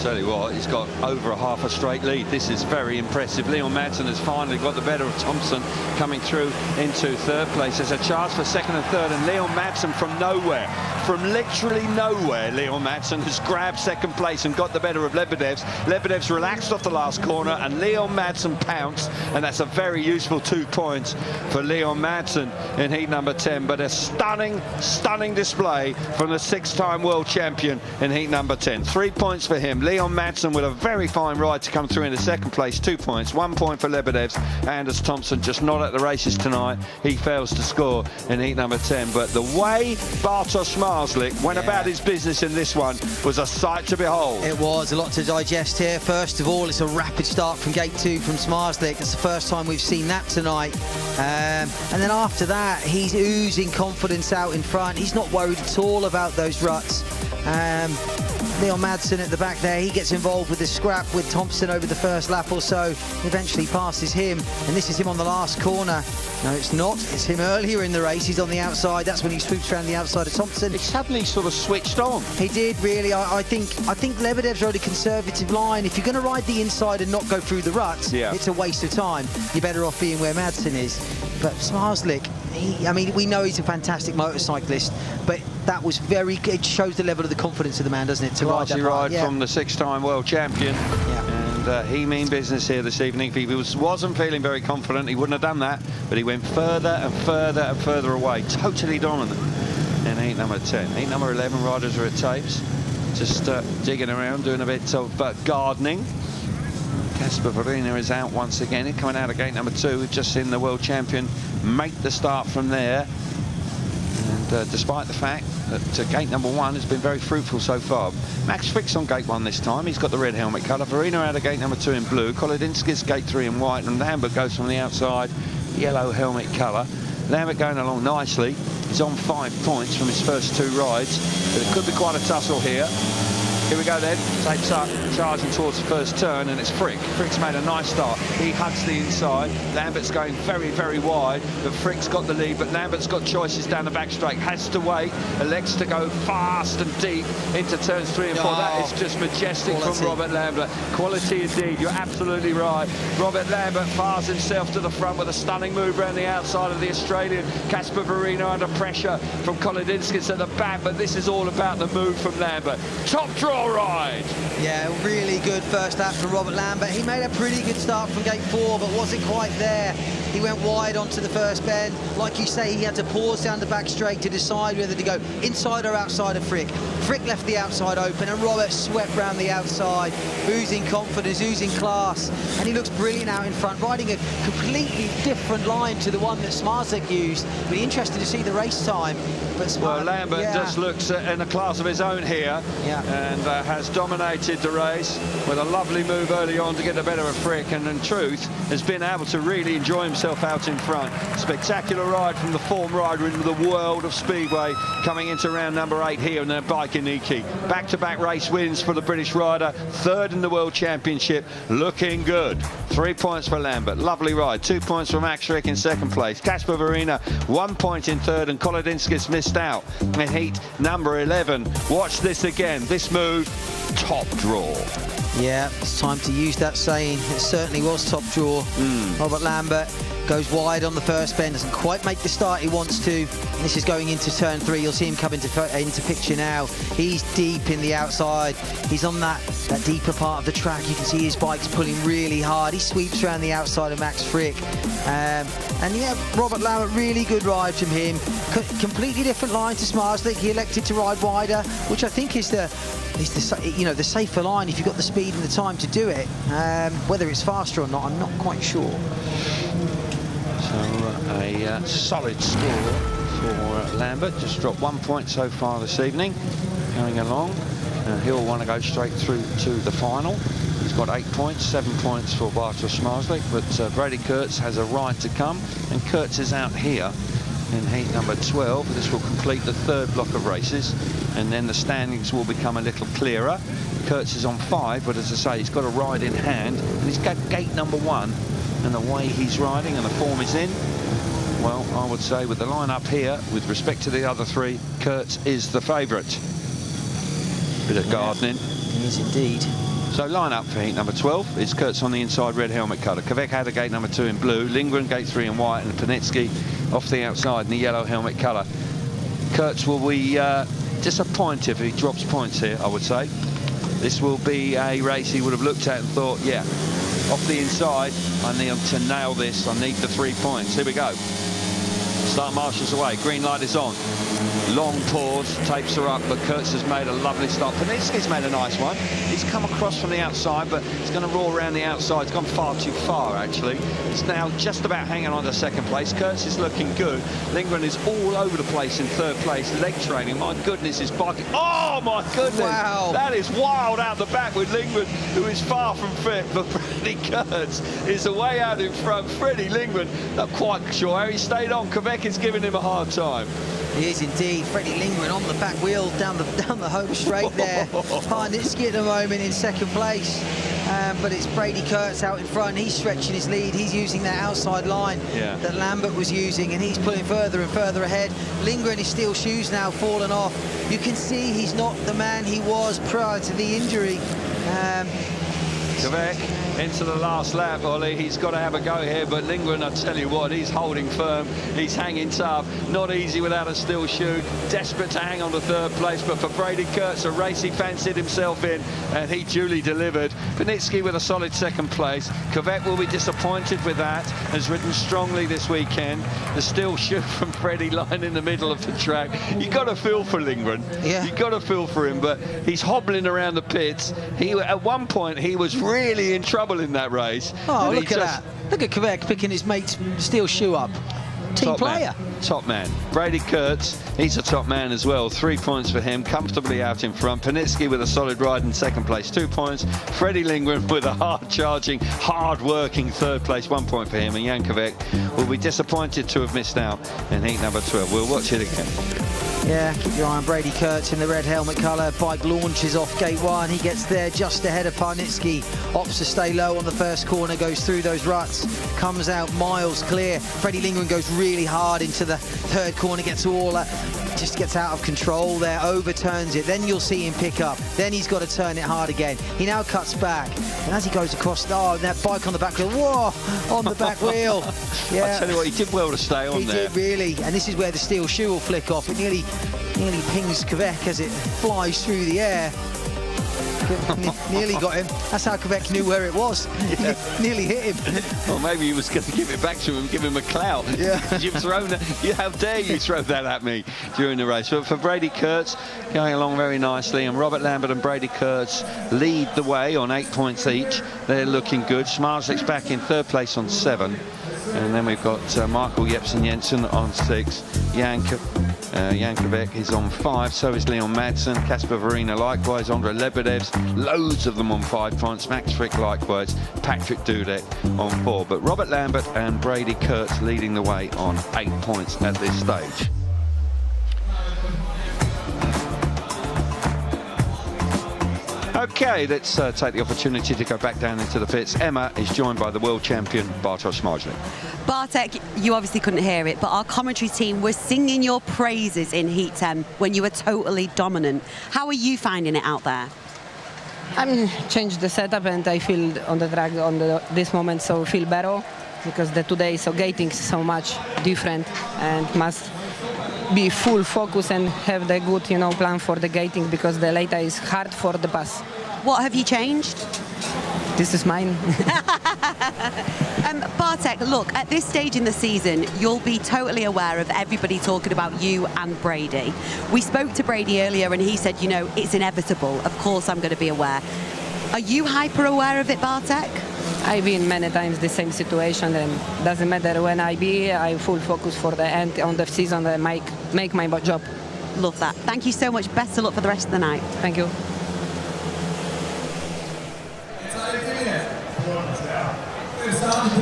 Tell you what, he's got over half a straight lead. This is very impressive. Leon Madsen has finally got the better of Thompson, coming through into third place. There's a charge for second and third, and Leon Madsen from nowhere, from literally nowhere, Leon Madsen has grabbed second place and got the better of Łebedevs. Łebedevs relaxed off the last corner, and Leon Madsen pounced, and that's a very useful 2 points for Leon Madsen in heat number 10. But a stunning, stunning display from the 6-time world champion in heat number 10. 3 points for him. Leon Madsen with a very fine ride to come through into second place. 2 points. 1 point for Łebedevs. Anders Thompson just not at the races tonight. He fails to score in heat number 10. But the way Bartosz Schmarzlik went about his business in this one was a sight to behold. It was a lot to digest here. First of all, it's a rapid start from gate 2 from Schmarzlik. It's the first time we've seen that tonight. And then after that, he's oozing confidence out in front. He's not worried at all about those ruts. Leon Madsen at the back there, he gets involved with the scrap with Thompson over the first lap or so, eventually passes him, and this is him on the last corner. No, it's not. It's him earlier in the race. He's on the outside. That's when he swoops around the outside of Thompson. It suddenly sort of switched on. He did, really. I think Łebedevs rode a conservative line. If you're going to ride the inside and not go through the ruts, it's a waste of time. You're better off being where Madsen is. But Schmarzlik, I mean, we know he's a fantastic motorcyclist, but that was it shows the level of the confidence of the man, doesn't it, to ride that ride from the 6-time world champion. And he mean business here this evening. If he wasn't feeling very confident, he wouldn't have done that, but he went further and further and further away, totally dominant in heat number 10. Heat number 11, riders are at tapes, just digging around, doing a bit of gardening. Casper Verina is out once again. He's coming out of gate number 2. We've just seen the world champion make the start from there. And despite the fact that gate number 1 has been very fruitful so far. Max Frick's on gate 1 this time. He's got the red helmet colour. Verina out of gate number 2 in blue. Kolodinskis gate 3 in white. And Lambert goes from the outside, yellow helmet colour. Lambert going along nicely. He's on 5 points from his first 2 rides. But it could be quite a tussle here. Here we go then, takes up, charging towards the first turn, and it's Frick. Frick's made a nice start. He hugs the inside. Lambert's going very, very wide, but Frick's got the lead, but Lambert's got choices down the back straight. Has to wait, elects to go fast and deep into turns 3 and 4. That is just majestic from Robert Lambert. Quality indeed, you're absolutely right. Robert Lambert fires himself to the front with a stunning move around the outside of the Australian. Casper Verina under pressure from Kolodinskis at the back, but this is all about the move from Lambert. Top draw ride. Yeah, really good first lap from Robert Lambert. He made a pretty good start from gate 4, but wasn't quite there. He went wide onto the first bend. Like you say, he had to pause down the back straight to decide whether to go inside or outside of Frick. Frick left the outside open, and Robert swept round the outside, oozing confidence, oozing class, and he looks brilliant out in front, riding a completely different line to the one that Schmarzlik used. We'll be interested to see the race time. But well, Lambert just looks in a class of his own here, and has dominated the race with a lovely move early on to get the better of Frick, and in truth has been able to really enjoy himself himself out in front. Spectacular ride from the form rider into the world of Speedway, coming into round number 8 here in the Biķernieki. Back-to-back race wins for the British rider, 3rd in the World Championship, looking good. 3 points for Lambert, lovely ride. 2 points for Max Schreck in 2nd place. Kasper Verena, 1 point in 3rd, and Kolodinskis missed out in heat number 11. Watch this again, this move, top draw. Yeah, it's time to use that saying. It certainly was top draw. Robert Lambert goes wide on the first bend, doesn't quite make the start he wants to. This is going into turn 3. You'll see him come into picture now. He's deep in the outside. He's on that deeper part of the track. You can see his bike's pulling really hard. He sweeps around the outside of Max Frick. And yeah, Robert Lambert, really good ride from him. Completely different line to Smarslik. He elected to ride wider, which I think is the safer line if you've got the speed and the time to do it. Whether it's faster or not, I'm not quite sure. So a solid score for Lambert. Just dropped 1 point so far this evening. Going along. He'll want to go straight through to the final. He's got 8 points, 7 points for Bartosz Smarslik, but Brady Kurtz has a ride to come, and Kurtz is out here in heat number 12. This will complete the 3rd block of races, and then the standings will become a little clearer. Kurtz is on 5, but as I say, he's got a ride in hand, and he's got gate number 1, and the way he's riding and the form is in, well, I would say with the line up here, with respect to the other 3, Kurtz is the favourite. Bit of gardening. He is indeed. So line up for heat number 12 is Kurtz on the inside, red helmet colour. Kvek had a gate number 2 in blue, Lindgren gate 3 in white, and Biķernieki off the outside in the yellow helmet colour. Kurtz will be disappointed if he drops points here, I would say. This will be a race he would have looked at and thought, yeah, off the inside, I need to nail this, I need the 3 points. Here we go. Start marshals away, green light is on. Long pause, tapes are up, but Kurtz has made a lovely stop. Biķernieki's made a nice one. He's come across from the outside, but he's going to roar around the outside. He's gone far too far, actually. He's now just about hanging on to 2nd place. Kurtz is looking good. Lindgren is all over the place in 3rd place. Leg training, my goodness, his bike. Oh, my goodness. Wow. That is wild out the back with Lindgren, who is far from fit, but Freddie Kurtz is away out in front. Freddie Lindgren, not quite sure how he stayed on. Kvek is giving him a hard time. He is indeed. Freddie Lindgren on the back wheel down the home straight there. Biķernieki at the moment in 2nd place. But it's Brady Kurtz out in front. He's stretching his lead. He's using that outside line that Lambert was using, and he's pulling further and further ahead. Lindgren, his steel shoes now fallen off. You can see he's not the man he was prior to the injury. Kvek into the last lap, Ollie. He's got to have a go here, but Lindgren, I tell you what, he's holding firm. He's hanging tough. Not easy without a steel shoe. Desperate to hang on to 3rd place, but for Brady Kurtz, a race he fancied himself in, and he duly delivered. Biķernieki with a solid 2nd place. Kvek will be disappointed with that. Has ridden strongly this weekend. The steel shoe from Freddie lying in the middle of the track. You've got to feel for Lindgren. Yeah. You've got to feel for him, but he's hobbling around the pits. At one point, he was really in trouble in that race. Oh, look at that. Look at Kvek picking his mate's steel shoe up. Team player. Top man. Brady Kurtz, he's a top man as well. 3 points for him, comfortably out in front. Biķernieki with a solid ride in 2nd place, 2 points. Freddie Lindgren with a hard-charging, hard-working 3rd place, 1 point for him. And Jan Kvek will be disappointed to have missed out in heat number 12. We'll watch it again. Yeah, keep your eye on Brady Kurtz in the red helmet colour. Bike launches off gate 1. He gets there just ahead of Biķernieki. Opts to stay low on the first corner, goes through those ruts, comes out miles clear. Freddie Lindgren goes really hard into the 3rd corner, gets all that, just gets out of control there, overturns it. Then you'll see him pick up. Then he's got to turn it hard again. He now cuts back, and as he goes across, that bike on the back wheel, whoa, on the back wheel. Yeah. I tell you what, he did well to stay on there. He did really, and this is where the steel shoe will flick off. It nearly pings Kvek as it flies through the air. Nearly got him. That's how Kvek knew where it was. Yeah. Nearly hit him. Well, maybe he was going to give it back to him, give him a clout. Yeah. You've thrown that. How dare you throw that at me during the race? But for Brady Kurtz, going along very nicely, and Robert Lambert and Brady Kurtz lead the way on 8 points each. They're looking good. Smarslik's back in 3rd place on 7. And then we've got Michael Jepsen Jensen on 6. Jan Jankovic is on 5, so is Leon Madsen, Kasper Verina likewise, Andre Łebedevs, loads of them on 5 points, Max Frick likewise, Patrick Dudek on 4. But Robert Lambert and Brady Kurtz leading the way on 8 points at this stage. Okay, let's take the opportunity to go back down into the pits. Emma is joined by the world champion, Bartosz Smarzlik. Bartek, you obviously couldn't hear it, but our commentary team was singing your praises in Heat 10 when you were totally dominant. How are you finding it out there? I'm changed the setup and I feel on the track this moment so feel better because the today so gating is so much different and must be full focus and have the good plan for the gating because the later is hard for the pass. What have you changed? This is mine. Bartek, look, at this stage in the season, you'll be totally aware of everybody talking about you and Brady. We spoke to Brady earlier and he said, it's inevitable. Of course I'm going to be aware. Are you hyper aware of it, Bartek? I've been many times the same situation and doesn't matter when I full focus for the end on the season and make my job. Love that. Thank you so much. Best of luck for the rest of the night. Thank you.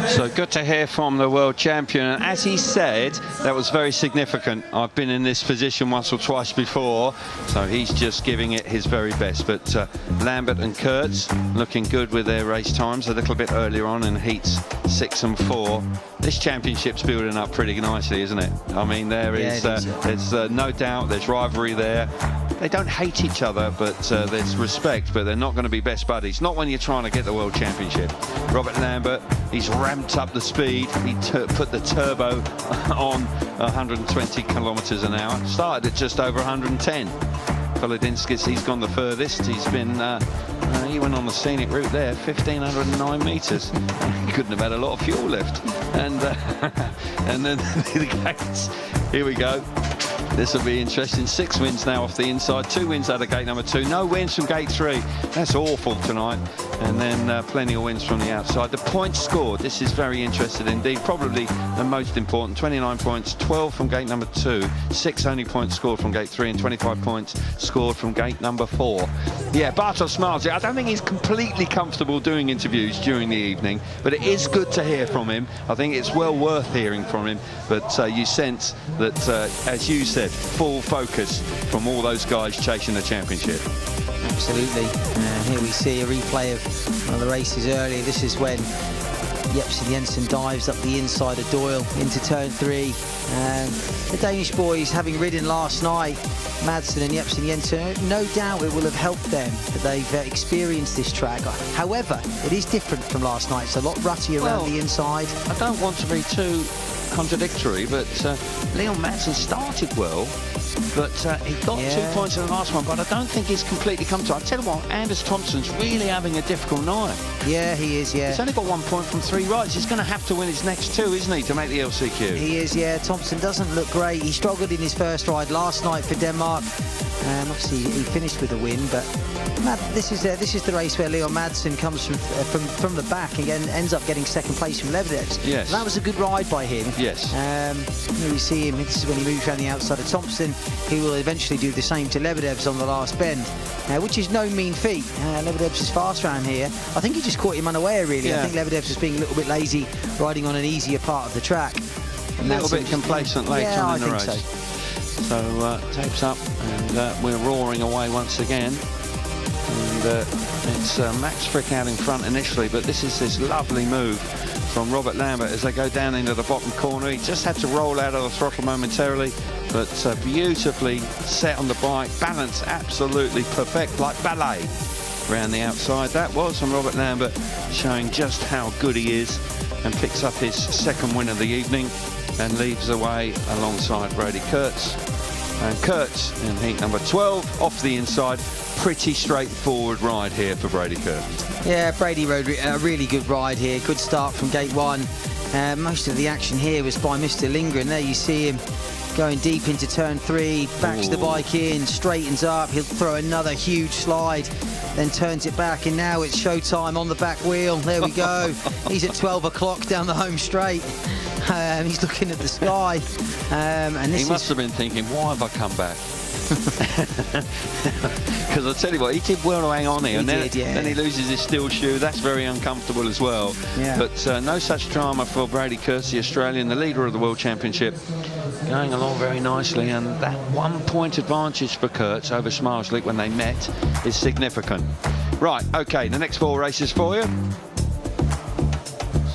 So good to hear from the world champion, and as he said, that was very significant. I've been in this position once or twice before, so he's just giving it his very best. But Lambert and Kurtz looking good with their race times a little bit earlier on in heats 6 and 4. This championship's building up pretty nicely, isn't it? I mean, there's no doubt there's rivalry there. They don't hate each other, but there's respect, but they're not going to be best buddies. Not when you're trying to get the world championship. Robert Lambert, he's ramped up the speed. He put the turbo on 120 kilometers an hour. Started at just over 110. Kolodinskis, he's gone the furthest. He's been, he went on the scenic route there, 1,509 meters. He couldn't have had a lot of fuel left. And then the gates, here we go. This will be interesting. 6 wins now off the inside, 2 wins out of gate number 2, no wins from gate 3. That's awful tonight. And then plenty of wins from the outside. The points scored, this is very interesting indeed. Probably the most important, 29 points, 12 from gate number 2, 6 only points scored from gate 3, and 25 points scored from gate number 4. Yeah, Bartosz Smarzlik, I don't think he's completely comfortable doing interviews during the evening, but it is good to hear from him. I think it's well worth hearing from him, but you sense that, as you said, full focus from all those guys chasing the championship. Absolutely. Here we see a replay of one of the races earlier. This is when Jensen dives up the inside of Doyle into turn 3. The Danish boys, having ridden last night, Madsen and Jensen, no doubt it will have helped them that they've experienced this track. However, it is different from last night. It's a lot rutty around the inside. I don't want to be too contradictory, but Leon Madsen started well, but he got 2 points in the last one, but I don't think he's completely come to it. I tell you what, Anders Thompson's really having a difficult night. Yeah, he is, yeah. He's only got 1 point from 3 rides. He's going to have to win his next 2, isn't he, to make the LCQ? He is, yeah. Thompson doesn't look great. He struggled in his first ride last night for Denmark. Obviously, he finished with a win, but this is the race where Leon Madsen comes from the back and ends up getting second place from Łebedevs. Yes. That was a good ride by him. Yes. Here we see him. This is when he moves around the outside of Thompson. He will eventually do the same to Łebedevs on the last bend, which is no mean feat. Łebedevs is fast around here. I think he just caught him unaware, really. Yeah. I think Łebedevs is being a little bit lazy, riding on an easier part of the track. A little bit complacent late on in the race. So. So tapes up, and we're roaring away once again. And it's Max Frick out in front initially, but this is this lovely move from Robert Lambert as they go down into the bottom corner. He just had to roll out of the throttle momentarily, but beautifully set on the bike, balance absolutely perfect, like ballet around the outside. That was from Robert Lambert, showing just how good he is, and picks up his second win of the evening and leads away alongside Brady Kurtz. And Kurtz in heat number 12 off the inside. Pretty straightforward ride here for Brady Kurtz. Yeah, Brady rode a really good ride here. Good start from gate 1. Most of the action here was by Mr. Lindgren. There you see him going deep into turn 3, backs the bike in, straightens up. He'll throw another huge slide, then turns it back, and now it's showtime on the back wheel. There we go. He's at 12 o'clock down the home straight. He's looking at the sky. And this he must have been thinking, why have I come back? Because I tell you what, he did well to hang on here, and then he loses his steel shoe. That's very uncomfortable as well. Yeah. But no such drama for Brady Kurtz, the Australian, the leader of the World Championship, going along very nicely. And that 1 point advantage for Kurtz over Smarslik when they met is significant. Right, okay, the next 4 races for you.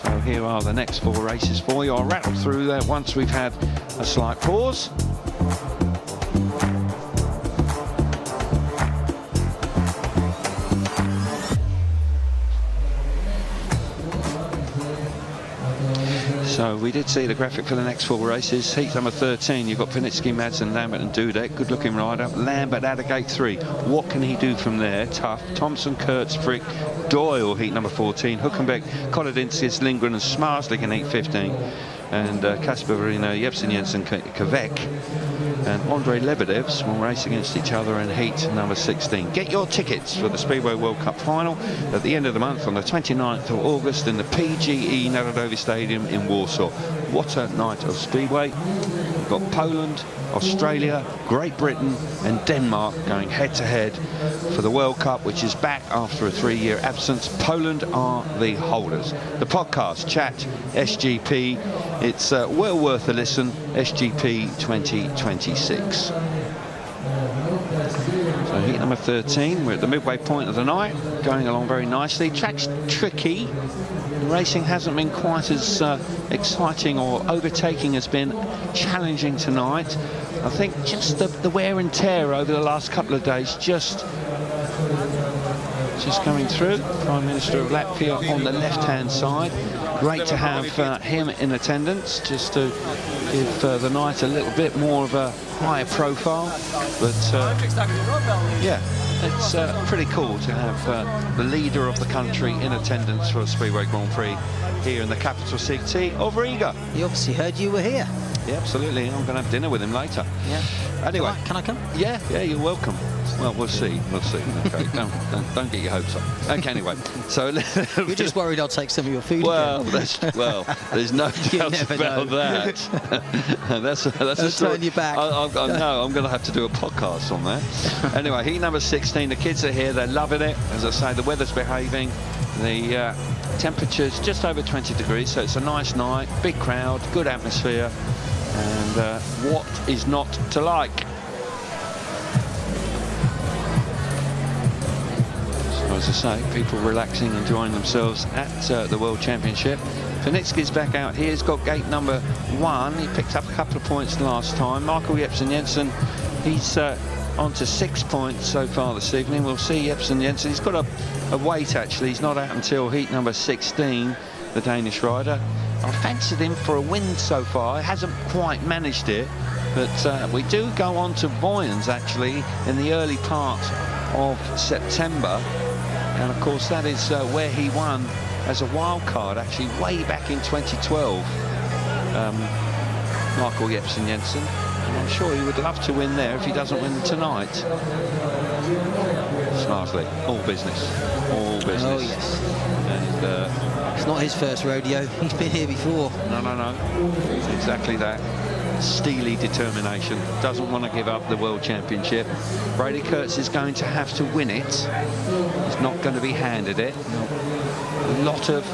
So here are the next 4 races for you. I'll rattle through that once we've had a slight pause. So we did see the graphic for the next 4 races. Heat number 13, you've got Biķernieki, Madsen, Lambert and Dudek. Good looking rider. Lambert out of gate 3. What can he do from there? Tough. Thompson, Kurtz, Frick, Doyle, heat number 14. Huckenbeck, Kolodinskis, Lindgren and Smarslik in heat 15. And Kasper Verino, Jepsen Jensen, Kvek and Łebedevs will race against each other in heat number 16. Get your tickets for the Speedway World Cup final at the end of the month on the 29th of August in the PGE Narodowy Stadium in Warsaw. What a night of Speedway. We've got Poland, Australia, Great Britain and Denmark going head-to-head for the World Cup, which is back after a 3-year absence. Poland are the holders. The podcast, Chat SGP, it's well worth a listen, SGP 2026. So heat number 13, we're at the midway point of the night, going along very nicely. Track's tricky. Racing hasn't been quite as exciting, or overtaking has been challenging tonight. I think just the wear and tear over the last couple of days just coming through. Prime Minister of Latvia on the left-hand side. Great to have him in attendance, just to give the night a little bit more of a higher profile. But yeah, it's pretty cool to have the leader of the country in attendance for a Speedway Grand Prix here in the capital city of Riga. He obviously heard you were here. Yeah, absolutely. I'm going to have dinner with him later. Yeah. Anyway, Can I come? Yeah, you're welcome. Well, we'll see. Okay, don't get your hopes up. Okay, anyway. So you're just worried I'll take some of your food. Well, there's no doubt about that. that's a story. Turn you back. No, I'm going to have to do a podcast on that. Anyway, heat number 16. The kids are here. They're loving it. As I say, the weather's behaving. The temperature's just over 20 degrees, so it's a nice night. Big crowd, good atmosphere, and what is not to like? So as I say, people relaxing, enjoying themselves at the World Championship. Biķernieki's back out here. He's got gate number 1. He picked up a couple of points last time. Michael Jepsen Jensen, he's on to 6 points so far this evening. We'll see Jepsen Jensen. He's got a wait, actually. He's not out until heat number 16, the Danish rider. I fancied him for a win so far. He hasn't quite managed it, but we do go on to Boyens, actually, in the early part of September. And, of course, that is where he won as a wild card, actually, way back in 2012, Michael Jepsen Jensen. And I'm sure he would love to win there if he doesn't win tonight. Smartly, all business. Oh, yes. And it's not his first rodeo. He's been here before. No. It's exactly that. Steely determination. Doesn't want to give up the World Championship. Brady Kurtz is going to have to win it. He's not going to be handed it. A lot of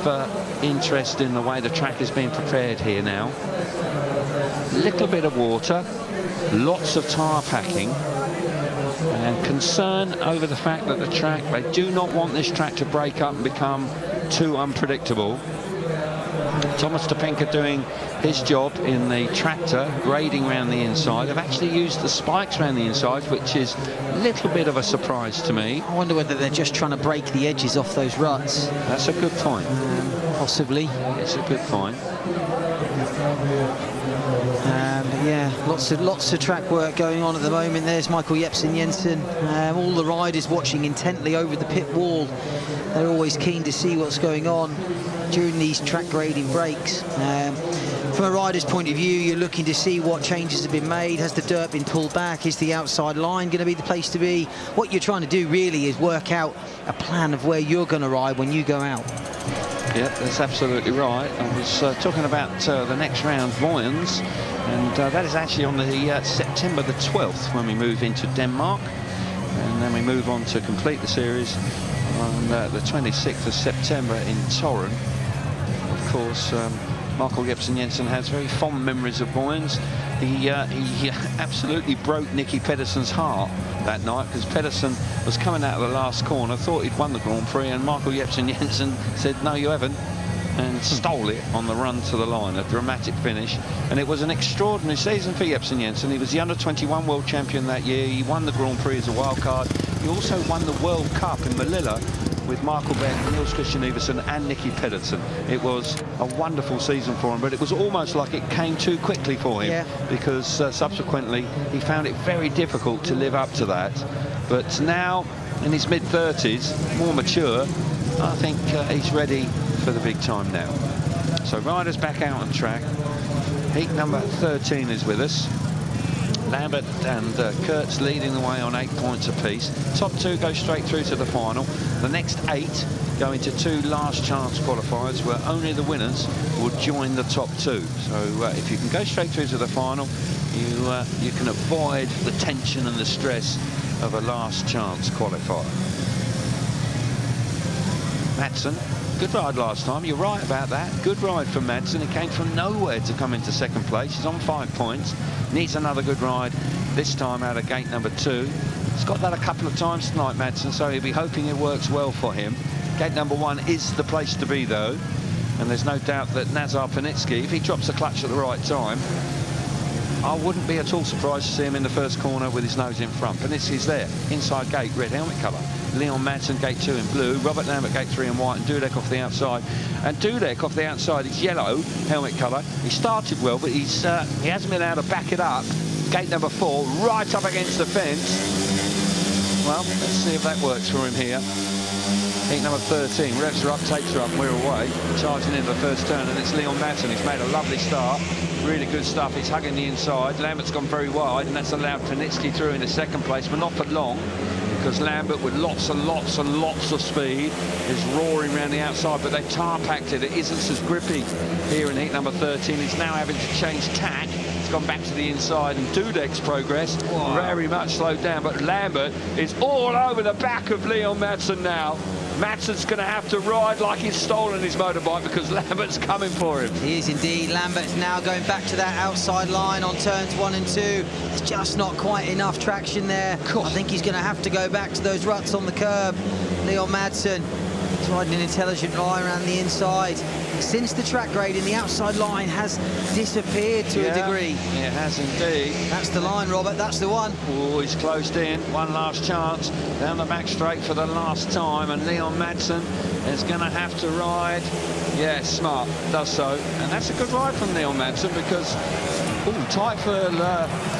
interest in the way the track is being prepared here now. Little bit of water, lots of tyre packing, and concern over the fact that the track, they do not want this track to break up and become too unpredictable. Thomas Topinka doing his job in the tractor, grading around the inside. I've actually used the spikes around the inside, which is a little bit of a surprise to me. I wonder whether they're just trying to break the edges off those ruts. That's a good point. Possibly. It's a good point. Yeah, lots of track work going on at the moment. There's Michael Jepsen Jensen. All the riders watching intently over the pit wall. They're always keen to see what's going on during these track grading breaks. From a rider's point of view, you're looking to see what changes have been made. Has the dirt been pulled back? Is the outside line going to be the place to be? What you're trying to do really is work out a plan of where you're going to ride when you go out. Yeah, that's absolutely right. I was talking about the next round, Voyens, and that is actually on the September the 12th when we move into Denmark, and then we move on to complete the series on the 26th of September in Torren. Of course, Michael Jepsen-Jensen has very fond memories of Voyens. He absolutely broke Nicky Pedersen's heart that night, because Pedersen was coming out of the last corner, thought he'd won the Grand Prix, and Michael Jepsen-Jensen said, no, you haven't, and stole it on the run to the line. A dramatic finish, and it was an extraordinary season for Jepsen-Jensen. He was the under-21 world champion that year. He won the Grand Prix as a wild card. He also won the World Cup in Melilla with Michael Beck, Niels Christian Iversen and Nicky Pedersen. It was a wonderful season for him, but it was almost like it came too quickly for him, because subsequently he found it very difficult to live up to that. But now, in his mid-30s, more mature, I think he's ready for the big time now. So riders back out on track. Heat number 13 is with us. Lambert and Kurtz leading the way on 8 points apiece. Top two go straight through to the final. The next 8 go into 2 last chance qualifiers, where only the winners will join the top 2. So if you can go straight through to the final, you can avoid the tension and the stress of a last chance qualifier. Madsen, good ride last time. You're right about that. Good ride from Madsen. He came from nowhere to come into second place. He's on 5 points. Needs another good ride, this time out of gate number 2. He's got that a couple of times tonight, Madsen, so he'll be hoping it works well for him. Gate number 1 is the place to be, though. And there's no doubt that Nazar Panitsky, if he drops the clutch at the right time, I wouldn't be at all surprised to see him in the first corner with his nose in front. Panitsky's there, inside gate, red helmet colour. Leon Madsen, gate 2 in blue. Robert Lambert, gate 3 in white. And Dudek off the outside. And Dudek off the outside is yellow, helmet colour. He started well, but he hasn't been able to back it up. Gate number 4, right up against the fence. Well, let's see if that works for him here. Heat number 13, revs are up, takes are up, and we're away. Charging into the first turn, and it's Leon Madsen. He's made a lovely start. Really good stuff. He's hugging the inside. Lambert's gone very wide, and that's allowed Panitsky through into second place, but not for long, because Lambert, with lots and lots and lots of speed, is roaring around the outside, but they've tar-packed it. It isn't as grippy here in heat number 13. He's now having to change tack. He's gone back to the inside, and Dudek's progress very much slowed down, but Lambert is all over the back of Leon Madsen now. Madsen's going to have to ride like he's stolen his motorbike, because Lambert's coming for him. He is indeed. Lambert's now going back to that outside line on turns 1 and 2. It's just not quite enough traction there. I think he's going to have to go back to those ruts on the curb. Leon Madsen, he's riding an intelligent line around the inside. Since the track grading, the outside line has disappeared to a degree. It has indeed. That's the line, Robert. That's the one. Oh, he's closed in. One last chance. Down the back straight for the last time. And Leon Madsen is going to have to ride. Yeah, smart. Does so. And that's a good ride from Leon Madsen, because tight for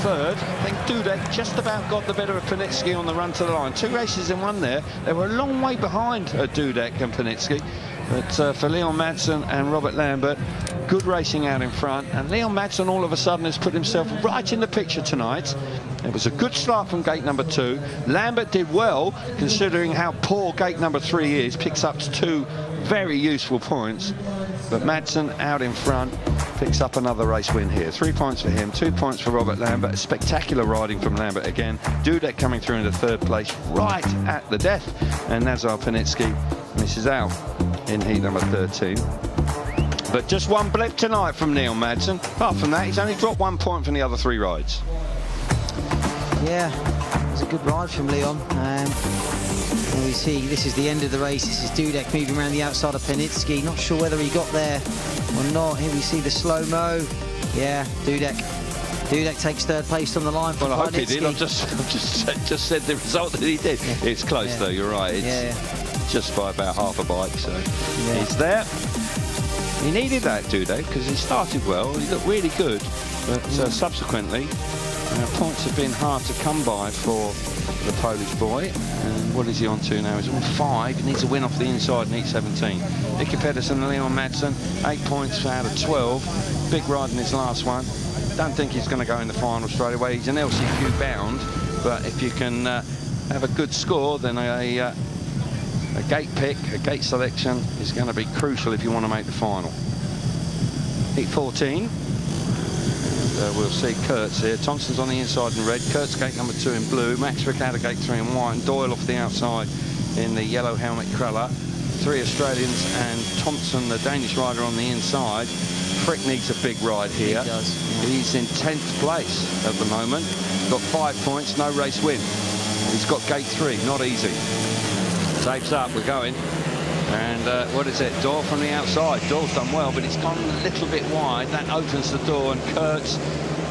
third. I think Dudek just about got the better of Panitsky on the run to the line. 2 races in 1 there. They were a long way behind Dudek and Panitsky. But for Leon Madsen and Robert Lambert, good racing out in front. And Leon Madsen all of a sudden has put himself right in the picture tonight. It was a good start from gate number 2. Lambert did well, considering how poor gate number 3 is. Picks up 2 very useful points. But Madsen out in front picks up another race win here. 3 points for him, 2 points for Robert Lambert. Spectacular riding from Lambert again. Dudek coming through into 3rd place right at the death. And Nazar Panitsky misses out in heat number 13. But just 1 blip tonight from Leon Madsen. Apart from that, he's only dropped 1 point from the other 3 rides. Yeah, it was a good ride from Leon. And we see this is the end of the race. This is Dudek moving around the outside of Panitsky. Not sure whether he got there or not. Here we see the slow-mo. Yeah, Dudek takes 3rd place on the line for Well, I hope he did. I've just said the result that he did. Yeah. It's close, though. You're right. It's just by about half a bike, so he's there. He needed that, Dudek, because he started well. He looked really good, but subsequently, points have been hard to come by for the Polish boy. And what is he on to now? He's on 5. He needs a win off the inside in heat 17. Nicky Pedersen and Leon Madsen, 8 points out of 12. Big ride in his last one. Don't think he's going to go in the final straight away. He's an LCQ bound, but if you can have a good score, then a a gate pick, a gate selection is going to be crucial if you want to make the final. Heat 14. We'll see Kurtz here. Thompson's on the inside in red. Kurtz gate number 2 in blue. Max Frick out of gate 3 in white. And Doyle off the outside in the yellow helmet colour. 3 Australians and Thompson, the Danish rider, on the inside. Frick needs a big ride here. He does. Yeah. He's in 10th place at the moment. Got 5 points, no race win. He's got gate 3, not easy. Tapes up, we're going. And what is it? Doyle from the outside. Doyle's done well, but it's gone a little bit wide. That opens the door, and Kurtz,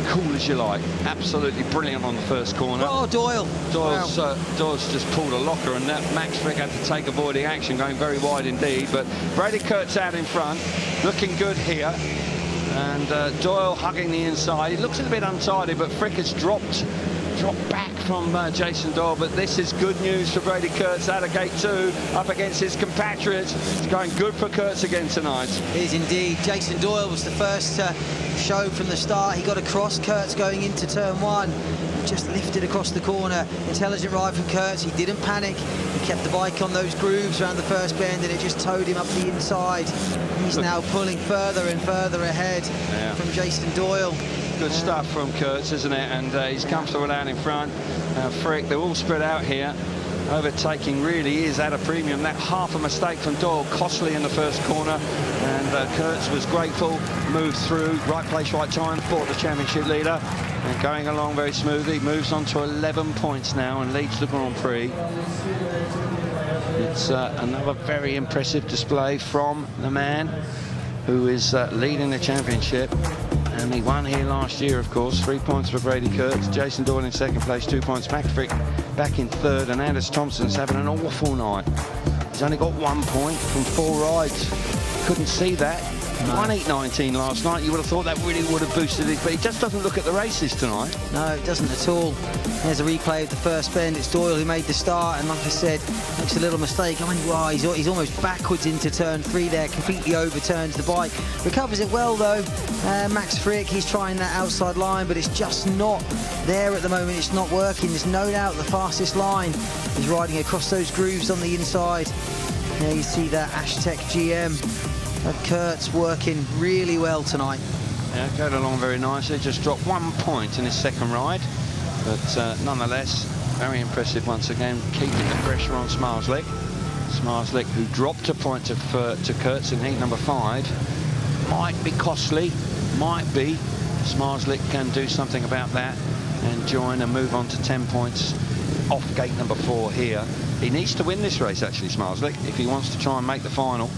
cool as you like. Absolutely brilliant on the first corner. Oh, Doyle. Doyle's, Wow. Doyle's just pulled a locker, and that Max Frick had to take avoiding action, going very wide indeed. But Brady Kurtz out in front, looking good here. And Doyle hugging the inside. He looks a little bit untidy, but Frick has dropped back from Jason Doyle, but this is good news for Brady Kurtz out of gate 2, up against his compatriots. It's going good for Kurtz again tonight. It is indeed. Jason Doyle was the first to show from the start. He got across. Kurtz going into turn 1. Just lifted across the corner. Intelligent ride from Kurtz. He didn't panic. He kept the bike on those grooves around the first bend, and it just towed him up the inside. He's now pulling further and further ahead from Jason Doyle. Good stuff from Kurtz, isn't it? And he's comfortable out in front. Frick, they're all spread out here. Overtaking really is at a premium. That half a mistake from Doyle, costly in the first corner. And Kurtz was grateful, moved through, right place, right time, fought the championship leader. And going along very smoothly, moves on to 11 points now and leads the Grand Prix. It's another very impressive display from the man who is leading the championship. And he won here last year, of course. 3 points for Brady Kurtz. Jason Doyle in second place, 2 points. Max Frick back in third, and Anders Thompson's having an awful night. He's only got 1 point from 4 rides. Couldn't see that. Won 8.19 last night. You would have thought that really would have boosted it, but he just doesn't look at the races tonight. No, it doesn't at all. There's a replay of the first bend. It's Doyle who made the start, and like I said, makes a little mistake. I mean, wow, he's almost backwards into turn 3 there, completely overturns the bike. Recovers it well, though. Max Frick, he's trying that outside line, but it's just not there at the moment. It's not working. There's no doubt the fastest line is riding across those grooves on the inside. There you see that Ashtec GM. Kurtz working really well tonight. Yeah, going along very nicely. Just dropped 1 point in his second ride, but nonetheless, very impressive once again, keeping the pressure on Smarslick. Smarslick, who dropped a point to Kurtz in heat number 5, might be costly, might be. Smarslick can do something about that and join and move on to 10 points off gate number 4 here. He needs to win this race, actually, Smarslick, if he wants to try and make the final,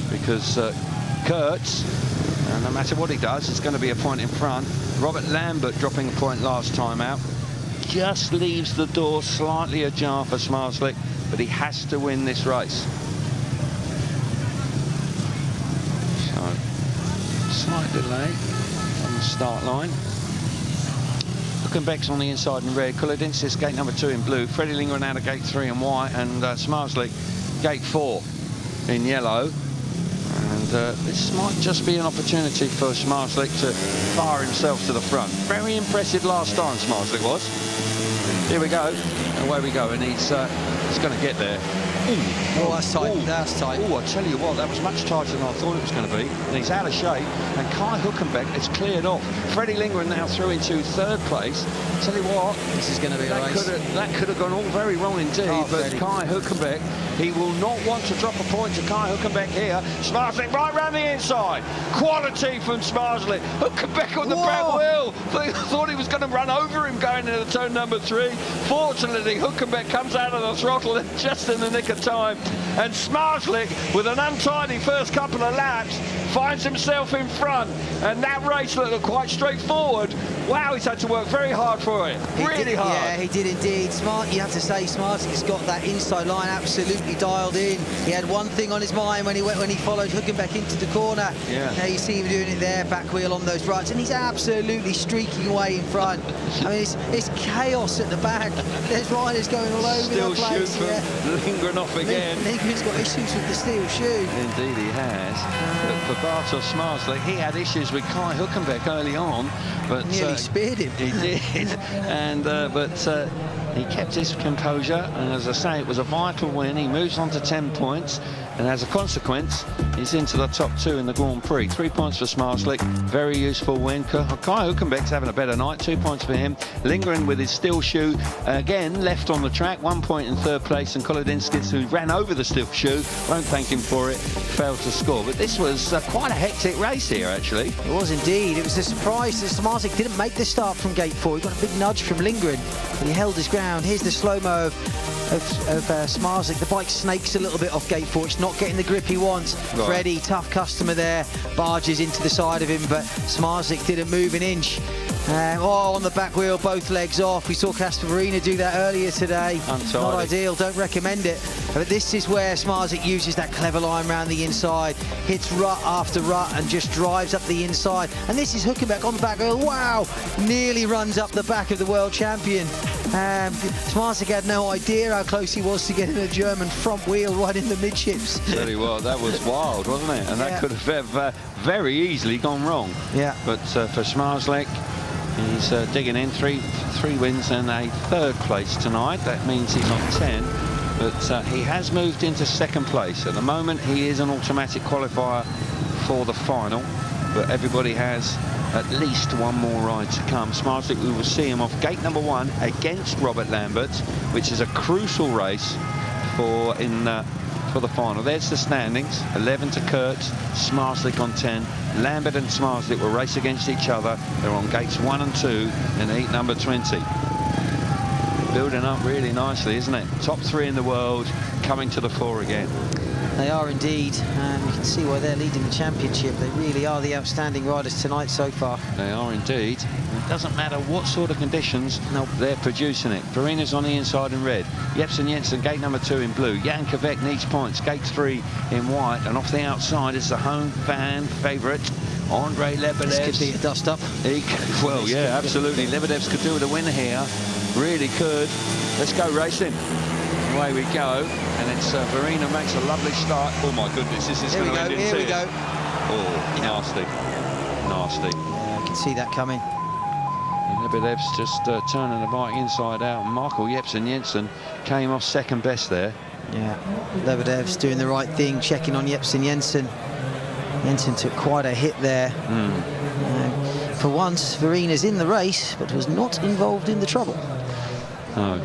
because Kurtz, no matter what he does, it's going to be a point in front. Robert Lambert dropping a point last time out just leaves the door slightly ajar for Smarslick, but he has to win this race. So, slight delay on the start line. Hülkenberg's on the inside in red. Kolodinskis gate number 2 in blue. Freddie Lindgren out of gate 3 in white, and Smarslick gate 4 in yellow. And this might just be an opportunity for Smarslick to fire himself to the front. Very impressive last time, Smarslick was. Here we go. Away we go, and he's going to get there. Oh, that's tight. That's tight. Oh, I tell you what, that was much tighter than I thought it was going to be. And he's out of shape. And Kai Hülkenberg has cleared off. Freddie Lindgren now through into third place. Tell you what, this is going to be a race. That could have gone all very wrong indeed. But Freddie. Kai Hülkenberg, he will not want to drop a point to Kai Hülkenberg here. Smarslick right round the inside. Quality from Smarslick. Hülkenberg on the back wheel. Thought he was going to run over him going into turn number 3. Fortunately, Hülkenberg comes out of the throttle just in the nick of time, and Smarslick, with an untidy first couple of laps, finds himself in front, and that race looked quite straightforward. Wow, he's had to work very hard for it, really hard. Yeah, he did indeed. You have to say, Smarslick's got that inside line absolutely dialed in. He had one thing on his mind when he followed Hülkenberg into the corner. Yeah. Now you see him doing it there, back wheel on those rights, and he's absolutely streaking away in front. I mean, It's chaos at the back. There's riders going all over Still the place. shoot from Lindgren off again. Lindgren's got issues with the steel shoe. Indeed he has. But for Bartosz Zmarzlik, he had issues with Kai Hülkenberg early on, but Nearly speared him. He did, and he kept his composure, and as I say, it was a vital win. He moves on to 10 points, and as a consequence, he's into the top 2 in the Grand Prix. 3 points for Zmarzlik, very useful win. Kai Hülkenberg's having a better night, 2 points for him. Lindgren with his steel shoe, again, left on the track, 1 point in 3rd place, and Kolodinskis, who ran over the steel shoe, won't thank him for it, failed to score. But this was quite a hectic race here, actually. It was indeed. It was a surprise that Zmarzlik didn't make the start from gate 4. He got a big nudge from Lindgren, but he held his ground. Here's the slow-mo of Zmarzlik. The bike snakes a little bit off gate 4. It's not getting the grip he wants. Right. Freddie, tough customer there, barges into the side of him, but Zmarzlik didn't move an inch. On the back wheel, both legs off. We saw Casper Verina do that earlier today. Untidy. Not ideal, don't recommend it. But this is where Zmarzlik uses that clever line round the inside, hits rut after rut and just drives up the inside. And this is Hülkenberg on the back wheel. Wow, nearly runs up the back of the world champion. Zmarzlik had no idea how close he was to getting a German front wheel right in the midships. Very well, that was wild, wasn't it? And that could have very easily gone wrong. Yeah. But for Zmarzlik, he's digging in, three wins and a 3rd place tonight. That means he's on 10, but he has moved into 2nd place. At the moment, he is an automatic qualifier for the final, but everybody has at least one more ride to come. Zmarzlik, we will see him off gate number 1 against Robert Lambert, which is a crucial race for the final. There's the standings: 11 to Kurt, Zmarzlik on 10. Lambert and Zmarzlik will race against each other. They're on gates 1 and 2 in heat number 20. Building up really nicely, isn't it? Top 3 in the world coming to the fore again. They are indeed. You can see why they're leading the championship. They really are the outstanding riders tonight so far. They are indeed. It doesn't matter what sort of conditions, they're producing it. Verina's on the inside in red. Jepsen Jensen, gate number 2 in blue. Jan Kvek needs points, gate 3 in white. And off the outside is the home fan favourite, Andrei Łebedevs. This could be a dust-up. Well, yeah, absolutely. Łebedevs could do with a win here. Really could. Let's go racing. Away we go, and it's Verina makes a lovely start. Oh my goodness, this is going to end in tears. Here we go. Oh, nasty, nasty. Yeah, I can see that coming. And Łebedevs just turning the bike inside out. Michael Jepsen Jensen came off 2nd best there. Yeah, Łebedevs doing the right thing, checking on Jepsen Jensen. Jensen took quite a hit there. For once, Verina's in the race, but was not involved in the trouble. No.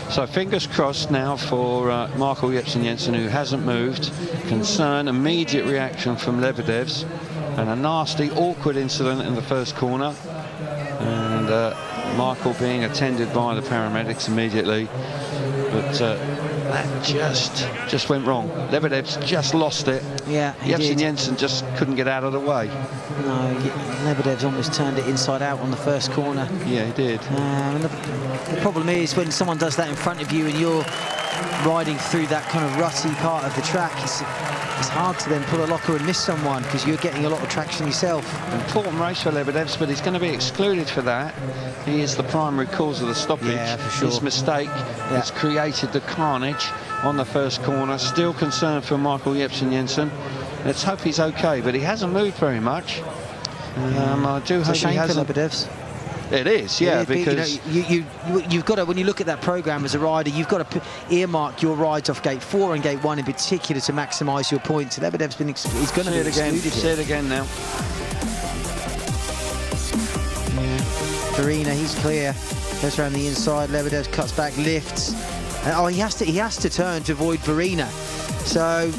So fingers crossed now for Michael Jepsen Jensen, who hasn't moved. Concern, immediate reaction from Łebedevs, and a nasty, awkward incident in the 1st corner. And Michael being attended by the paramedics immediately. But that just went wrong. Łebedevs just lost it. Yeah, Jepsen Jensen just couldn't get out of the way. No, Łebedevs almost turned it inside out on the 1st corner. Yeah, he did. And the problem is when someone does that in front of you and you're riding through that kind of rutty part of the track, it's hard to then pull a locker and miss someone because you're getting a lot of traction yourself. Important race for Łebedevs, but he's going to be excluded for that. He is the primary cause of the stoppage. Yeah, for sure. His mistake has created the carnage on the 1st corner. Still concerned for Michael Jepsen Jensen. Let's hope he's okay, but he hasn't moved very much. I do hope he hasn't. Łebedevs. It is, yeah, because you've got to, when you look at that program as a rider, you've got to earmark your rides off gate 4 and gate 1 in particular to maximise your points. And Łebedevs he's going to be excluded. Say it again now. Verina, he's clear. Goes around the inside. Łebedevs cuts back, lifts. He has to turn to avoid Verina. So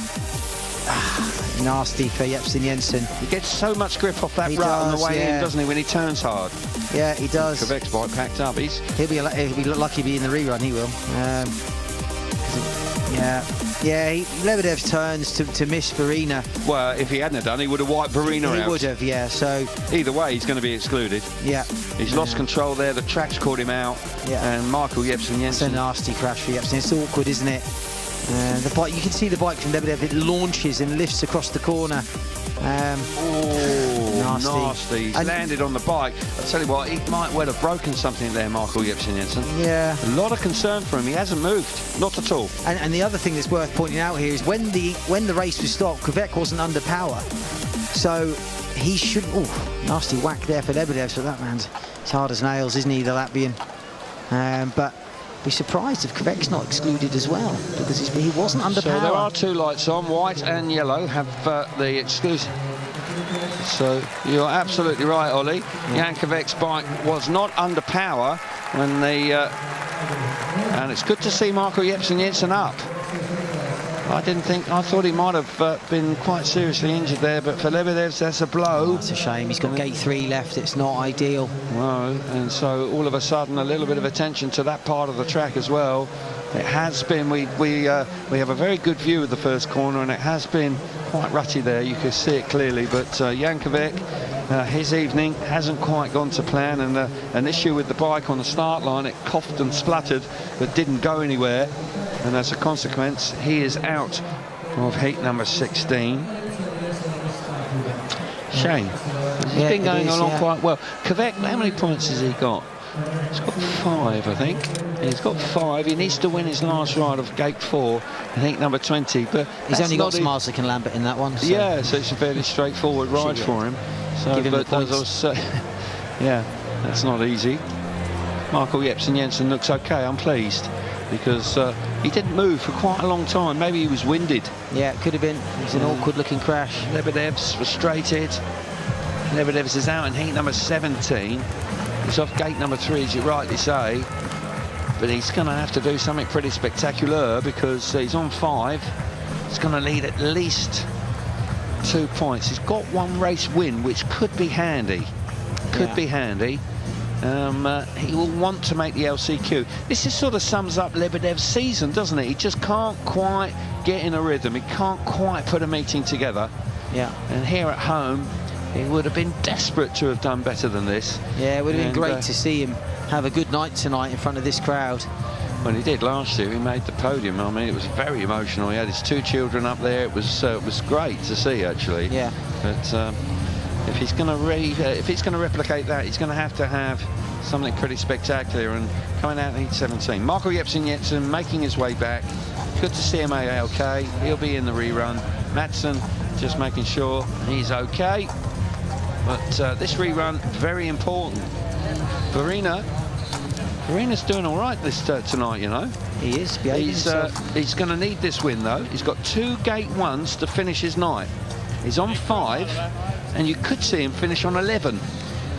nasty for Jepsen Jensen. He gets so much grip off that rut on the way in, doesn't he, when he turns hard? Yeah, he does. Kvek's bike packed up. He'll be lucky to be in the rerun. He will. Łebedevs turns to miss Verina. Well, if he hadn't done, he would have wiped Verina out. He would have, yeah. So either way, he's going to be excluded. Yeah. He's lost control there. The track's caught him out. Yeah. And Michael Jepsen Jensen. It's a nasty crash for Jepsen. It's awkward, isn't it? The bike, you can see the bike from Łebedevs. It launches and lifts across the corner. nasty. He's landed on the bike. I tell you what, he might well have broken something there, Michael Jepsen-Jensen. Yeah. A lot of concern for him. He hasn't moved, not at all. And the other thing that's worth pointing out here is when the race was stopped, Kvek wasn't under power, so he shouldn't. Oh, nasty whack there for Łebedevs, but that man's as hard as nails, isn't he, the Latvian? But be surprised if Kvek's not excluded as well, because he wasn't under power. So there are two lights on, white and yellow, have the exclusion. So you're absolutely right, Ollie. Jan Kvek's bike was not under power when and it's good to see Marco Jepsen-Jensen up. I thought he might have been quite seriously injured there, but for Łebedevs, that's a blow. It's a shame. He's got gate 3 left. It's not ideal. No, and so all of a sudden, a little bit of attention to that part of the track as well. It has been. We have a very good view of the first corner, and it has been quite rutty there. You can see it clearly. But Jan Kvek, his evening hasn't quite gone to plan, and an issue with the bike on the start line. It coughed and spluttered, but didn't go anywhere. And as a consequence, he is out of heat number 16. Shame. He's been going along quite well. Kvek, how many points has he got? He's got 5, I think. He's got 5. He needs to win his last ride of gate 4 in heat number 20. But he's only got Smarslik and Lambert in that one. So. Yeah, so it's a fairly straightforward ride for him. So, give him but the points. Also, yeah, that's not easy. Michael Jepsen-Jensen looks okay. I'm pleased, because he didn't move for quite a long time. Maybe he was winded. Yeah, it could have been. It was an awkward-looking crash. Łebedevs frustrated. Łebedevs is out in heat number 17. He's off gate number 3, as you rightly say. But he's going to have to do something pretty spectacular, because he's on 5. He's going to lead at least 2 points. He's got 1 race win, which could be handy. Could be handy. He will want to make the LCQ. This is sort of sums up Łebedevs' season, doesn't it? He just can't quite get in a rhythm. He can't quite put a meeting together. Yeah. And here at home, he would have been desperate to have done better than this. Yeah, it would have been great to see him have a good night tonight in front of this crowd. Well, he did last year. He made the podium. I mean, it was very emotional. He had his 2 children up there. It was great to see, actually. Yeah. But if he's going to replicate that, he's going to have something pretty spectacular. And coming out in heat 17, Marco Jepsen-Jensen making his way back. Good to see him okay. He'll be in the rerun. Madsen just making sure he's okay. But this rerun, very important. Verina's doing all right this tonight, you know. He is. He's going to need this win, though. He's got 2 gate 1s to finish his night. He's on 5, and you could see him finish on 11.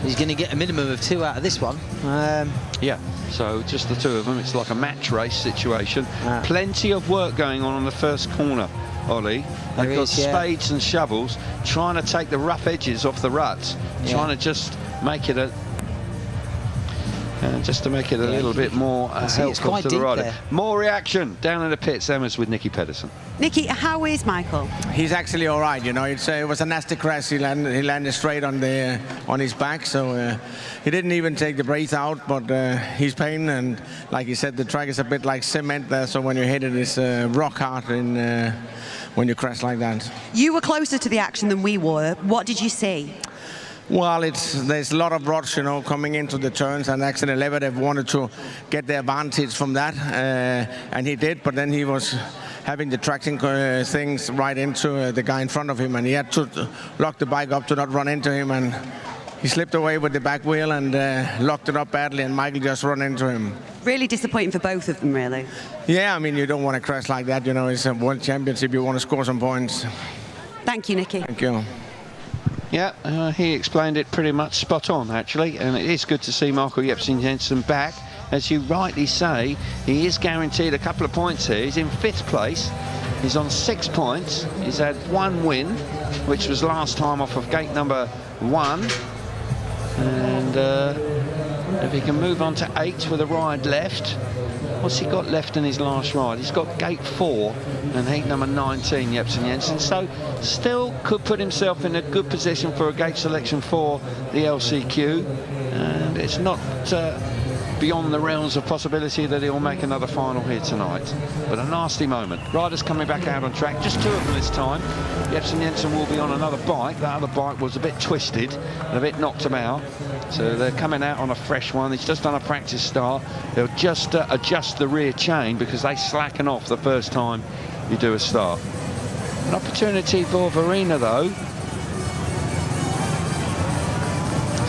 He's going to get a minimum of 2 out of this one. Yeah, so just the 2 of them. It's like a match race situation. Plenty of work going on the first corner, Ollie. They've got spades and shovels, trying to take the rough edges off the ruts, trying to just make it a little bit more helpful to the rider. There. More reaction down in the pits. Emma's with Nicky Pedersen. Nicky, how is Michael? He's actually all right. You know, it was a nasty crash. He landed straight on his back, so he didn't even take the brakes out. But he's pain, and like you said, the track is a bit like cement there. So when you hit it, it's rock hard when you crash like that. You were closer to the action than we were. What did you see? Well, there's a lot of ruts, you know, coming into the turns, and actually Łebedevs wanted to get the advantage from that, and he did, but then he was having the traction things right into the guy in front of him, and he had to lock the bike up to not run into him, and he slipped away with the back wheel and locked it up badly, and Michael just ran into him. Really disappointing for both of them, really. Yeah, I mean, you don't want to crash like that, you know, it's a world championship, you want to score some points. Thank you, Nicky. Thank you. Yeah, he explained it pretty much spot on, actually, and it is good to see Marco Jepsen-Jensen back. As you rightly say, he is guaranteed a couple of points here. He's in 5th place. He's on 6 points. He's had 1 win, which was last time off of gate number 1. And if he can move on to 8 with a ride left, what's he got left in his last ride? He's got gate 4 and heat number 19, Jepsen-Jensen. So still could put himself in a good position for a gate selection for the LCQ. And it's not beyond the realms of possibility that he'll make another final here tonight. But a nasty moment. Riders coming back out on track, just 2 of them this time. Jepsen Jensen will be on another bike. That other bike was a bit twisted and a bit knocked him out. So they're coming out on a fresh one. He's just done a practice start. They'll just adjust the rear chain because they slacken off the first time you do a start. An opportunity for Verina though.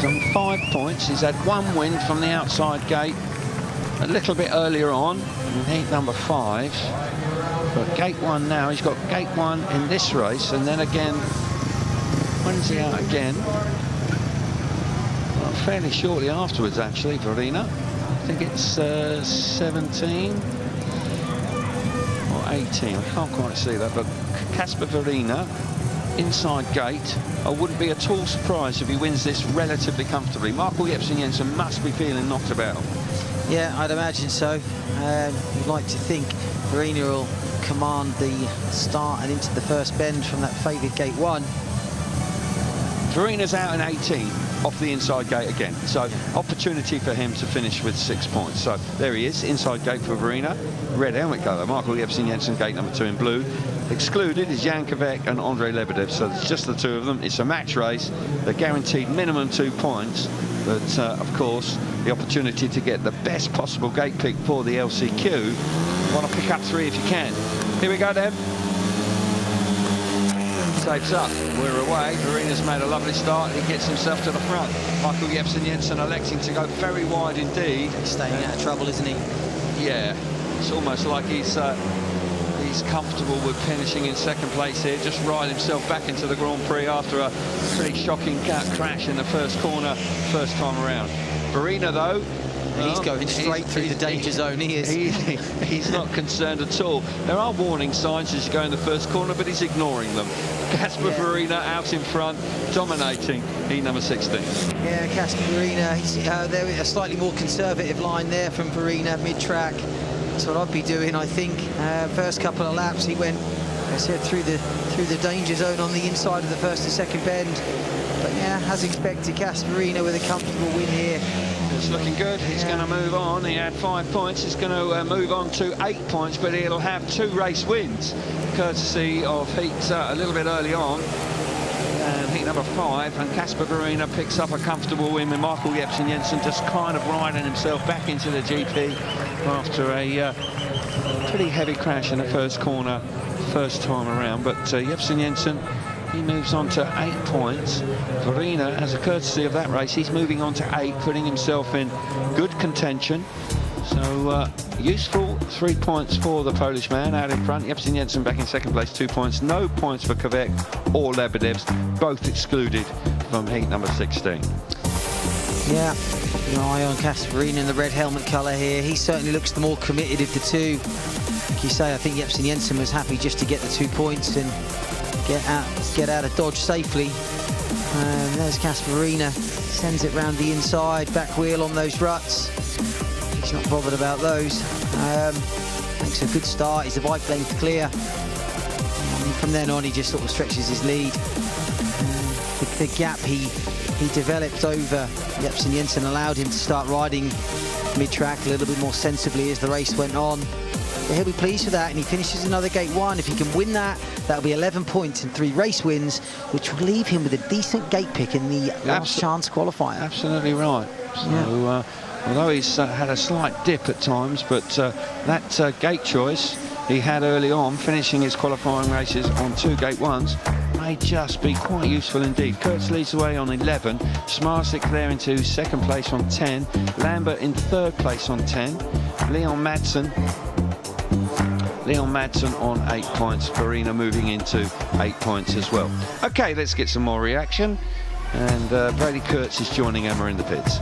Some 5 points. He's had 1 win from the outside gate a little bit earlier on in heat number 5. But gate 1 now. He's got gate 1 in this race, and then again. When's he out again? Well, fairly shortly afterwards, actually, Verina. I think it's 17 or 18. I can't quite see that, but Casper Verina. Inside gate. I wouldn't be at all surprised if he wins this relatively comfortably. Michael Jepsen Jensen must be feeling knocked about. Yeah, I'd imagine so. You'd like to think Verina will command the start and into the first bend from that favoured gate 1. Verina's out in 18 off the inside gate again, so opportunity for him to finish with 6 points. So there he is, inside gate for Verina. Red helmet colour, Michael Jepsen Jensen, gate number 2 in blue. Excluded is Jan Kvek and Andžej Łebedevs, so it's just the 2 of them. It's a match race. They're guaranteed minimum 2 points, but of course the opportunity to get the best possible gate pick for the LCQ. Want to pick up 3 if you can. Here we go then. Saves up. We're away. Verina's made a lovely start. He gets himself to the front. Michael Jepsen Jensen electing to go very wide indeed. Staying out of trouble, isn't he? Yeah. It's almost like he's comfortable with finishing in 2nd place here. Just ride himself back into the Grand Prix after a pretty shocking crash in the first corner, first time around. Verina, though, he's going straight through the danger zone. He is. He's not concerned at all. There are warning signs as you go in the first corner, but he's ignoring them. Casper Verina out in front, dominating heat number 16. Yeah, Casper Verina. There a slightly more conservative line there from Verina mid-track. That's what I'd be doing, I think. First couple of laps, he went, I said, through the danger zone on the inside of the first and second bend. But yeah, as expected, Casper Verina with a comfortable win here. It's looking good. He's going to move on. He had 5 points. He's going to move on to 8 points, but he'll have 2 race wins, courtesy of heat a little bit early on. And heat number 5, and Casper Verina picks up a comfortable win with Michael Jepsen Jensen just kind of riding himself back into the GP after a pretty heavy crash in the first corner, first time around. But Jepsen Jensen, he moves on to 8 points. Verina, as a courtesy of that race, he's moving on to 8, putting himself in good contention. So useful 3 points for the Polish man out in front. Jepsen Jensen back in 2nd place, 2 points. No points for Kvek or Łebedevs, both excluded from heat number 16. Yeah, an eye on Casper Verina in the red helmet colour here. He certainly looks the more committed of the 2. Like you say, I think Jepsen Jensen was happy just to get the 2 points and get out of Dodge safely. And there's Casper Verina, sends it round the inside, back wheel on those ruts. He's not bothered about those. Makes a good start. He's a bike length clear. And from then on, he just sort of stretches his lead. The gap he developed over Jepsen Jensen allowed him to start riding mid-track a little bit more sensibly as the race went on. But he'll be pleased with that, and he finishes another gate 1. If he can win that, that'll be 11 points and 3 race wins, which will leave him with a decent gate pick in the last chance qualifier. Absolutely right. So, although he's had a slight dip at times, but that gate choice he had early on, finishing his qualifying races on 2 gate 1s, may just be quite useful indeed. Kurtz leads the way on 11, Smarsik there into 2nd place on 10, Lambert in 3rd place on 10, Leon Madsen on 8 points, Verina moving into 8 points as well. Okay, let's get some more reaction, and Brady Kurtz is joining Emma in the pits.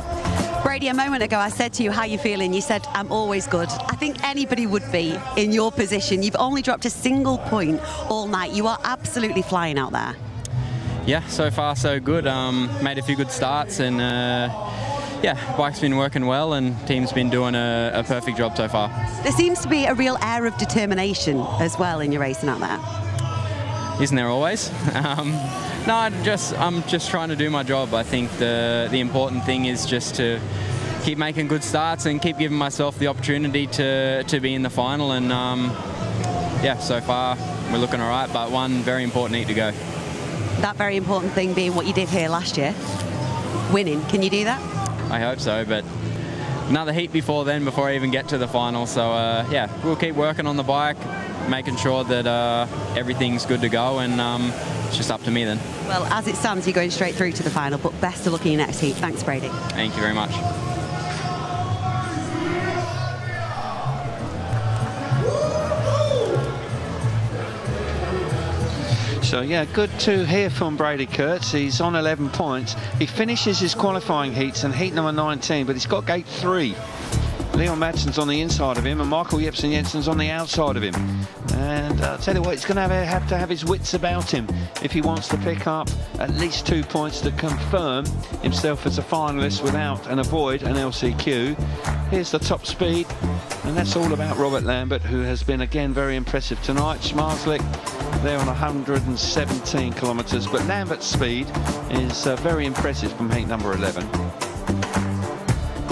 Brady, a moment ago I said to you, how you feeling? You said, I'm always good. I think anybody would be in your position. You've only dropped a single point all night. You are absolutely flying out there. Yeah, so far so good. Made a few good starts, and yeah, bike's been working well, and team's been doing a perfect job so far. There seems to be a real air of determination as well in your racing out there. Isn't there always? No, I'm just trying to do my job. I think the important thing is just to keep making good starts and keep giving myself the opportunity to be in the final. And yeah, so far we're looking all right, but one very important heat to go. That very important thing being what you did here last year, winning. Can you do that? I hope so, but another heat before then, before I even get to the final. So yeah, we'll keep working on the bike, making sure that everything's good to go, and it's just up to me then. Well, as it stands, you're going straight through to the final, but best of luck in your next heat. Thanks, Brady. Thank you very much. So yeah, good to hear from Brady Kurtz. He's on 11 points. He finishes his qualifying heats and heat number 19, but he's got gate 3. Leon Madsen's on the inside of him, and Michael Jepsen Jensen's on the outside of him. And I'll tell you what, he's going to have to have his wits about him if he wants to pick up at least 2 points to confirm himself as a finalist and avoid an LCQ. Here's the top speed, and that's all about Robert Lambert, who has been again very impressive tonight. Schmarzlik there on 117 kilometres, but Lambert's speed is very impressive from heat number 11.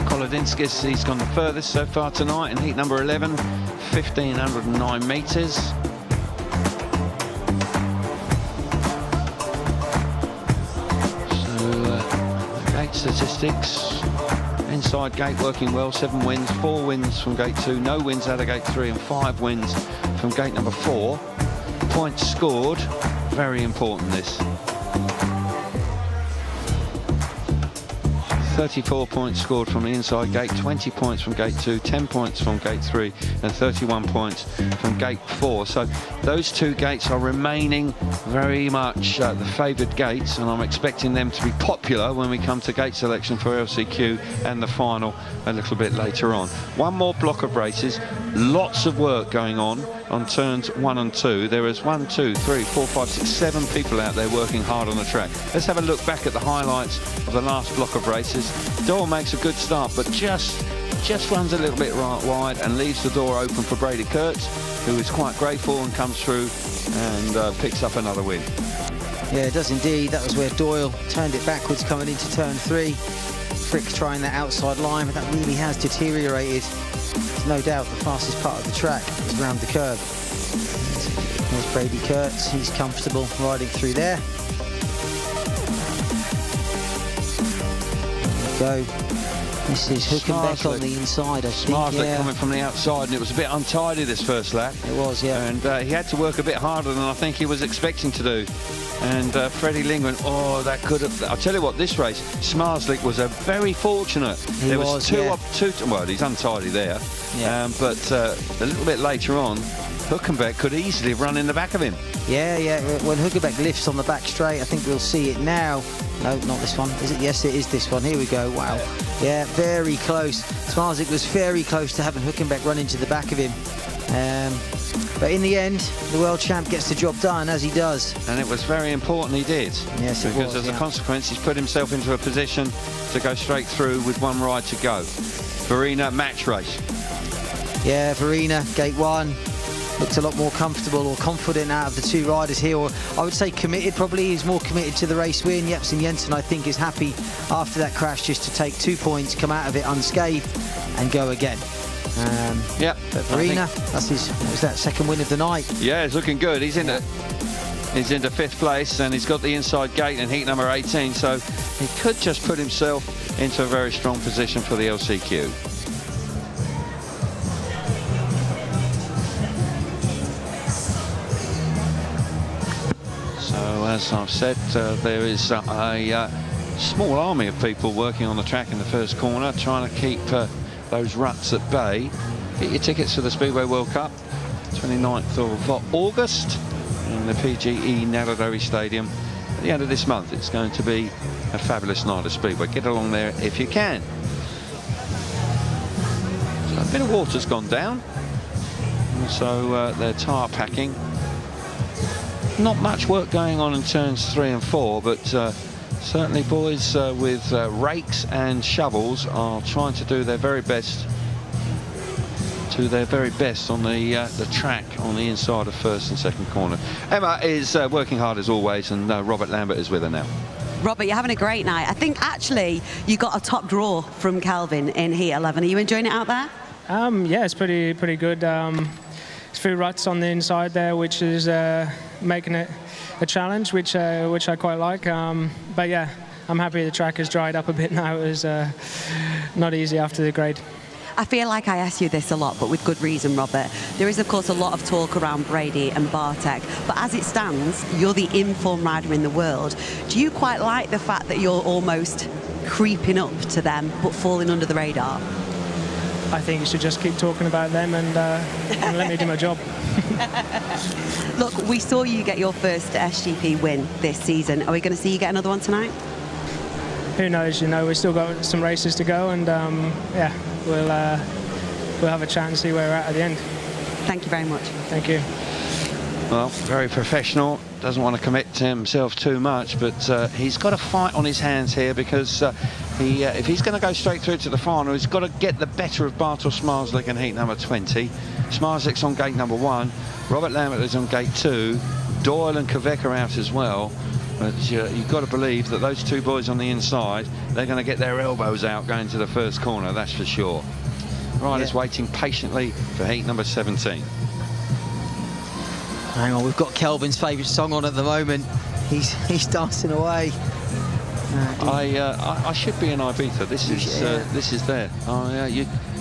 Kolodinskis, he's gone the furthest so far tonight in heat number 11, 1,509 metres. So, gate statistics. Inside gate working well, 7 wins, 4 wins from gate 2, no wins out of gate 3, and 5 wins from gate number 4. Points scored, very important this. 34 points scored from the inside gate, 20 points from gate 2, 10 points from gate 3, and 31 points from gate 4. So those 2 gates are remaining very much the favoured gates, and I'm expecting them to be popular when we come to gate selection for LCQ and the final a little bit later on. One more block of races, lots of work going on turns 1 and 2. There is 1, 2, 3, 4, 5, 6, 7 people out there working hard on the track. Let's have a look back at the highlights of the last block of races. Doyle makes a good start, but just runs a little bit wide and leaves the door open for Brady Kurtz, who is quite grateful and comes through and picks up another win. Yeah, it does indeed. That was where Doyle turned it backwards coming into turn 3. Frick trying that outside line, but that really has deteriorated. There's no doubt the fastest part of the track is round the curve. There's Brady Kurtz. He's comfortable riding through there. There we go. This is Hülkenberg on the inside, I think. Schmarzlik coming from the outside, and it was a bit untidy this first lap. It was, yeah. And he had to work a bit harder than I think he was expecting to do. And Freddie Lindgren, oh, that could have... I'll tell you what, this race, Schmarzlik was very fortunate. There was two, well, he's untidy there. Yeah. But a little bit later on, Hülkenberg could easily have run in the back of him. Yeah. When Hülkenberg lifts on the back straight, I think we'll see it now. No, not this one. Is it? Yes, it is this one. Here we go. Wow. Yeah, very close. Schmarzlik was very close to having Hülkenberg run into the back of him. But in the end, the world champ gets the job done, as he does. And it was very important he did. Yes, it was. Because as a consequence, he's put himself into a position to go straight through with 1 ride to go. Verina match race. Yeah, Verina, gate 1. Looked a lot more comfortable or confident out of the 2 riders here, or I would say committed probably. He's more committed to the race win. Jepsen Jensen, I think, is happy after that crash just to take 2 points, come out of it unscathed and go again. But Verina, that's his, what was that, 2nd win of the night? Yeah, it's looking good. He's into 5th place, and he's got the inside gate in heat number 18, so he could just put himself into a very strong position for the LCQ. As I've said, there is a small army of people working on the track in the first corner, trying to keep those ruts at bay. Get your tickets for the Speedway World Cup, 29th of August in the PGE Narradori Stadium. At the end of this month, it's going to be a fabulous night of Speedway. Get along there if you can. So a bit of water's gone down, and so they're tyre packing. Not much work going on in turns 3 and 4, but certainly boys with rakes and shovels are trying to do their very best on the track on the inside of 1st and 2nd corner. Emma is working hard as always, and Robert Lambert is with her now. Robert, you're having a great night. I think actually you got a top draw from Kelvin in Heat 11. Are you enjoying it out there? Yeah, it's pretty good. It's 3 ruts on the inside there, which is making it a challenge, which I quite like. But yeah, I'm happy the track has dried up a bit now. It was not easy after the grade. I feel like I ask you this a lot, but with good reason, Robert. There is, of course, a lot of talk around Brady and Bartek, but as it stands, you're the in-form rider in the world. Do you quite like the fact that you're almost creeping up to them, but falling under the radar? I think you should just keep talking about them and let me do my job. Look, we saw you get your first SGP win this season. Are we going to see you get another one tonight? Who knows? You know, we've still got some races to go, and yeah, we'll have a chat and see where we're at the end. Thank you very much. Thank you. Well, very professional. Doesn't want to commit to himself too much, but he's got a fight on his hands here because if he's going to go straight through to the final, he's got to get the better of Bartosz Zmarzlik in heat number 20. Zmarzlik's on gate number 1. Robert Lambert is on gate 2. Doyle and Kvek are out as well. But you've got to believe that those 2 boys on the inside, they're going to get their elbows out going to the first corner, that's for sure. Riders waiting patiently for heat number 17. Hang on, we've got Kelvin's favourite song on at the moment. He's dancing away. I should be in Ibiza. This is there.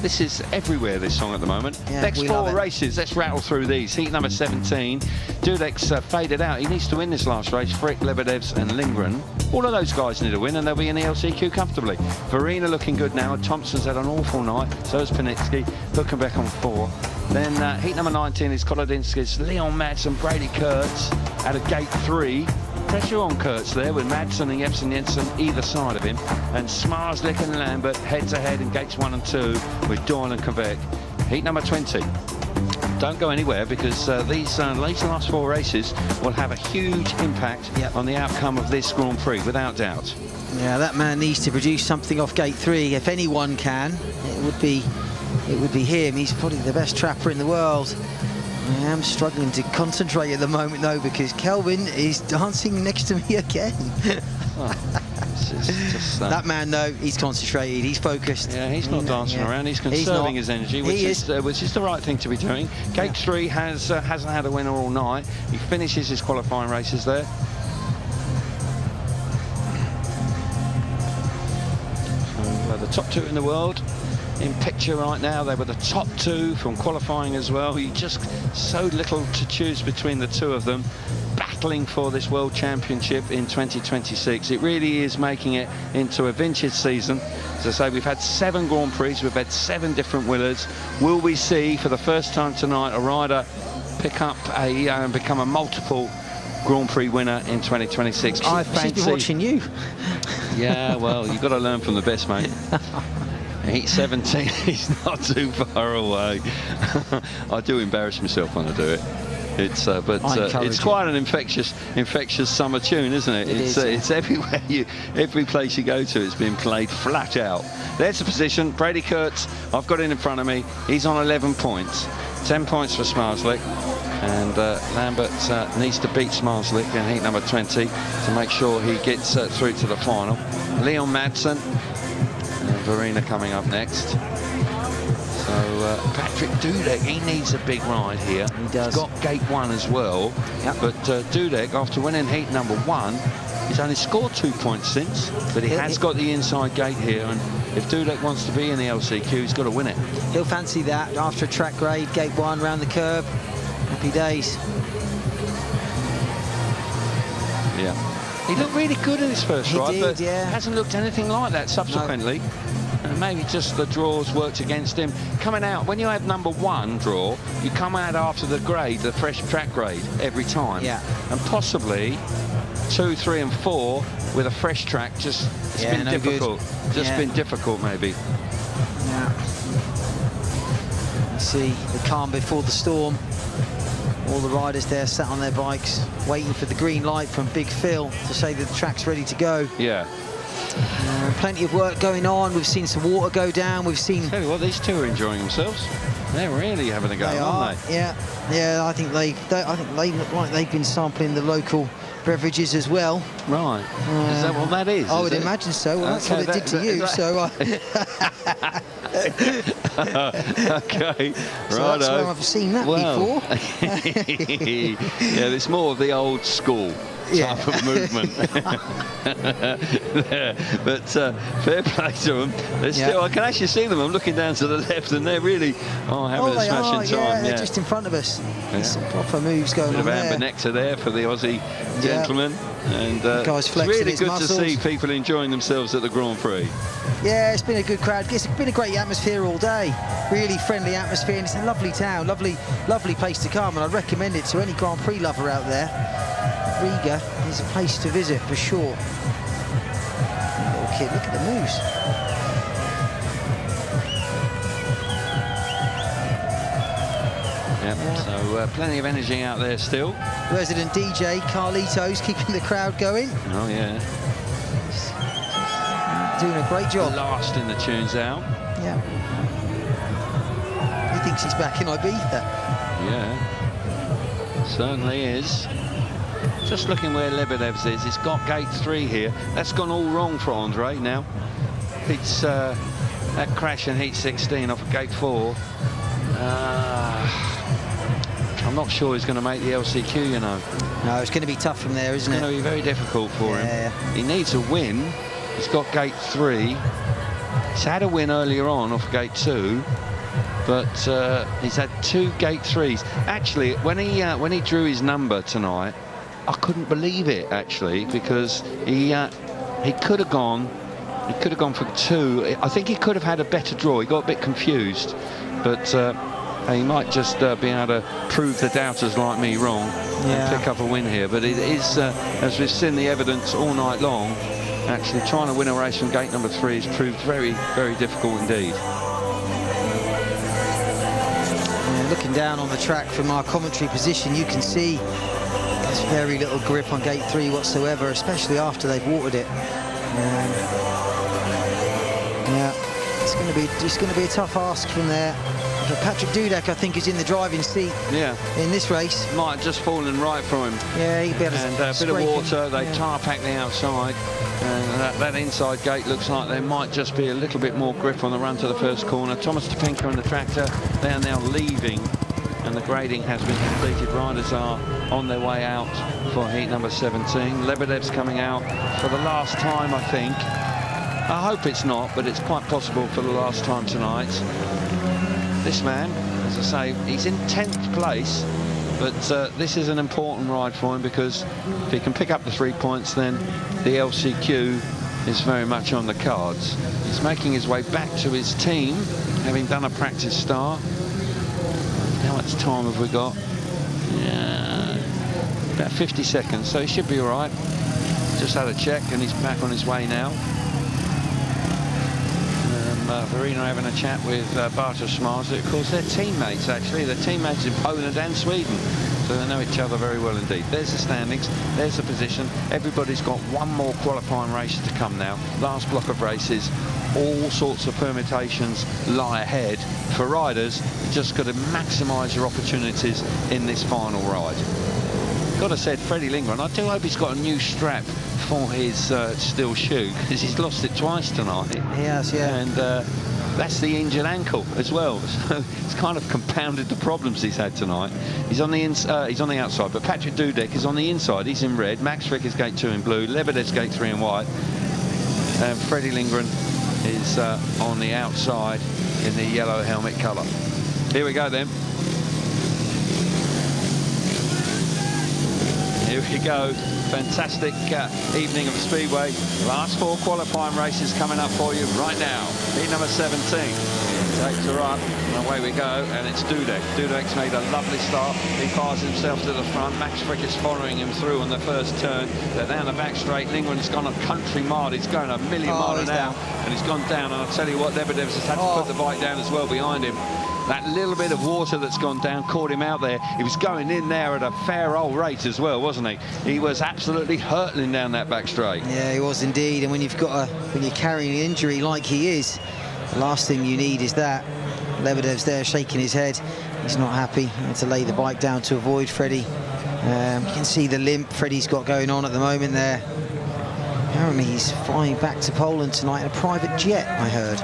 This is everywhere, this song at the moment. Yeah, Next 4 races, let's rattle through these. Heat number 17, Dudek's faded out. He needs to win this last race. Frick, Łebedevs and Lindgren. All of those guys need to win and they'll be in the LCQ comfortably. Verena looking good now. Thompson's had an awful night. So is Panitsky. Hülkenberg on 4. Then heat number 19 is Kolodinskis, Leon Madsen, Brady Kurtz out of gate 3. Pressure on Kurtz there with Madsen and Jensen either side of him, and Zmarzlik and Lambert head to head in gates 1 and 2 with Doyle and Kvek. Heat number 20. Don't go anywhere because these last 4 races will have a huge impact on the outcome of this Grand Prix, without doubt. Yeah, that man needs to produce something off gate 3. If anyone can, it would be him. He's probably the best trapper in the world. I am struggling to concentrate at the moment though, because Kelvin is dancing next to me again. That man though, he's concentrated, he's focused. Yeah, he's not dancing around, he's conserving his energy, which is the right thing to be doing. Gate 3 hasn't had a winner all night. He finishes his qualifying races there. So, the top 2 in the world in picture right now. They were the top 2 from qualifying as well. You just so little to choose between the 2 of them, battling for this World Championship in 2026. It really is making it into a vintage season. As I say, we've had 7 Grand Prix, we've had 7 different winners. Will we see for the first time tonight a rider pick up and become a multiple Grand Prix winner in 2026? I fancy. She's been watching you. Yeah, well, you've got to learn from the best, mate. Heat 17, he's not too far away. I do embarrass myself when I do it. It's it's quite an infectious summer tune, isn't it? It's everywhere every place you go to, it's been played flat out. There's the position. Brady Kurtz, I've got it in front of me. He's on 11 points. 10 points for Zmarzlik. And Lambert needs to beat Zmarzlik in heat number 20 to make sure he gets through to the final. Leon Madsen. Verena coming up next. So Patrick Dudek, he needs a big ride here. He does. He's got gate 1 as well. Yep. But Dudek, after winning heat number 1, he's only scored 2 points since, but he has got the inside gate here, and if Dudek wants to be in the LCQ, he's got to win it. He'll fancy that after a track grade, gate 1 round the curb. Happy days. Yeah. He looked really good in his first ride, but hasn't looked anything like that subsequently. No. And maybe just the draws worked against him. Coming out, when you have number 1 draw, you come out after the grade, the fresh track grade, every time. Yeah. And possibly 2, 3 and 4 with a fresh track, it's been difficult. Been difficult, maybe. Yeah. You see the calm before the storm. All the riders there sat on their bikes, waiting for the green light from Big Phil to say that the track's ready to go. Yeah. Plenty of work going on. We've seen some water go down. We've seen. Tell you what, these 2 are enjoying themselves. They're really having a go, aren't they? Yeah. I think they look like they've been sampling the local beverages as well. Right. Is that what that is? I would imagine so. Well, that's what it did to you. So. Okay. So that's where I've seen that before. Yeah, it's more of the old school type of movement. But fair play to them. They're still, I can actually see them. I'm looking down to the left, and they're really having a smashing time. They're just in front of us. Some proper moves going on there. Bit of amber nectar there for the Aussie gentleman. And Guy's it's really good muscles. to see people enjoying themselves at the Grand Prix. Yeah, it's been a good crowd. It's been a great atmosphere all day. Really friendly atmosphere, and it's a lovely town, lovely place to come, and I'd recommend it to any Grand Prix lover out there. Riga is a place to visit for sure. Little kid, look at the moves. Yep, so plenty of energy out there still. Resident DJ Carlitos keeping the crowd going. Oh yeah. Doing a great job. Last in the tunes out. Yeah. He thinks he's back in Ibiza. Yeah, certainly is. Just looking where Łebedevs is, he's got gate 3 here. That's gone all wrong for Andrei now. It's that crash in heat 16 off of gate 4. I'm not sure he's going to make the LCQ, you know. No, it's going to be tough from there, isn't it? It's going to be very difficult for him. He needs a win. He's got gate 3. He's had a win earlier on off gate 2, but he's had 2 gate 3s. Actually, when he drew his number tonight, I couldn't believe it actually, because he could have gone for 2. I think he could have had a better draw. He got a bit confused, but he might just be able to prove the doubters like me wrong and pick up a win here. But it is, as we've seen the evidence all night long, actually trying to win a race from gate number 3 has proved very, very difficult indeed. Yeah, looking down on the track from our commentary position, you can see there's very little grip on gate 3 whatsoever, especially after they've watered it. Yeah, it's going to be a tough ask from there. But Patrick Dudek, I think, is in the driving seat in this race. Might have just fallen right for him. Yeah, he'd be able to and a bit of water, they tyre pack the outside, and that inside gate looks like there might just be a little bit more grip on the run to the first corner. Thomas Topinka and the tractor, they are now leaving, and the grading has been completed. Riders are on their way out for heat number 17. Łebedevs coming out for the last time, I think. I hope it's not, but it's quite possible for the last time tonight. This man, as I say, he's in 10th place, but this is an important ride for him, because if he can pick up the 3 points, then the LCQ is very much on the cards. He's making his way back to his team, having done a practice start. How much time have we got? Yeah, about 50 seconds, so he should be all right. Just had a check, and he's back on his way now. Verena having a chat with Bartosz Smarzlik. Of course, they're teammates, actually. They're teammates in Poland and Sweden, so they know each other very well indeed. There's the standings, there's the position. Everybody's got one more qualifying race to come now. Last block of races. All sorts of permutations lie ahead for riders. You've just got to maximise your opportunities in this final ride. Got to say, Freddie Lindgren, I do hope he's got a new strap for his steel shoe, because he's lost it twice tonight. He has, yeah. And that's the injured ankle as well. So it's kind of compounded the problems he's had tonight. He's on the outside, but Patrick Dudek is on the inside. He's in red. Max Frick is gate 2 in blue. Łebedevs gate 3 in white. And Freddie Lindgren is on the outside in the yellow helmet colour. Here we go then. Here we go. Fantastic evening of the Speedway. Last 4 qualifying races coming up for you right now. Heat number 17. Takes her up, and away we go, and it's Dudek. Dudek's made a lovely start. He fires himself to the front. Max Frick is following him through on the first turn. They're down the back straight. Lindgren's gone a country mile. He's going a million mile an hour, and he's gone down. And I'll tell you what, Łebedevs has had to put the bike down as well behind him. That little bit of water that's gone down caught him out there. He was going in there at a fair old rate as well, wasn't he? He was absolutely hurtling down that back straight. Yeah, he was indeed. And when you're carrying an injury like he is, the last thing you need is that. Łebedevs there shaking his head. He's not happy. He had to lay the bike down to avoid Freddie. You can see the limp Freddie's got going on at the moment there. Apparently he's flying back to Poland tonight in a private jet, I heard.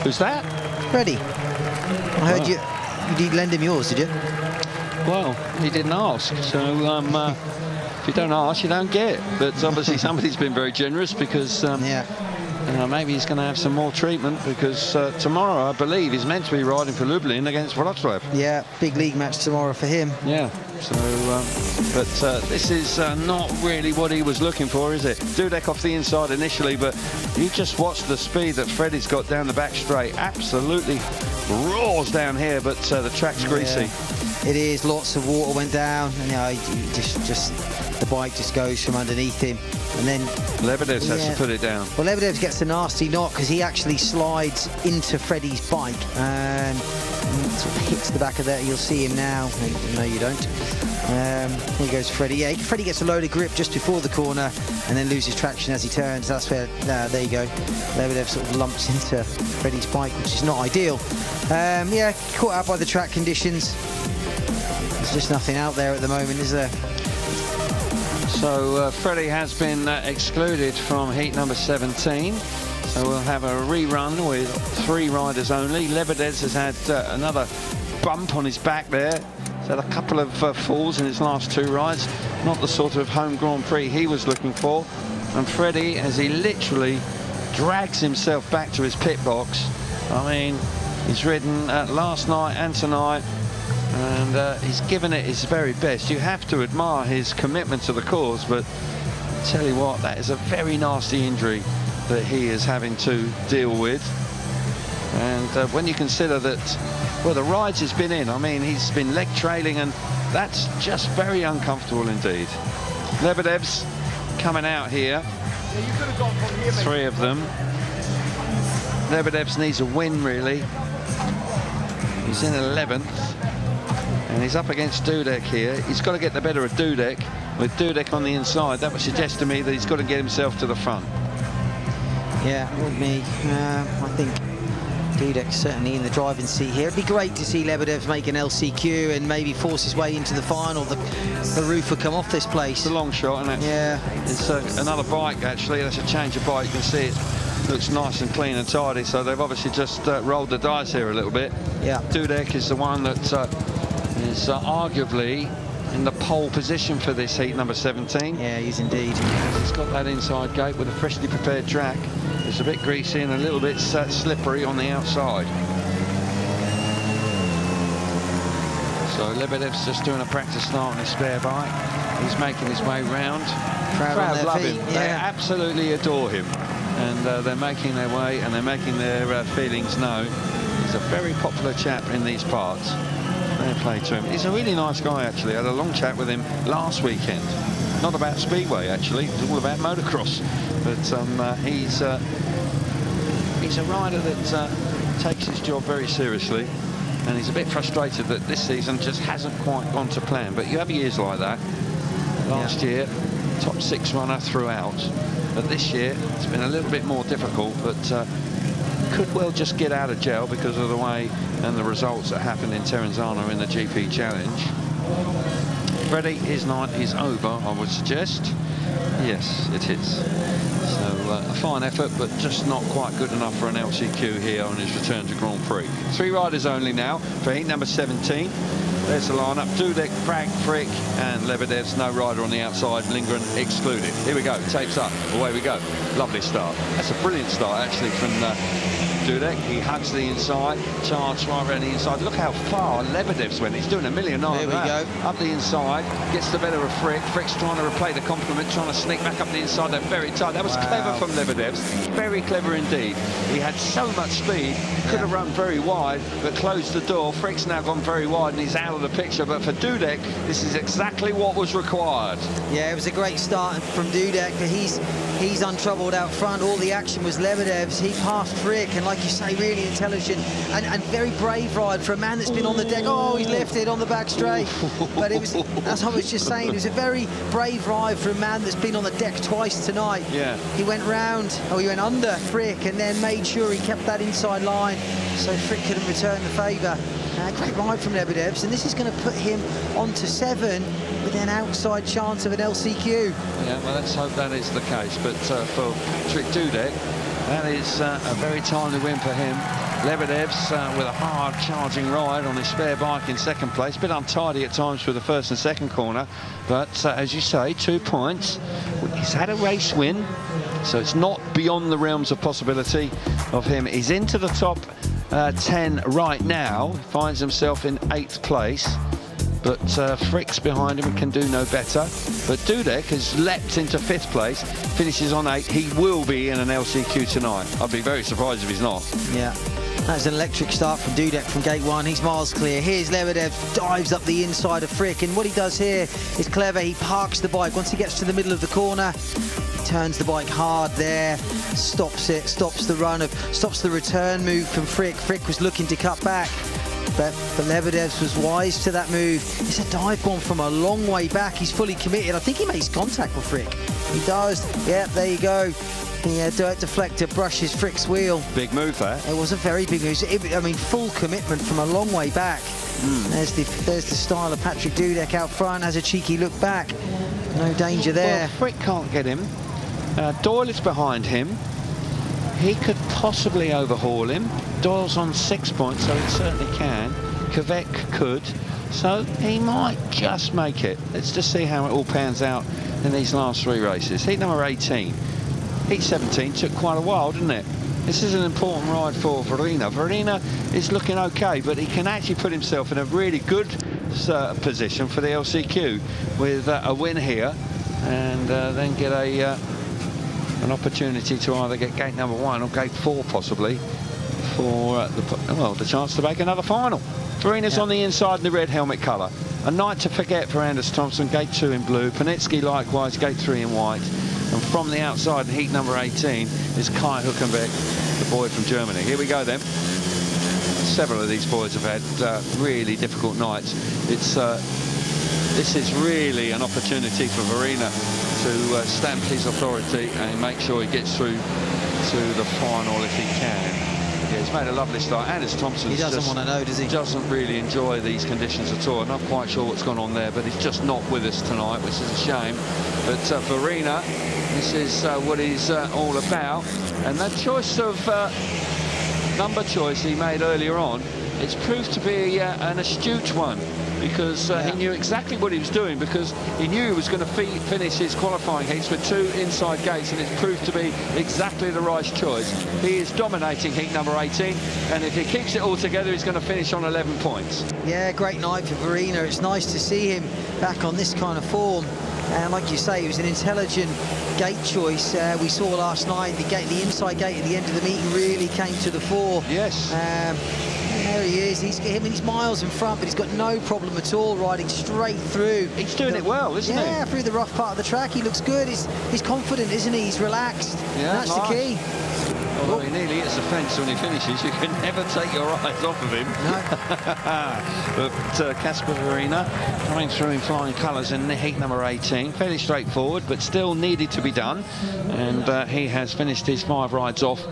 Who's that? Freddie. I heard you did lend him yours, did you? Well, he didn't ask, so if you don't ask, you don't get. But obviously somebody's been very generous because maybe he's going to have some more treatment because tomorrow, I believe, he's meant to be riding for Lublin against Wrocław. Yeah, big league match tomorrow for him. Yeah, so, but this is not really what he was looking for, is it? Dudek off the inside initially, but you just watch the speed that Freddie's got down the back straight. Absolutely roars down here, but the track's greasy. It is, lots of water went down, and just the bike just goes from underneath him, and then Łebedevs has to put it down. Well, Łebedevs gets a nasty knock because he actually slides into Freddie's bike and sort of hits the back of that. You'll see him now. No, you don't. Here goes Freddie. Yeah, Freddie gets a load of grip just before the corner and then loses traction as he turns. That's where, there you go. Łebedevs sort of lumps into Freddie's bike, which is not ideal. Yeah, caught out by the track conditions. There's just nothing out there at the moment, is there? So Freddie has been excluded from heat number 17. So we'll have a rerun with 3 riders only. Łebedevs has had another bump on his back there. He's had a couple of falls in his last 2 rides. Not the sort of home Grand Prix he was looking for. And Freddie, as he literally drags himself back to his pit box. I mean, he's ridden last night and tonight, and he's given it his very best. You have to admire his commitment to the cause, but I tell you what, that is a very nasty injury that he is having to deal with. And when you consider that, well, the rides he's been in, I mean, he's been leg trailing, and that's just very uncomfortable indeed. Łebedevs coming out here, 3 of them. Łebedevs needs a win, really. He's in 11th, and he's up against Dudek here. He's got to get the better of Dudek. With Dudek on the inside, that would suggest to me that he's got to get himself to the front. Yeah, with me, I think Dudek's certainly in the driving seat here. It'd be great to see Łebedevs make an LCQ and maybe force his way into the final. The roof would come off this place. It's a long shot, isn't it? Yeah. It's another bike, actually. That's a change of bike. You can see it looks nice and clean and tidy, so they've obviously just rolled the dice here a little bit. Yeah. Dudek is the one that is arguably in the pole position for this heat number 17. Yeah, he's indeed. He's got that inside gate with a freshly prepared track. It's a bit greasy and a little bit slippery on the outside. So Łebedevs just doing a practice start on his spare bike. He's making his way round. Crowd love him. Yeah. They absolutely adore him. And they're making their way and they're making their feelings known. He's a very popular chap in these parts. Fair play to him. He's a really nice guy, actually. I had a long chat with him last weekend. Not about Speedway, actually. It's all about motocross. But he's a rider that takes his job very seriously. And he's a bit frustrated that this season just hasn't quite gone to plan. But you have years like that. Last year, top 6 runner throughout. But this year, it's been a little bit more difficult. But could well just get out of jail because of the way and the results that happened in Terenzano in the GP Challenge. Freddie, his night is over, I would suggest. Yes, it is. So a fine effort, but just not quite good enough for an LCQ here on his return to Grand Prix. 3 riders only now for heat number 17. There's the lineup: Dudek, Bragg, Frick, and Łebedevs. No rider on the outside. Lindgren excluded. Here we go. Tapes up. Away we go. Lovely start. That's a brilliant start, actually, from Dudek. He hugs the inside, charges right around the inside. Look how far Łebedevs went. He's doing a million there we go. Up the inside, gets the better of Frick. Frick's trying to replay the compliment, trying to sneak back up the inside. They're very tight. That was clever from Łebedevs. Very clever indeed. He had so much speed, could have run very wide, but closed the door. Frick's now gone very wide and he's out of the picture. But for Dudek, this is exactly what was required. Yeah, it was a great start from Dudek, but he's untroubled out front. All the action was Łebedevs. He passed Frick, and like you say, really intelligent and very brave ride for a man that's been on the deck. Oh, he's lifted on the back straight. But it was, as I was just saying, it was a very brave ride for a man that's been on the deck twice tonight. Yeah. He went round, he went under Frick and then made sure he kept that inside line so Frick couldn't return the favour. Great ride from Łebedevs, and this is going to put him onto 7 with an outside chance of an LCQ. Yeah, well, let's hope that is the case. But for Patrick Dudek, that is a very timely win for him. Łebedevs with a hard charging ride on his spare bike in second place. A bit untidy at times for the first and second corner, but as you say, 2 points. He's had a race win, so it's not beyond the realms of possibility of him. He's into the top 10 right now, finds himself in 8th place, but Frick's behind him and can do no better. But Dudek has leapt into 5th place, finishes on 8. He will be in an LCQ tonight. I'd be very surprised if he's not. Yeah, that's an electric start from Dudek from gate 1. He's miles clear. Here's Łebedevs, dives up the inside of Frick, and what he does here is clever. He parks the bike. Once he gets to the middle of the corner, he turns the bike hard there, stops it, stops the return move from Frick. Frick was looking to cut back, but Łebedevs was wise to that move. It's a dive bomb from a long way back. He's fully committed. I think he makes contact with Frick. He does. Yeah, there you go. The dirt deflector brushes Frick's wheel. Big move there. It was a very big move. I mean, full commitment from a long way back. There's the style of Patrick Dudek out front. Has a cheeky look back. No danger there. Well, Frick can't get him. Doyle is behind him. He could possibly overhaul him. Doyle's on 6 points, so he certainly can. Kvek could, so he might just make it. Let's just see how it all pans out in these last 3 races. Heat number 18. Heat 17 took quite a while, didn't it? This is an important ride for Verina. Verina is looking okay, but he can actually put himself in a really good position for the LCQ with a win here, and then get an opportunity to either get gate number 1 or gate 4 possibly for the chance to make another final. Verina's on the inside in the red helmet colour. A night to forget for Anders Thompson, gate 2 in blue. Panitsky likewise, gate 3 in white. And from the outside in heat number 18 is Kai Hülkenberg, the boy from Germany. Here we go then. Several of these boys have had really difficult nights. This is really an opportunity for Verina to stamp his authority and make sure he gets through to the final if he can. Yeah, he's made a lovely start. Anders Thompson doesn't want to know, does he? Doesn't really enjoy these conditions at all. I'm not quite sure what's gone on there, but he's just not with us tonight, which is a shame. But Verina, this is what he's all about. And that choice of number choice he made earlier on, it's proved to be an astute one, because he knew exactly what he was doing, because he knew he was going to finish his qualifying heats with 2 inside gates, and it's proved to be exactly the right choice. He is dominating heat number 18, and if he keeps it all together, he's going to finish on 11 points. Yeah, great night for Verina. It's nice to see him back on this kind of form. And like you say, it was an intelligent gate choice. We saw last night the inside gate at the end of the meeting really came to the fore. Yes. There he is. He's miles in front, but he's got no problem at all riding straight through. He's doing it well, isn't he? Yeah, through the rough part of the track. He looks good. He's confident, isn't he? He's relaxed. Yeah, that's the key. Although he nearly hits the fence when he finishes, you can never take your eyes off of him. No. But Casper Verina coming through in flying colours in heat number 18. Fairly straightforward, but still needed to be done. And he has finished his 5 rides off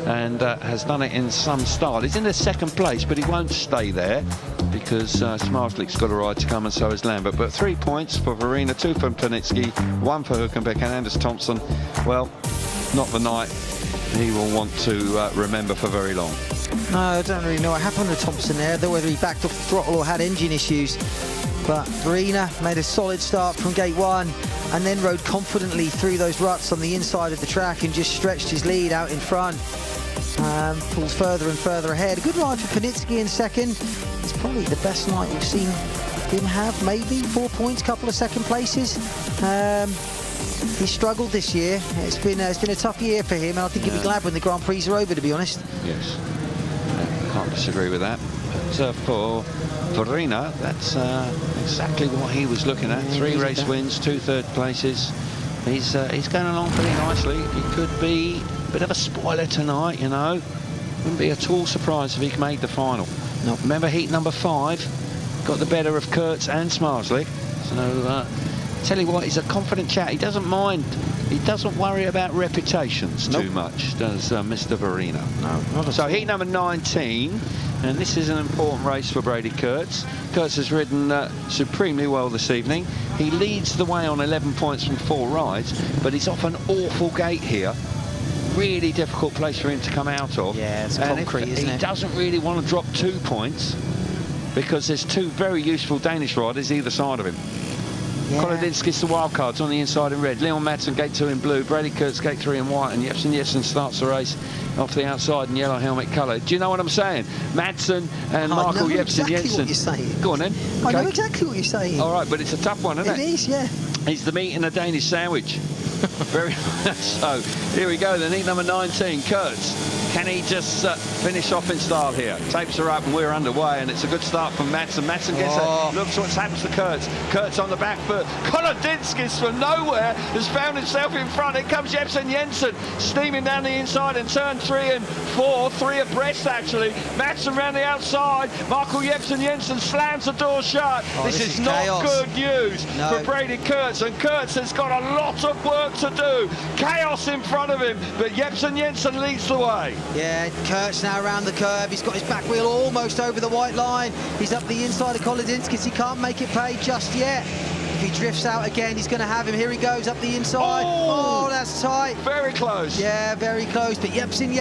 and has done it in some style. He's in the 2nd place, but he won't stay there because Smarslik's got a ride to come, and so has Lambert. But 3 points for Verina, 2 for Panitsky, 1 for Hülkenberg, and Anders Thompson. Well, not the night he will want to remember for very long. No, I don't really know what happened to Thompson there, though, whether he backed off the throttle or had engine issues. But Verina made a solid start from gate 1 and then rode confidently through those ruts on the inside of the track and just stretched his lead out in front. Pulled further and further ahead. A good ride for Panitsky in 2nd. It's probably the best night we've seen him have, maybe 4 points, couple of 2nd places. He struggled this year. It's been a tough year for him, and I think he'll be glad when the Grand Prix are over, to be honest. Yes, can't disagree with that. But for Verina, that's exactly what he was looking at. 3 race wins, 2 third places. He's going along pretty nicely. He could be a bit of a spoiler tonight, you know. Wouldn't be at all surprised if he made the final. No. Remember, heat number 5 got the better of Kurtz and Smarslik. So tell you what, he's a confident chap. He doesn't mind. He doesn't worry about reputations too much, does Mr. Verina. No, not at all. So heat number 19 And this is an important race for Brady Kurtz. Kurtz has ridden supremely well this evening. He leads the way on 11 points from 4 rides, but he's off an awful gate here. Really difficult place for him to come out of. Yeah, it's concrete, isn't it? He doesn't really want to drop 2 points because there's 2 very useful Danish riders either side of him. Yeah. Kolodinskis, the wild cards on the inside in red. Leon Madsen, gate 2 in blue. Brady Kurtz, gate 3 in white. And Jensen starts the race off the outside in yellow helmet colour. Do you know what I'm saying? Madsen and Michael Jensen. What you're saying. Go on then. I know exactly what you're saying. All right, but it's a tough one, isn't it? It is, yeah. It's the meat in a Danish sandwich. Very so. Here we go. Then heat number 19, Kurtz. Can he just finish off in style here? Tapes are up and we're underway, and it's a good start from Madsen. Madsen gets it. Looks what's happened to Kurtz. Kurtz on the back foot. Kolodinskis from nowhere has found himself in front. Here comes Jensen steaming down the inside in turn 3 and 4. 3 abreast, actually. Madsen round the outside. Michael Jensen slams the door shut. This is not good news for Brady Kurtz, and Kurtz has got a lot of work to do. Chaos in front of him, but Jensen leads the way. Yeah, Kurtz now around the curve. He's got his back wheel almost over the white line. He's up the inside of Kolodinskis. He can't make it pay just yet. If he drifts out again, he's going to have him. Here he goes up the inside. Oh, that's tight. Very close. Yeah, very close. But Jensen,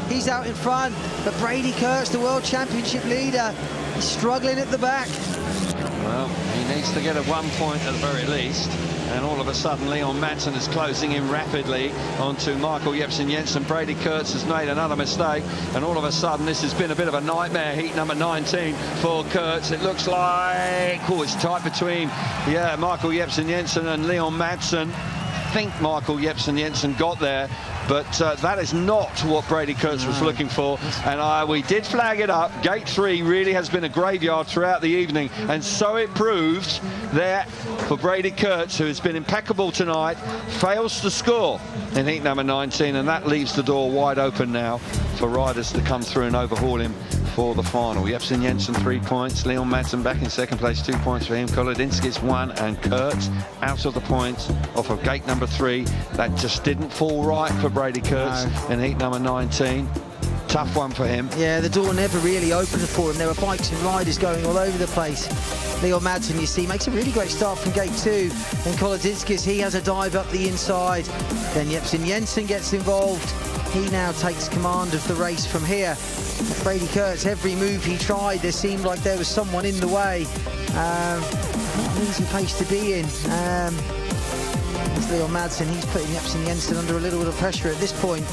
he's out in front. But Brady Kurtz, the World Championship leader, he's struggling at the back. Well, he needs to get a 1 point at the very least. And all of a sudden, Leon Madsen is closing in rapidly onto Michael Jensen. Brady Kurtz has made another mistake. And all of a sudden, this has been a bit of a nightmare. Heat number 19 for Kurtz. It looks like, it's tight between, Michael Jensen and Leon Madsen. I think Michael Jensen got there, but that is not what Brady Kurtz was looking for. And we did flag it up. Gate 3 really has been a graveyard throughout the evening, and so it proves there for Brady Kurtz, who has been impeccable tonight, fails to score in heat number 19, and that leaves the door wide open now for riders to come through and overhaul him for the final. Jensen 3 points, Leon Madsen back in second place, 2 points for him, Kolodinskis 1, and Kurtz out of the points off of gate number 3. That just didn't fall right for Brady Kurtz in heat number 19. Tough one for him. Yeah, the door never really opened for him. There were bikes and riders going all over the place. Leon Madsen, you see, makes a really great start from gate 2. Then Kolodinskis, he has a dive up the inside. Then Jensen gets involved. He now takes command of the race from here. Brady Kurtz, every move he tried, there seemed like there was someone in the way. Not an easy place to be in. It's Leon Madsen, he's putting Jensen under a little bit of pressure at this point.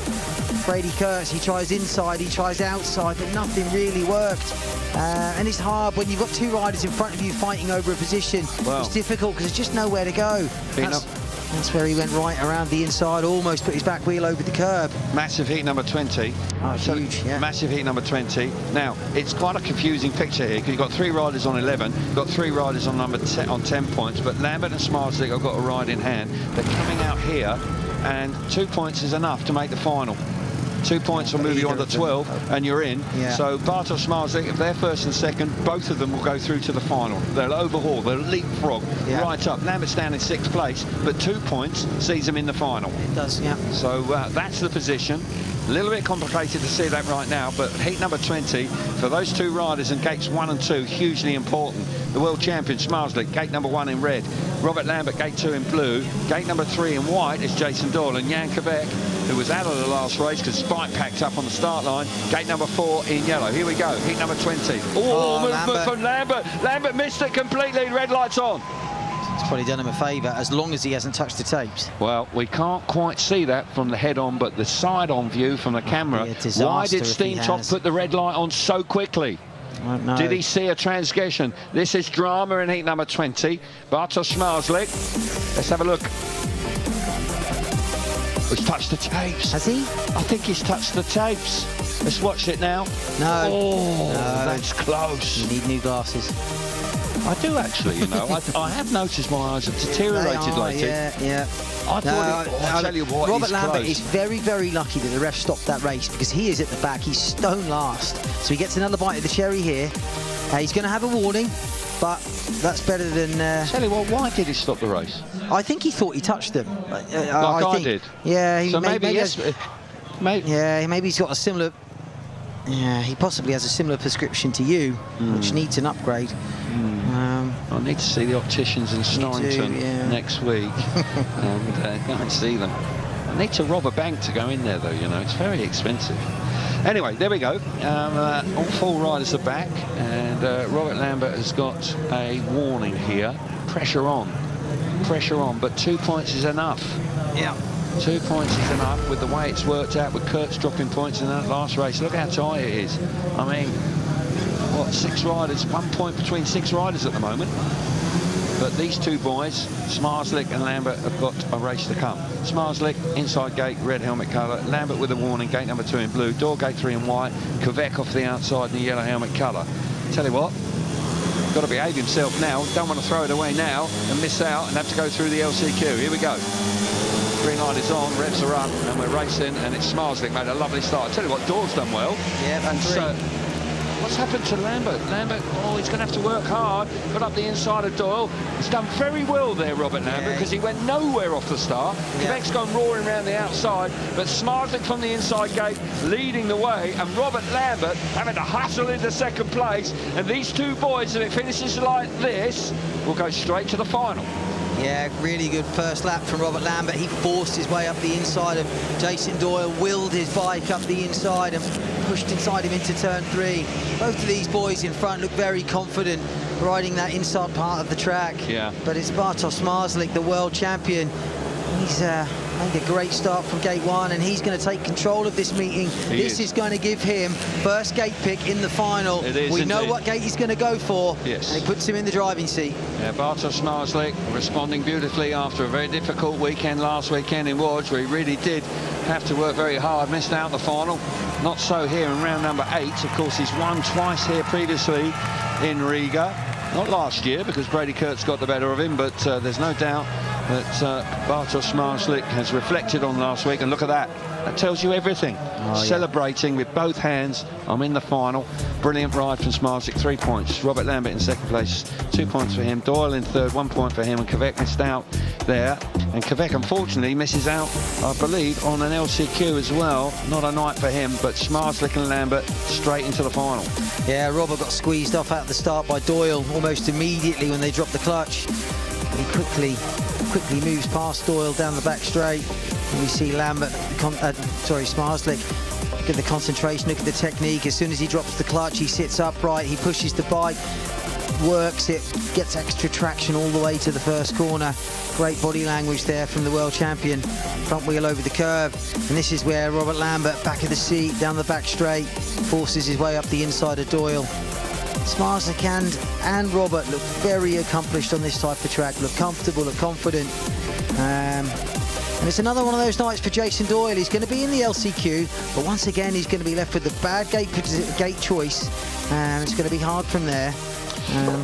Brady Kurtz, he tries inside, he tries outside, but nothing really worked. And it's hard when you've got 2 riders in front of you fighting over a position. Well, it's difficult because there's just nowhere to go. That's where he went right around the inside, almost put his back wheel over the curb. Massive heat number 20. Oh, huge, yeah. Massive heat number 20. Now, it's quite a confusing picture here because you've got 3 riders on 11, you've got 3 riders on number 10, on 10 points, but Lambert and Smarslick have got a ride in hand. They're coming out here, and 2 points is enough to make the final. 2 points will move you on to 12 and you're in. So Bartosz Smarslick, if they're first and second, both of them will go through to the final. They'll overhaul, they'll leapfrog right up. Lambert's down in 6th place, but 2 points sees them in the final. It does, yeah. So that's the position. A little bit complicated to see that right now, but heat number 20 for those 2 riders in gates 1 and 2, hugely important. The world champion Smarslick, gate number 1 in red. Robert Lambert, gate 2 in blue. Gate number 3 in white is Jason Doyle, and Jan Quebec, who was out of the last race because Spike packed up on the start line. Gate number 4 in yellow. Here we go, heat number 20. Movement from Lambert. Lambert missed it completely, red lights on. It's probably done him a favour, as long as he hasn't touched the tapes. Well, we can't quite see that from the head-on, but the side-on view from the camera. Why did Steam Top put the red light on so quickly? Did he see a transgression? This is drama in heat number 20. Bartosz Smarslick. Let's have a look. He's touched the tapes. Has he? I think he's touched the tapes. Let's watch it now. No. Oh, no. That's close. You need new glasses. I do actually, you know. I have noticed my eyes have deteriorated lately. Yeah. I tell you what, Robert Lambert is very, very lucky that the ref stopped that race because he is at the back. He's stone last. So he gets another bite of the cherry here. He's going to have a warning, but that's better than... Tell you what, why did he stop the race? I think he thought he touched them. I did? Yeah. So maybe Yeah, maybe he's got a similar Yeah, he possibly has a similar prescription to you, which needs an upgrade. I need to see the opticians in Storrington next week and go and see them. I need to rob a bank to go in there, though, you know, it's very expensive. Anyway, there we go. All 4 riders are back, and Robert Lambert has got a warning here. Pressure on, but 2 points is enough. Yeah. 2 points is enough with the way it's worked out, with Kurt's dropping points in that last race. Look how tight it is. I mean, what, 6 riders, 1 point between 6 riders at the moment. But these 2 boys, Smarslick and Lambert, have got a race to come. Smarslick, inside gate, red helmet colour. Lambert with a warning, gate number 2 in blue. Door gate 3 in white. Kvek off the outside in the yellow helmet colour. Tell you what, got to behave himself now. Don't want to throw it away now and miss out and have to go through the LCQ. Here we go. Green light is on, revs are up, and we're racing, and it's Smarslick made a lovely start. I tell you what, Door's done well. Yeah, and what's happened to Lambert? Lambert, oh, he's going to have to work hard, put up the inside of Doyle. He's done very well there, Robert Lambert, because he went nowhere off the start. Kvek's gone roaring around the outside, but Smarslick from the inside gate leading the way, and Robert Lambert having to hustle into second place. And these 2 boys, if it finishes like this, will go straight to the final. Yeah, really good first lap from Robert Lambert. He forced his way up the inside of Jason Doyle, willed his bike up the inside and pushed inside him into turn 3. Both of these boys in front look very confident riding that inside part of the track. Yeah. But it's Bartosz Smarslick, the world champion. He's made a great start from gate 1, and he's going to take control of this meeting. This is going to give him first gate pick in the final. It is, we know what gate he's going to go for. Yes. And it puts him in the driving seat. Yeah, Bartosz Smarslick responding beautifully after a very difficult weekend last weekend in Łódź, where he really did have to work very hard, missed out the final. Not so here in round number 8. Of course, he's won twice here previously in Riga. Not last year, because Brady Kurtz got the better of him, but there's no doubt that Bartosz Smarslick has reflected on last week, and look at that. That tells you everything. Celebrating with both hands. I'm in the final. Brilliant ride from Smarslick, 3 points. Robert Lambert in second place, 2 points for him. Doyle in third, 1 point for him, and Kvek missed out there. And Kvek, unfortunately, misses out, I believe, on an LCQ as well. Not a night for him, but Smarslick and Lambert straight into the final. Yeah, Robert got squeezed off at the start by Doyle almost immediately when they dropped the clutch. He quickly moves past Doyle down the back straight. And we see Smarslick. Look at the concentration, look at the technique. As soon as he drops the clutch, he sits upright, he pushes the bike, works it, gets extra traction all the way to the first corner. Great body language there from the world champion. Front wheel over the curve. And this is where Robert Lambert, back of the seat, down the back straight, forces his way up the inside of Doyle. Smarslick and Robert look very accomplished on this type of track, look comfortable, look confident. And it's another one of those nights for Jason Doyle. He's going to be in the LCQ, but once again he's going to be left with the bad gate choice, and it's going to be hard from there.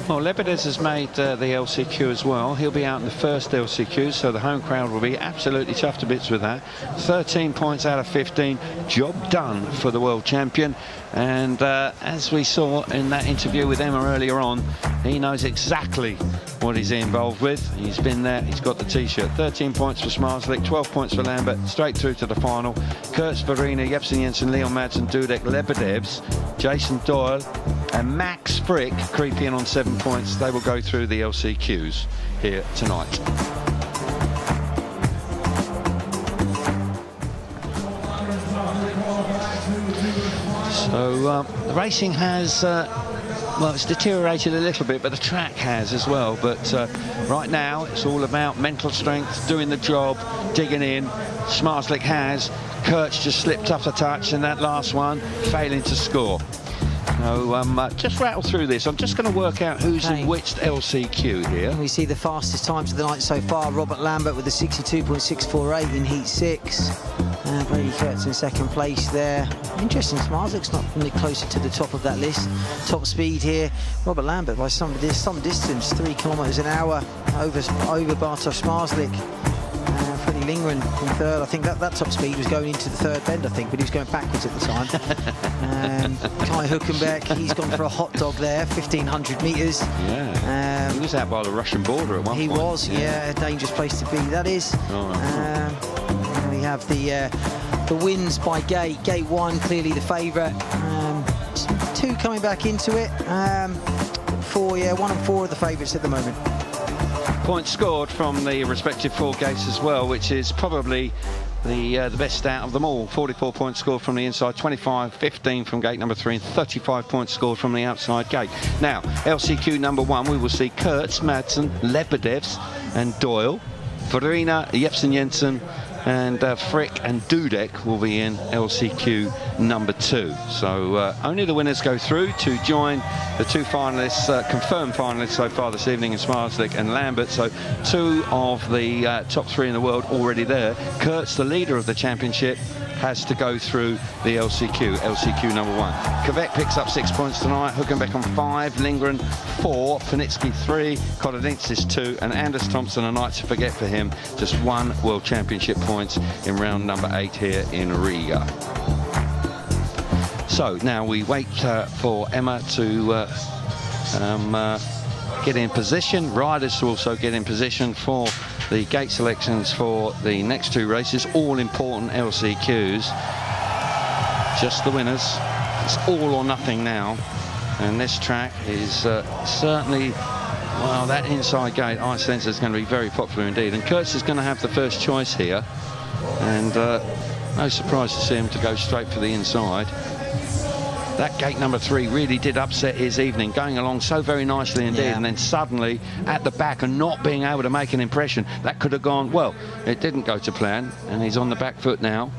Well, Łebedevs has made the LCQ as well. He'll be out in the first LCQ, so the home crowd will be absolutely chuffed to bits with that. 13 points out of 15. Job done for the world champion. And as we saw in that interview with Emma earlier on, he knows exactly what he's involved with. He's been there, he's got the T-shirt. 13 points for Smarslick, 12 points for Lambert, straight through to the final. Kurtz, Verena, Jepsen Jensen, Leon Madsen, Dudek, Łebedevs, Jason Doyle and Max Frick creep in on 7 points. They will go through the LCQs here tonight. So the racing has, well, it's deteriorated a little bit, but the track has as well. But right now, it's all about mental strength, doing the job, digging in. Smarslick has. Kurtz just slipped off a touch in that last one, failing to score. So just rattle through this. I'm just going to work out who's in which LCQ here. We see the fastest times of the night so far. Robert Lambert with a 62.648 in heat 6. Brady Kurtz in second place there. Interesting, Smarslick's not really closer to the top of that list. Top speed here. Robert Lambert by some distance, 3 kilometres an hour over Bartosz Smarslick. Freddie Lindgren in third. I think that top speed was going into the third bend, I think, but he was going backwards at the time. Kai Hülkenberg, he's gone for a hot dog there, 1,500 metres. Yeah, he was out by the Russian border at one point. He was, yeah, a dangerous place to be, that is. We have the wins by gate. Gate 1, clearly the favourite. two coming back into it. 1 and 4 are the favourites at the moment. Points scored from the respective 4 gates as well, which is probably the best out of them all. 44 points scored from the inside, 25-15 from gate number 3, and 35 points scored from the outside gate. Now, LCQ number 1, we will see Kurz, Madsen, Łebedevs and Doyle. Verina, Jepsen Jensen and Frick and Dudek will be in LCQ number 2. So only the winners go through to join the 2 finalists, confirmed finalists so far this evening in Smarslik and Lambert. So 2 of the top 3 in the world already there. Kurtz, the leader of the championship, has to go through the LCQ number 1. Kvek picks up 6 points tonight, Hookenbeck on 5, Lindgren 4, Panitsky 3, Kolodinskis 2, and Anders Thompson, a night to forget for him, just 1 World Championship points in round number 8 here in Riga. So now we wait for Emma to get in position, riders to also get in position for the gate selections for the next 2 races, all important LCQs. Just the winners. It's all or nothing now. And this track is certainly, well, that inside gate, I sense is going to be very popular indeed. And Kurtz is going to have the first choice here. And no surprise to see him to go straight for the inside. That gate number 3 really did upset his evening, going along so very nicely indeed, and then suddenly at the back and not being able to make an impression. That could have gone, well, it didn't go to plan, and he's on the back foot now.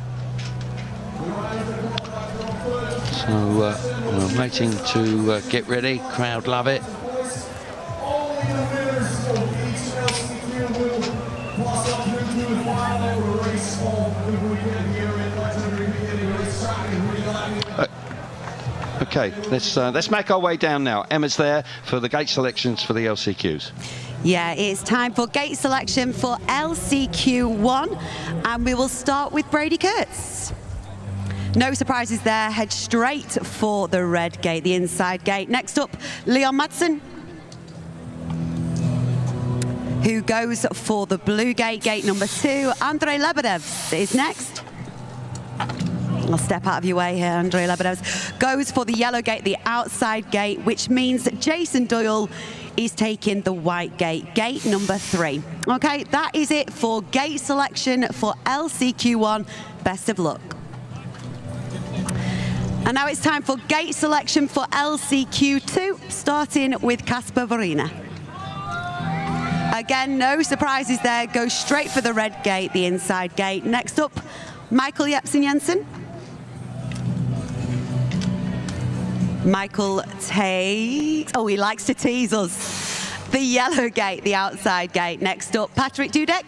So we're waiting to get ready. Crowd love it. Okay, let's make our way down now. Emma's there for the gate selections for the LCQs. Yeah, it's time for gate selection for LCQ1, and we will start with Brady Kurtz. No surprises there, head straight for the red gate, the inside gate. Next up, Leon Madsen, who goes for the blue gate, gate number 2. Andžej Łebedevs is next. I'll step out of your way here. Andžej Łebedevs goes for the yellow gate, the outside gate, which means Jason Doyle is taking the white gate, gate number 3. Okay, that is it for gate selection for LCQ1. Best of luck. And now it's time for gate selection for LCQ2, starting with Kasper Verina. Again, no surprises there. Go straight for the red gate, the inside gate. Next up, Michael Jepsen Jensen. Michael takes, oh, he likes to tease us. The yellow gate, the outside gate. Next up, Patrick Dudek.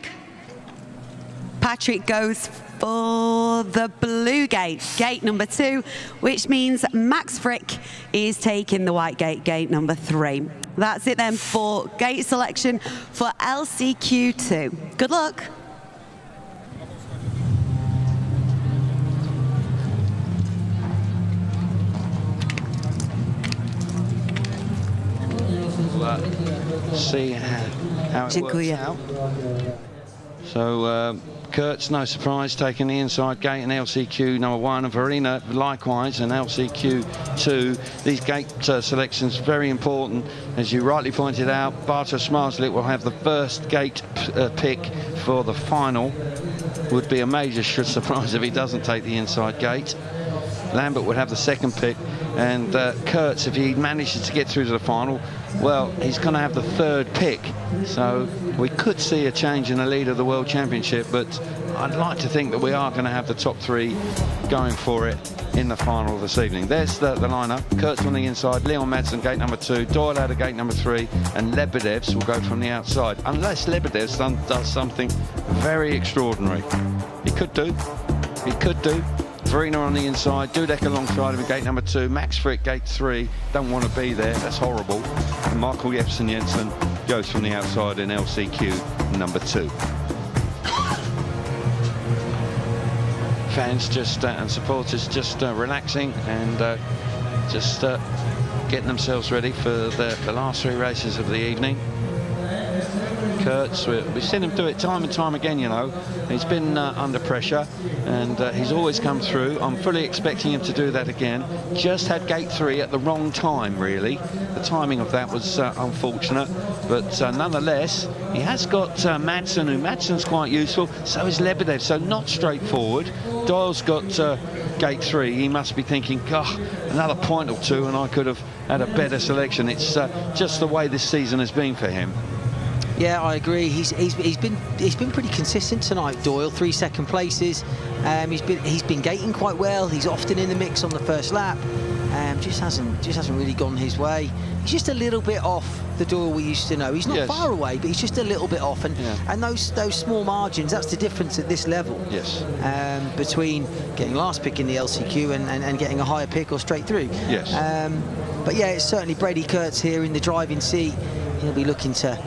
Patrick goes for the blue gate, gate number 2, which means Max Frick is taking the white gate, gate number 3. That's it then for gate selection for LCQ2. Good luck. See how it works out. So Kurtz, no surprise, taking the inside gate in LCQ number 1, and Verina likewise in LCQ 2. These gate selections very important, as you rightly pointed out. Bartosz Smarslik will have the first gate pick for the final. Would be a major surprise if he doesn't take the inside gate. Lambert would have the second pick, and Kurtz, if he manages to get through to the final, well, he's going to have the third pick. So we could see a change in the lead of the World Championship, but I'd like to think that we are going to have the top 3 going for it in the final this evening. There's the lineup. Kurtz on the inside, Leon Madsen, gate number 2, Doyle out of gate number 3, and Łebedevs will go from the outside, unless Łebedevs does something very extraordinary. He could do. He could do. Verina on the inside, Dudek alongside him in gate number 2, Max Frick gate 3, don't want to be there, that's horrible. And Michael Jepsen Jensen goes from the outside in LCQ number 2. Fans just and supporters just relaxing and just getting themselves ready for the last 3 races of the evening. Kurtz. We've seen him do it time and time again, you know. He's been under pressure, and he's always come through. I'm fully expecting him to do that again. Just had gate 3 at the wrong time, really. The timing of that was unfortunate, but nonetheless, he has got Madsen, who Madsen's quite useful. So is Łebedevs, so not straightforward. Doyle's got gate 3. He must be thinking, God, another point or two, and I could have had a better selection. It's just the way this season has been for him. Yeah, I agree. He's been pretty consistent tonight. Doyle, 3 second places. He's been gating quite well. He's often in the mix on the first lap. Just hasn't really gone his way. He's just a little bit off the Doyle we used to know. He's not far away, but he's just a little bit off. And those small margins, that's the difference at this level. Yes. Between getting last pick in the LCQ and getting a higher pick or straight through. Yes. But yeah, it's certainly Brady Kurtz here in the driving seat. He'll be looking to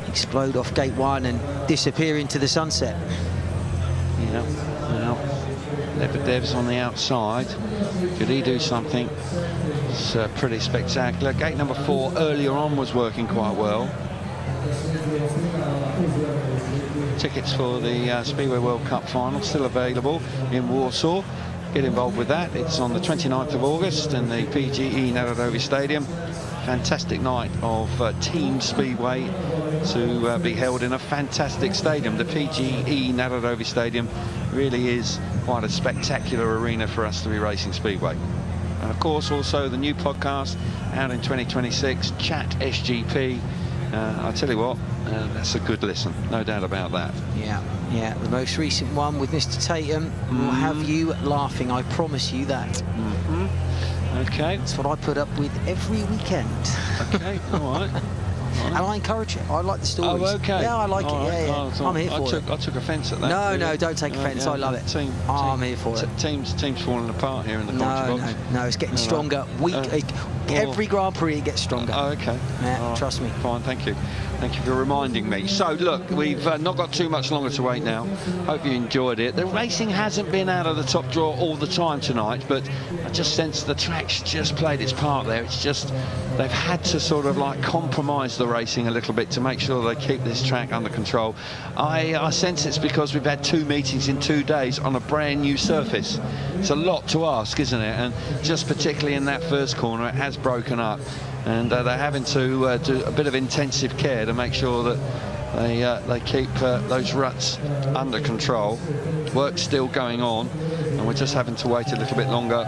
explode off gate 1 and disappear into the sunset. Yeah. Well, Łebedevs on the outside. Could he do something? It's pretty spectacular. Gate number 4 earlier on was working quite well. Tickets for the Speedway World Cup final still available in Warsaw. Get involved with that. It's on the 29th of August in the PGE Narodowy Stadium. Fantastic night of team speedway to be held in a fantastic stadium. The PGE Narodowy Stadium really is quite a spectacular arena for us to be racing speedway. And of course also the new podcast out in 2026, Chat SGP. I tell you what, that's a good listen, no doubt about that. Yeah, the most recent one with Mr. Tatum will have you laughing, I promise you that. Okay. That's what I put up with every weekend. Okay, all right. And I encourage it. I like the stories. Oh, okay. Yeah, I like it. Right. Yeah. I'm here for it. I took offence at that. No, really. no, don't take offence. I love it. I'm here for it. Team's falling apart here in the commentary box. No, it's getting stronger. Every Grand Prix it gets stronger. Oh, okay. Yeah, trust me. Fine, thank you. Thank you for reminding me. So, look, we've not got too much longer to wait now. Hope you enjoyed it. The racing hasn't been out of the top drawer all the time tonight, but I just sense the track's just played its part there. It's just they've had to sort of like compromise the racing a little bit to make sure they keep this track under control. I sense it's because we've had 2 meetings in 2 days on a brand new surface. It's a lot to ask, isn't it? And just particularly in that first corner, it has broken up. And they're having to do a bit of intensive care to make sure that they keep those ruts under control. Work's still going on, and we're just having to wait a little bit longer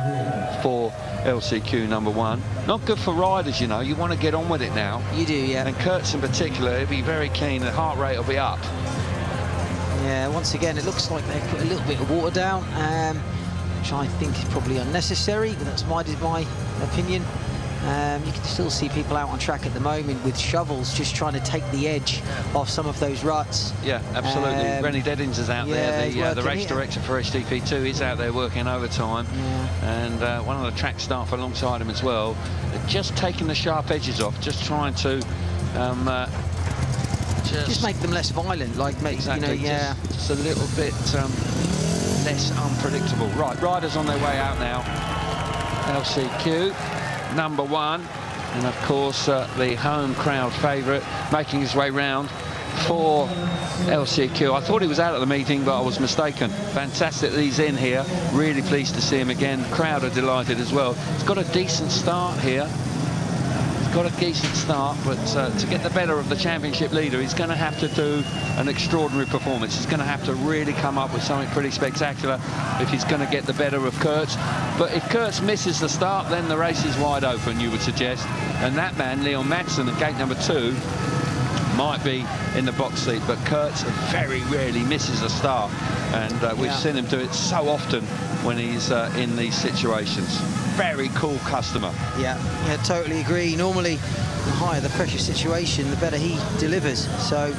for LCQ number 1. Not good for riders, you know. You want to get on with it now. You do, yeah. And Kurtz in particular, he'll be very keen. The heart rate will be up. Yeah, once again, it looks like they put a little bit of water down, which I think is probably unnecessary, but that's my opinion. You can still see people out on track at the moment with shovels just trying to take the edge off some of those ruts. Yeah, absolutely. Rennie Deddings is out there, the race director for SGP2. He's out there working overtime. And one of the track staff alongside him as well. They're just taking the sharp edges off, just trying to just make them less violent, like exactly, just a little bit less unpredictable. Right, riders on their way out now. LCQ number 1, and of course the home crowd favourite making his way round for LCQ. I thought he was out at the meeting, but I was mistaken. Fantastic that he's in here. Really pleased to see him again. The crowd are delighted as well. He's got a decent start here. Got a decent start, but to get the better of the championship leader, he's going to have to do an extraordinary performance. He's going to have to really come up with something pretty spectacular if he's going to get the better of Kurtz. But if Kurtz misses the start, then the race is wide open, you would suggest. And that man, Leon Madsen, at gate number 2, might be in the box seat, but Kurtz very rarely misses a start, and we've seen him do it so often when he's in these situations. Very cool customer. Yeah, totally agree. Normally, the higher the pressure situation, the better he delivers. So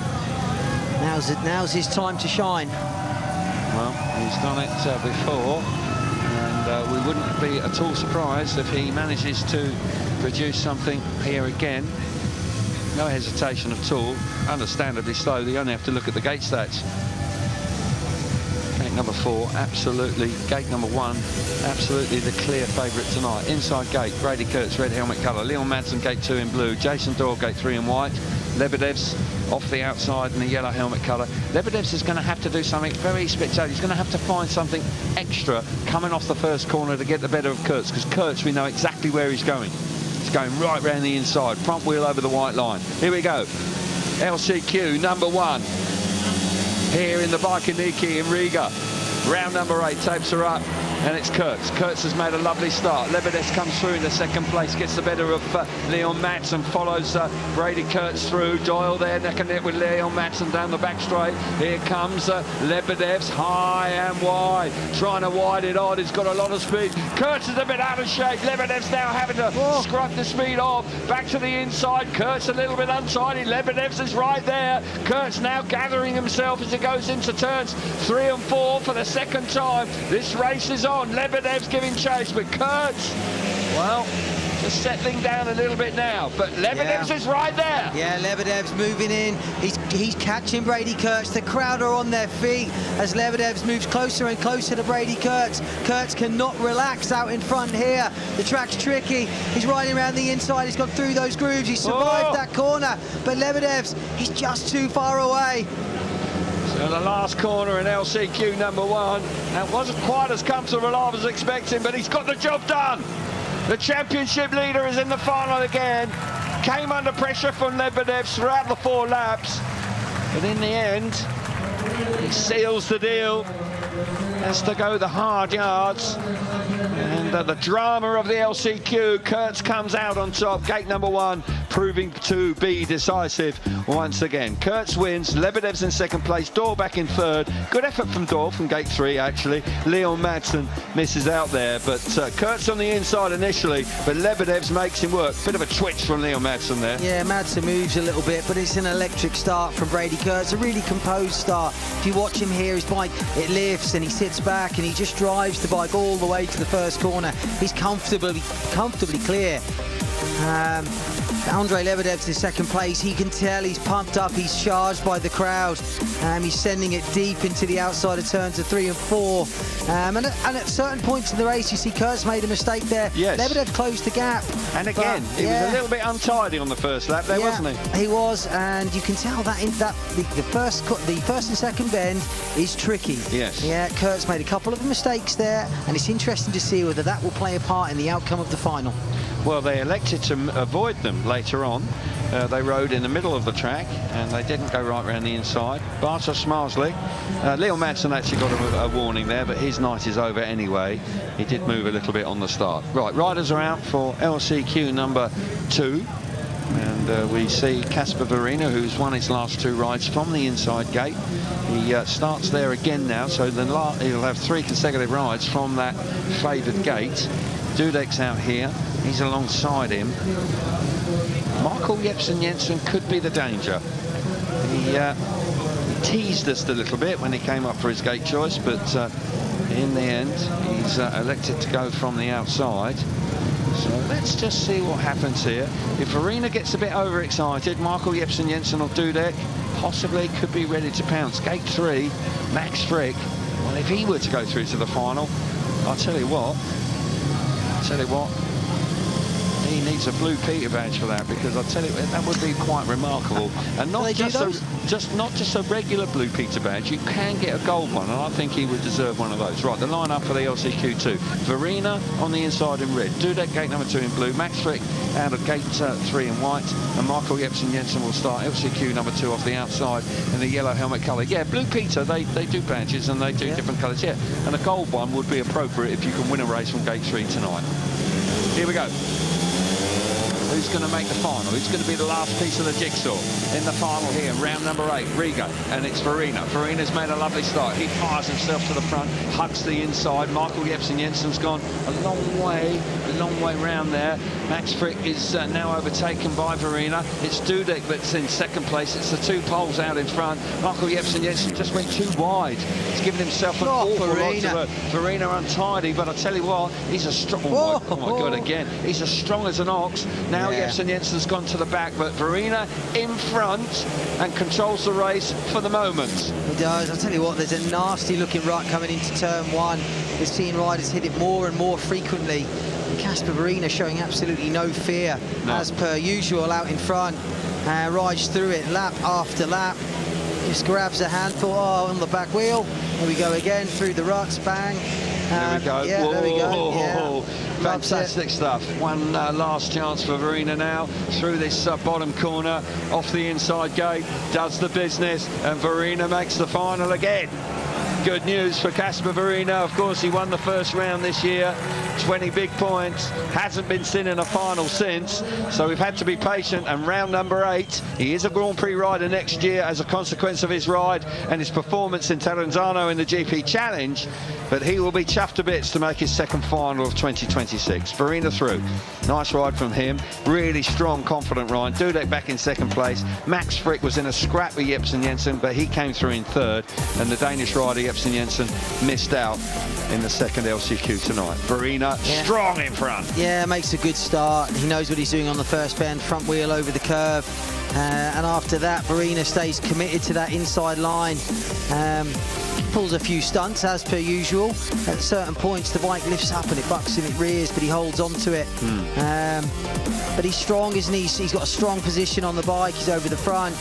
now's his time to shine. Well, he's done it before, and we wouldn't be at all surprised if he manages to produce something here again. No hesitation at all. Understandably slow. They only have to look at the gate stats. Gate number 4, absolutely. Gate number 1, absolutely the clear favourite tonight. Inside gate, Brady Kurtz, red helmet colour. Leon Madsen, gate 2 in blue. Jason Doyle, gate 3 in white. Łebedevs off the outside in the yellow helmet colour. Łebedevs is going to have to do something very spectacular. He's going to have to find something extra coming off the first corner to get the better of Kurz, because Kurz, we know exactly where he's going. He's going right round the inside, front wheel over the white line. Here we go. LCQ number 1 here in the Biķernieki in Riga. Round number 8, tapes are up, and it's Kurz. Kurz has made a lovely start. Łebedevs comes through in the second place, gets the better of Leon Madsen, follows Brady Kurz through. Doyle there, neck and neck with Leon Madsen down the back straight. Here comes Łebedevs, high and wide, trying to wide it on. He's got a lot of speed. Kurz is a bit out of shape. Łebedevs now having to scrub the speed off. Back to the inside. Kurz a little bit untidy. Łebedevs is right there. Kurz now gathering himself as he goes into turns 3 and 4 for the second time. This race is on. Łebedevs giving chase, but Kurz, well, just settling down a little bit now, but Łebedevs is right there. Yeah, Łebedevs moving in. He's catching Brady Kurz. The crowd are on their feet as Łebedevs moves closer and closer to Brady Kurz. Kurz cannot relax out in front here. The track's tricky. He's riding around the inside. He's gone through those grooves. He survived that corner, but Łebedevs, he's just too far away. So the last corner in LCQ number 1. That wasn't quite as comfortable as I was expecting, but he's got the job done. The championship leader is in the final again. Came under pressure from Łebedevs throughout the 4 laps. But in the end, he seals the deal. Has to go the hard yards. And the drama of the LCQ, Kurz comes out on top. Gate number 1, proving to be decisive once again. Kurz wins, Łebedevs in second place, Doyle back in third. Good effort from Doyle from gate 3, actually. Leon Madsen misses out there, but Kurz on the inside initially, but Łebedevs makes him work. Bit of a twitch from Leon Madsen there. Yeah, Madsen moves a little bit, but it's an electric start from Brady Kurz, a really composed start. If you watch him here, his bike, it lifts and he sits back and he just drives the bike all the way to the first corner. He's comfortably clear. Andžej Łebedevs in second place. He can tell he's pumped up, he's charged by the crowd. He's sending it deep into the outside of turns of 3 and 4. And at certain points in the race, you see Kurz made a mistake there. Yes. Łebedevs closed the gap. And again, he was a little bit untidy on the first lap there, wasn't he? He was, and you can tell that the first and second bend is tricky. Yes. Yeah, Kurz made a couple of mistakes there, and it's interesting to see whether that will play a part in the outcome of the final. Well, they elected to avoid them later on. They rode in the middle of the track and they didn't go right round the inside. Bartosz Marslik, Leon Madsen actually got a warning there, but his night is over anyway. He did move a little bit on the start. Right, riders are out for LCQ number 2. And we see Kasper Verina, who's won his last 2 rides from the inside gate. He starts there again now, so then he'll have 3 consecutive rides from that favoured gate. Dudek's out here. He's alongside him. Michael Jepsen-Jensen could be the danger. He teased us a little bit when he came up for his gate choice, but in the end, he's elected to go from the outside. So let's just see what happens here. If Verina gets a bit overexcited, Michael Jepsen-Jensen or Dudek possibly could be ready to pounce. Gate 3, Max Frick. Well, if he were to go through to the final, I'll tell you what, he needs a blue Peter badge for that, because I'll tell you, that would be quite remarkable. And not just a regular blue Peter badge, you can get a gold one, and I think he would deserve one of those. Right, the line-up for the LCQ2. Verina on the inside in red, Dudek gate number 2 in blue, Max Frick out of gate 3 in white, and Michael Jepsen-Jensen will start LCQ number 2 off the outside in the yellow helmet colour. Yeah, blue Peter, they do badges and they do different colours, yeah. And a gold one would be appropriate if you can win a race from gate 3 tonight. Here we go. Who's going to make the final? Who's going to be the last piece of the jigsaw in the final here, round number 8, Riga, and it's Verina. Verina's made a lovely start. He fires himself to the front, hugs the inside. Michael Jepsen-Jensen's gone a long way round there. Max Frick is now overtaken by Verina. It's Dudek that's in second place. It's the 2 poles out in front. Michael Jepsen-Jensen just went too wide. He's given himself an awful lot to hurt. Verina untidy, but I tell you what, he's a strong. Oh my God, again, he's as strong as an ox. Now Jepsen-Jensen's gone to the back, but Verina in front and controls the race for the moment. He does. I'll tell you what, there's a nasty looking rut coming into turn 1. We're seeing riders hit it more and more frequently. Kasper Verina showing absolutely no fear, as per usual, out in front. rides through it lap after lap. Just grabs a handful on the back wheel. There we go again, through the ruts, bang. There we go. Yeah, whoa, there we go. whoa, Yeah. whoa. Fantastic stuff. One last chance for Verena now, through this bottom corner, off the inside gate, does the business, and Verena makes the final again. Good news for Casper Verena. Of course, he won the first round this year, 20 big points, hasn't been seen in a final since, so we've had to be patient. And round number 8, he is a Grand Prix rider next year as a consequence of his ride and his performance in Taranzano in the GP Challenge, but he will be chuffed to bits to make his second final of 2026. Verena through. Nice ride from him. Really strong, confident ride. Dudek back in second place. Max Frick was in a scrap with Jepsen Jensen, but he came through in third, and the Danish rider Jepsen Jensen missed out in the second LCQ tonight. Verena strong in front. Yeah, makes a good start. He knows what he's doing on the first bend, front wheel over the curve. And after that, Verena stays committed to that inside line. Pulls a few stunts as per usual. At certain points the bike lifts up and it bucks him, it rears, but he holds on to it. But he's strong, isn't he? He's got a strong position on the bike, he's over the front,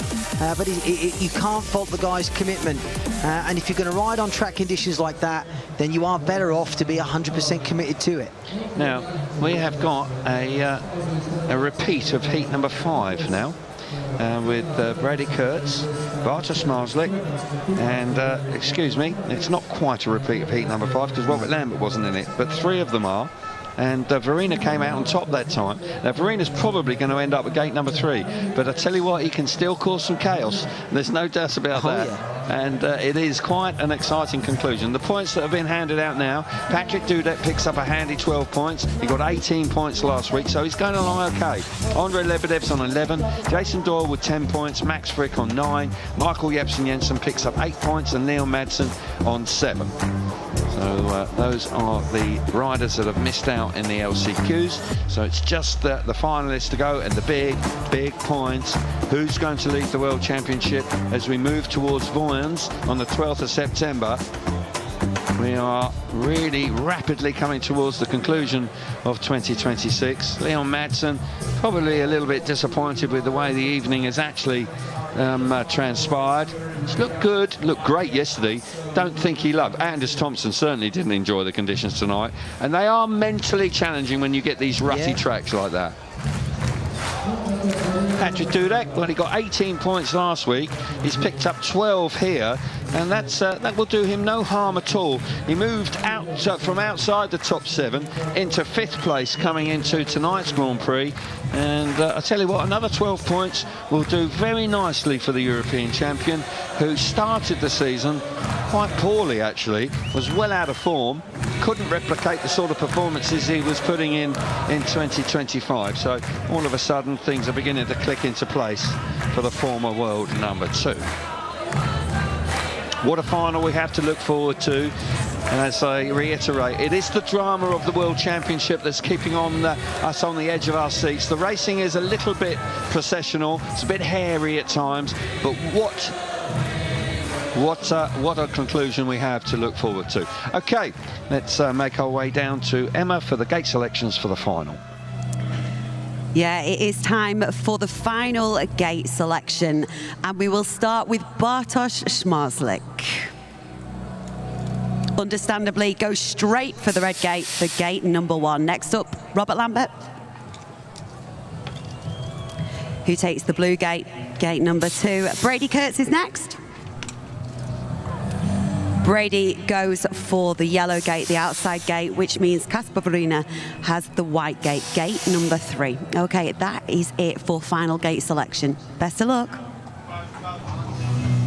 but you can't fault the guy's commitment. And if you're going to ride on track conditions like that, then you are better off to be 100% committed to it. Now we have got a repeat of heat number 5 now. With Brady Kurtz, Bartosz Marslik, and excuse me, it's not quite a repeat of heat number 5 because Robert Lambert wasn't in it, but 3 of them are. And Verena came out on top that time. Now Verena's probably going to end up at gate number 3, but I tell you what, he can still cause some chaos. There's no doubt about that. Yeah. And it is quite an exciting conclusion. The points that have been handed out now, Patrick Dudek picks up a handy 12 points. He got 18 points last week, so he's going along okay. Andrei Łebedevs on 11, Jason Doyle with 10 points, Max Frick on 9, Michael Jepsen Jensen picks up 8 points, and Neil Madsen on 7. So those are the riders that have missed out in the LCQs. So it's just the finalists to go, and the big points. Who's going to lead the World Championship as we move towards Voyens on the 12th of September? We are really rapidly coming towards the conclusion of 2026. Leon Madsen probably a little bit disappointed with the way the evening has actually transpired. It's looked good, looked great yesterday. Don't think he loved. Anders Thompson certainly didn't enjoy the conditions tonight, and they are mentally challenging when you get these rutty tracks like that. Patrick Dudek, well, he got 18 points last week. He's picked up 12 here, and that will do him no harm at all. He moved out from outside the top 7 into 5th place coming into tonight's Grand Prix. And I tell you what, another 12 points will do very nicely for the European champion, who started the season quite poorly actually, was well out of form, couldn't replicate the sort of performances he was putting in 2025. So all of a sudden things are beginning to click into place for the former world number 2. What a final we have to look forward to. And as I reiterate, it is the drama of the World Championship that's keeping us on the edge of our seats. The racing is a little bit processional, it's a bit hairy at times, but what a conclusion we have to look forward to. Okay, let's make our way down to Emma for the gate selections for the final. Yeah, it is time for the final gate selection, and we will start with Bartosz Marslik. Understandably, go straight for the red gate for gate number 1. Next up, Robert Lambert, who takes the blue gate, gate number 2. Brady Kurtz is next. Brady goes for the yellow gate, the outside gate, which means Casper Verena has the white gate, gate number 3. Okay, that is it for final gate selection. Best of luck.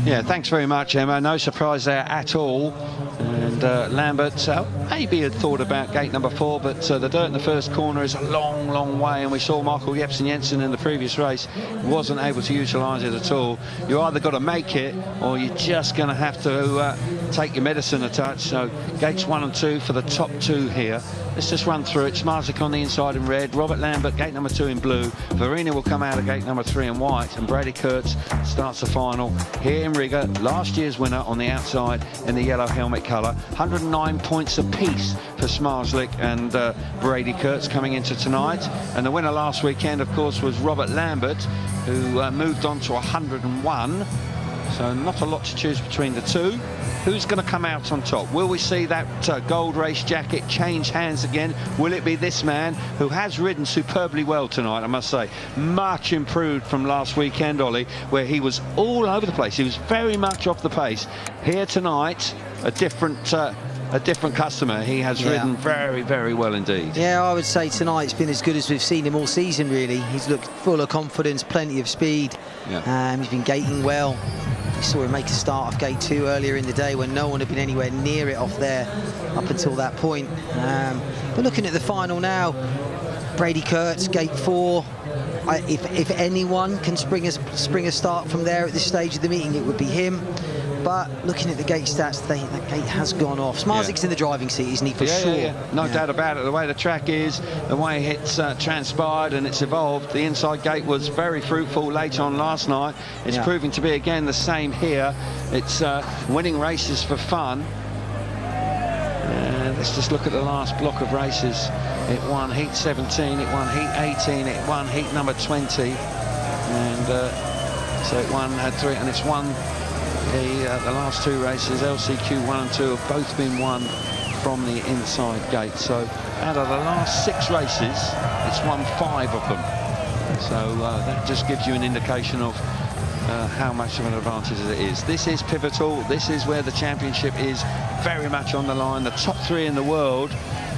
Yeah, thanks very much, Emma. No surprise there at all. And Lambert maybe had thought about gate number 4, but the dirt in the first corner is a long way, and we saw Michael Jepsen Jensen in the previous race wasn't able to utilise it at all. You either got to make it, or you're just going to have to take your medicine a touch. So gates 1 and 2 for the top 2 here. Let's just run through it. Marslik on the inside in red, Robert Lambert gate number 2 in blue, Verena will come out of gate number 3 in white, and Brady Kurtz starts the final here in Riga, last year's winner on the outside in the yellow helmet colour. 109 points apiece for Smarslik and Brady Kurtz coming into tonight. And the winner last weekend, of course, was Robert Lambert, who moved on to 101. So not a lot to choose between the two. Who's going to come out on top? Will we see that gold race jacket change hands again? Will it be this man who has ridden superbly well tonight, I must say? Much improved from last weekend, Ollie, where he was all over the place. He was very much off the pace. Here tonight, a different customer. He has ridden very, very well indeed. Yeah, I would say tonight it's been as good as we've seen him all season, really. He's looked full of confidence, plenty of speed. Yeah. He's been gating well. We saw him make a start off gate 2 earlier in the day when no one had been anywhere near it off there up until that point. But looking at the final now, Brady Kurtz, gate 4. If anyone can spring a start from there at this stage of the meeting, it would be him. But looking at the gate stats, that gate has gone off. Smarslik's in the driving seat, isn't he, for sure? Yeah. No doubt about it. The way the track is, the way it's transpired and it's evolved, the inside gate was very fruitful late on last night. It's proving to be again the same here. It's winning races for fun. Let's just look at the last block of races. It won heat 17, it won heat 18, it won heat number 20, and so it had 3, and it's won the last 2 races. LCQ 1 and 2 have both been won from the inside gate. So out of the last 6 races, it's won 5 of them. So that just gives you an indication of how much of an advantage it is. This is pivotal. This is where the championship is very much on the line. The top 3 in the world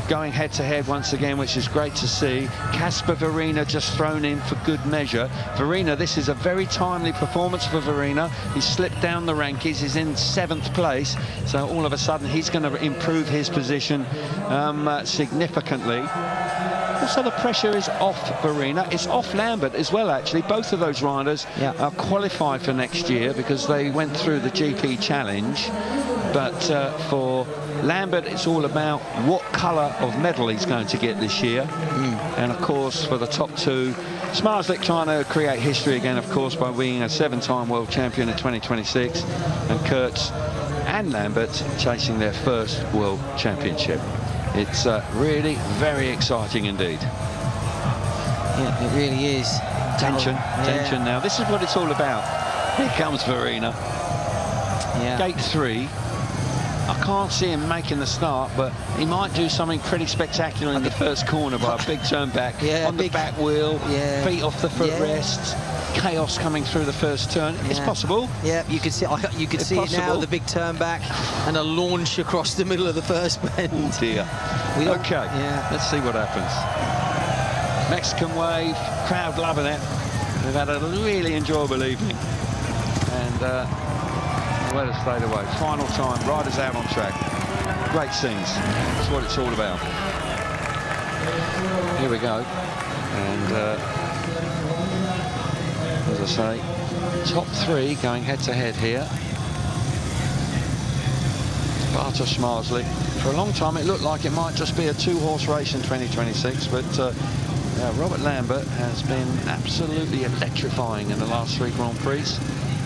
going head-to-head once again, which is great to see. Kasper Verina just thrown in for good measure. Verina, this is a very timely performance for Verina. He's slipped down the rankings. He's in 7th place. So all of a sudden, he's going to improve his position significantly. Also, the pressure is off Verina. It's off Lambert as well, actually. Both of those riders are qualified for next year because they went through the GP challenge. But for Lambert, it's all about what colour of medal he's going to get this year. And, of course, for the top 2, Smarslik trying to create history again, of course, by being a 7-time world champion in 2026. And Kurtz and Lambert chasing their first world championship. It's really very exciting indeed. Yeah, it really is. Tension now. This is what it's all about. Here comes Verina. Gate 3. I can't see him making the start, but he might do something pretty spectacular in the first corner by a big turn back on the back wheel, feet off the footrests. Chaos coming through the first turn. It's possible. Yeah, you could see it now, the big turn back and a launch across the middle of the first bend. Oh dear. Okay, let's see what happens. Mexican wave, crowd loving it. We've had a really enjoyable evening. And let us stay away. Final time, riders out on track. Great scenes. That's what it's all about. Here we go. And as I say, top 3 going head-to-head here. Bartosz Smarslik. For a long time, it looked like it might just be a 2-horse race in 2026, but Robert Lambert has been absolutely electrifying in the last 3 Grand Prix.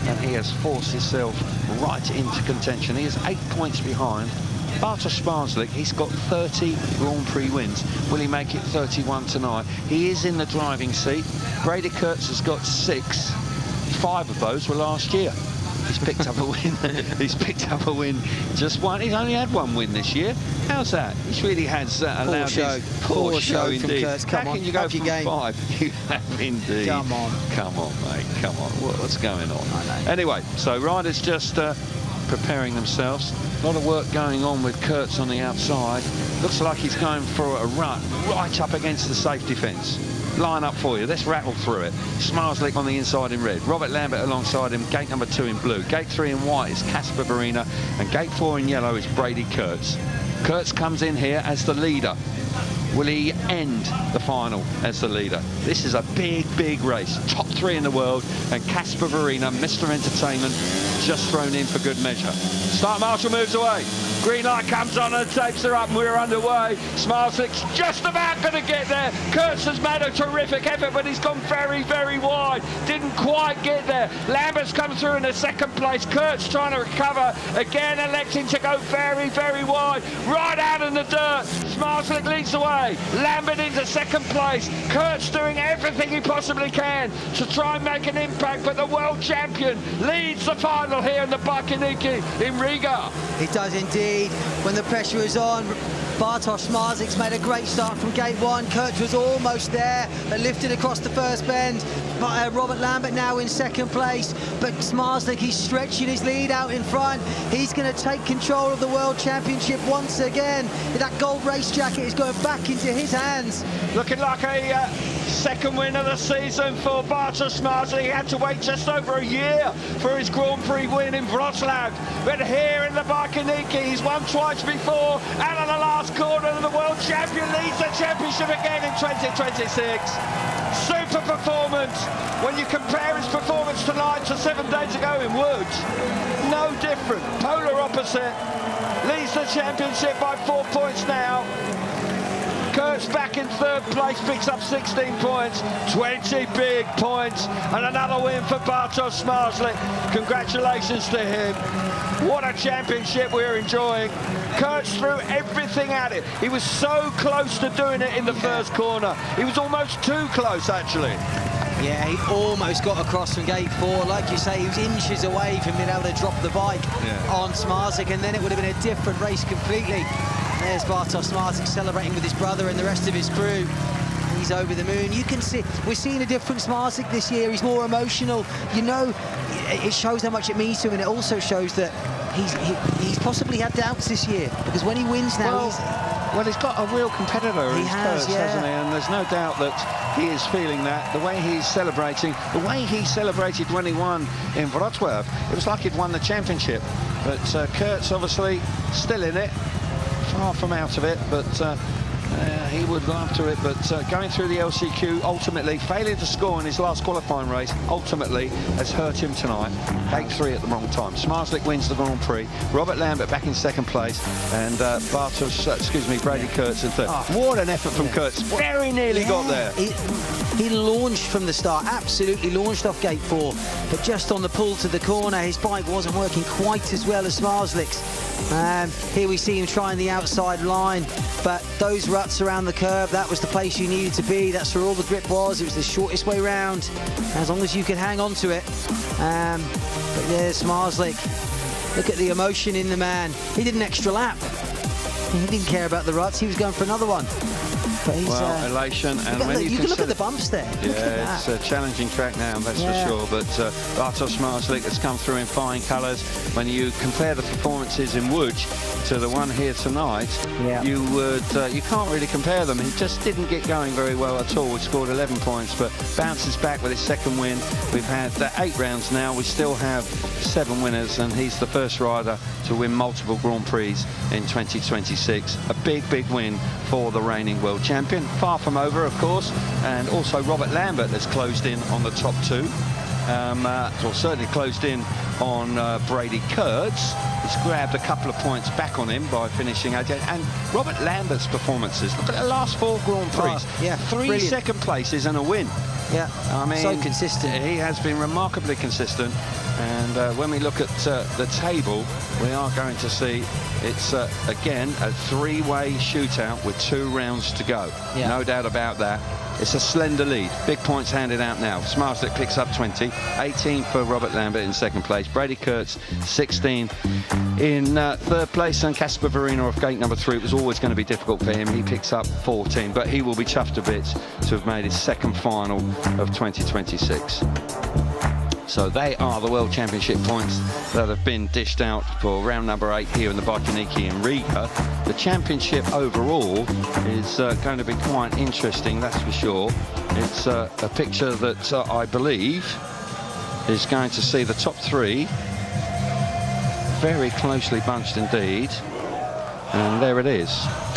And he has forced himself right into contention. He is 8 points behind. Bartosz Smarslik, he's got 30 Grand Prix wins. Will he make it 31 tonight? He is in the driving seat. Brady Kurtz has got 6. 5 of those were last year. He's picked up a win. He's picked up a win. Just one. He's only had 1 win this year. How's that? He really has allowed his poor show indeed. How can you go from 5? You have indeed. Come on, mate. Come on. What's going on? Anyway, so riders just preparing themselves. A lot of work going on with Kurtz on the outside. Looks like he's going for a run right up against the safety fence. Line up for you. Let's rattle through it. Smarslik on the inside in red. Robert Lambert alongside him. Gate number 2 in blue. Gate 3 in white is Kasper Verina. And gate 4 in yellow is Brady Kurtz. Kurtz comes in here as the leader. Will he end the final as the leader? This is a big, big race. Top 3 in the world. And Kasper Verina, Mr. Entertainment, just thrown in for good measure. Start marshal moves away. Green light comes on and takes her up, and we're underway. Smarslik's just about going to get there. Kurtz has made a terrific effort, but he's gone very, very wide. wide, didn't quite get there. Lambert's come through in the second place. Kurt's trying to recover, again electing to go very, very wide, right out in the dirt. Smarslik leads the way, Lambert into second place. Kurt's doing everything he possibly can to try and make an impact, but the world champion leads the final here in the Biķernieki in Riga. He does indeed. When the pressure is on, Bartosz Smarslik's made a great start from gate one. Kurt was almost there, but lifted across the first bend. Robert Lambert now in second place, but Smarslik, he's stretching his lead out in front. He's going to take control of the World Championship once again. That gold race jacket is going back into his hands. Looking like a second win of the season for Bartosz Smarslik. He had to wait just over a year for his Grand Prix win in Wrocław. But here in the Biķernieki, he's won twice before, and on the last corner, the world champion leads the championship again in 2026. Super performance. When you compare his performance tonight to 7 days ago in Łódź, no different, polar opposite. Leads the championship by 4 points now. Kurt's back in third place, picks up 16 points, 20 big points, and another win for Bartosz Smarslik. Congratulations to him. What a championship we're enjoying. Kurt's threw everything at it. He was so close to doing it in the first corner. He was almost too close, actually. Yeah, he almost got across from gate 4. Like you say, he was inches away from being able to drop the bike on Smarslik, and then it would have been a different race completely. There's Bartosz Smarslik celebrating with his brother and the rest of his crew. He's over the moon. You can see, we're seeing a different Smarslik this year. He's more emotional. You know, it shows how much it means to him, and it also shows that he's possibly had doubts this year, because when he wins now, well, he's got a real competitor in Kurtz, hasn't he? And there's no doubt that he is feeling that. The way he's celebrating, the way he celebrated when he won in Wrocław, it was like he'd won the championship. But Kurtz obviously still in it, far from out of it, but he would love to it. But going through the LCQ, ultimately failing to score in his last qualifying race, ultimately has hurt him tonight. Gate 3 at the wrong time. Smarslik wins the Grand Prix. Robert Lambert back in second place, and Brady Kurtz in third. What an effort from Kurtz. Very nearly got there. He launched from the start, absolutely launched off gate 4, but just on the pull to the corner, his bike wasn't working quite as well as Smarslik's. Here we see him trying the outside line, but those ruts around the curve, that was the place you needed to be. That's where all the grip was. It was the shortest way round, as long as you could hang on to it. But there's Smarslik. Look at the emotion in the man. He did an extra lap. He didn't care about the ruts. He was going for another one. But he's, elation. And when you can look at the bumps there. Yeah, it's a challenging track now, that's for sure. But Bartosz Smarslik has come through in fine colours. When you compare the performances in Łódź to the one here tonight, you can't really compare them. He just didn't get going very well at all. He scored 11 points, but bounces back with his second win. We've had 8 rounds now. We still have 7 winners, and he's the first rider to win multiple Grand Prix in 2026. A big, big win for the reigning world champion. Far from over, of course, and also Robert Lambert has closed in on the top 2. Or certainly closed in on Brady Kurtz. He's grabbed a couple of points back on him by finishing 8th. And Robert Lambert's performances, look at the last 4 Grand Prix. 3 brilliant. second places and a win. Yeah, I mean, so consistent. He has been remarkably consistent. And when we look at the table, we are going to see it's, again, a 3-way shootout with 2 rounds to go. Yeah. No doubt about that. It's a slender lead. Big points handed out now. Smarslik picks up 20. 18 for Robert Lambert in second place. Brady Kurtz, 16 in third place. And Casper Verino off gate number 3. It was always going to be difficult for him. He picks up 14. But he will be chuffed to bits to have made his second final of 2026. So they are the World Championship points that have been dished out for round number 8 here in the Biķernieki in Riga. The championship overall is going to be quite interesting, that's for sure. It's a picture that I believe is going to see the top 3 very closely bunched indeed. And there it is.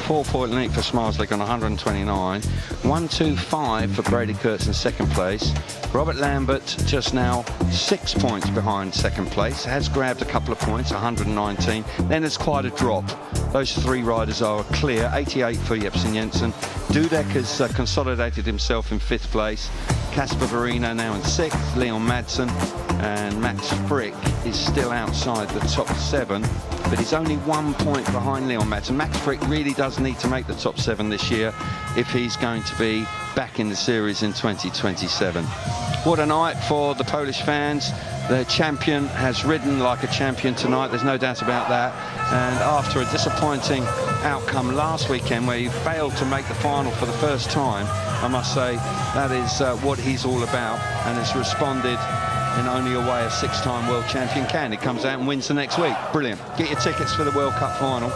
4-point lead for Smarslik on 129. 1-2-5 for Brady Kurtz in second place. Robert Lambert just now 6 points behind second place. Has grabbed a couple of points, 119. Then there's quite a drop. Those 3 riders are clear. 88 for Jepsen Jensen. Dudek has consolidated himself in 5th place. Casper Verino now in 6th, Leon Madsen, and Max Frick is still outside the top 7, but he's only 1 point behind Leon Madsen. Max Frick really does need to make the top 7 this year if he's going to be back in the series in 2027. What a night for the Polish fans. The champion has ridden like a champion tonight, there's no doubt about that. And after a disappointing outcome last weekend where he failed to make the final for the first time, I must say that is what he's all about, and has responded in only a way a 6-time world champion can. He comes out and wins the next week. Brilliant. Get your tickets for the World Cup final.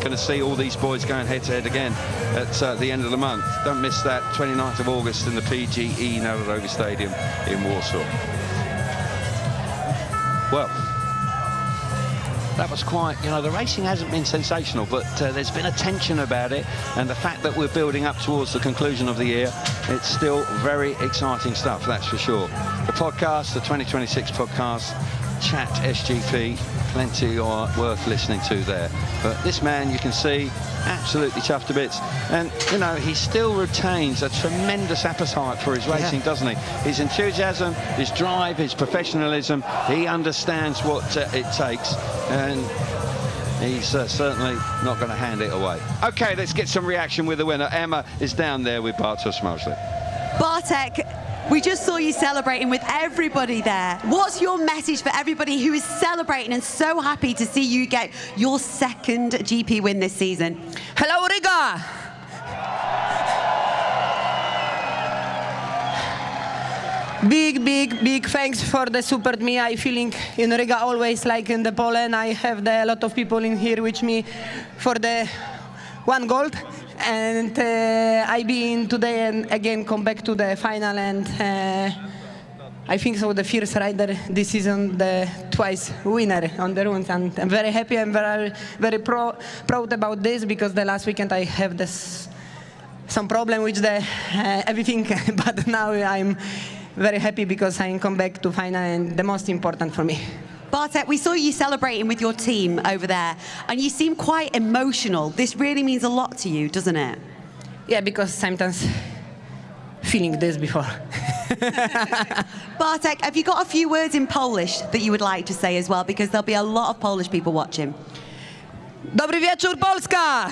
Going to see all these boys going head-to-head again at the end of the month. Don't miss that, 29th of August in the PGE Narodowy Stadium in Warsaw. Well, that was quite, you know, the racing hasn't been sensational, but there's been a tension about it, and the fact that we're building up towards the conclusion of the year, it's still very exciting stuff, that's for sure. The podcast, the 2026 podcast, Chat SGP, plenty worth listening to there. But this man, you can see, absolutely chuffed to bits. And, you know, he still retains a tremendous appetite for his racing, doesn't he? His enthusiasm, his drive, his professionalism, he understands what it takes. And he's certainly not going to hand it away. OK, let's get some reaction with the winner. Emma is down there with Bartosz Mazlik. Bartek, we just saw you celebrating with everybody there. What's your message for everybody who is celebrating and so happy to see you get your 2nd GP win this season? Hello, Riga! Big thanks for the support me. I feeling in Riga always like in the Poland. I have a lot of people in here with me for the 1 gold. And I be in today and again come back to the final, and I think so the first rider this season, the twice winner on the runs, and I'm very happy. I'm very proud about this, because the last weekend I have some problem with the everything, but now I'm very happy because I come back to final, and the most important for me. Bartek, we saw you celebrating with your team over there, and you seem quite emotional. This really means a lot to you, doesn't it? Yeah, because sometimes feeling this before. Bartek, have you got a few words in Polish that you would like to say as well? Because there'll be a lot of Polish people watching. Dobry wieczór, Polska!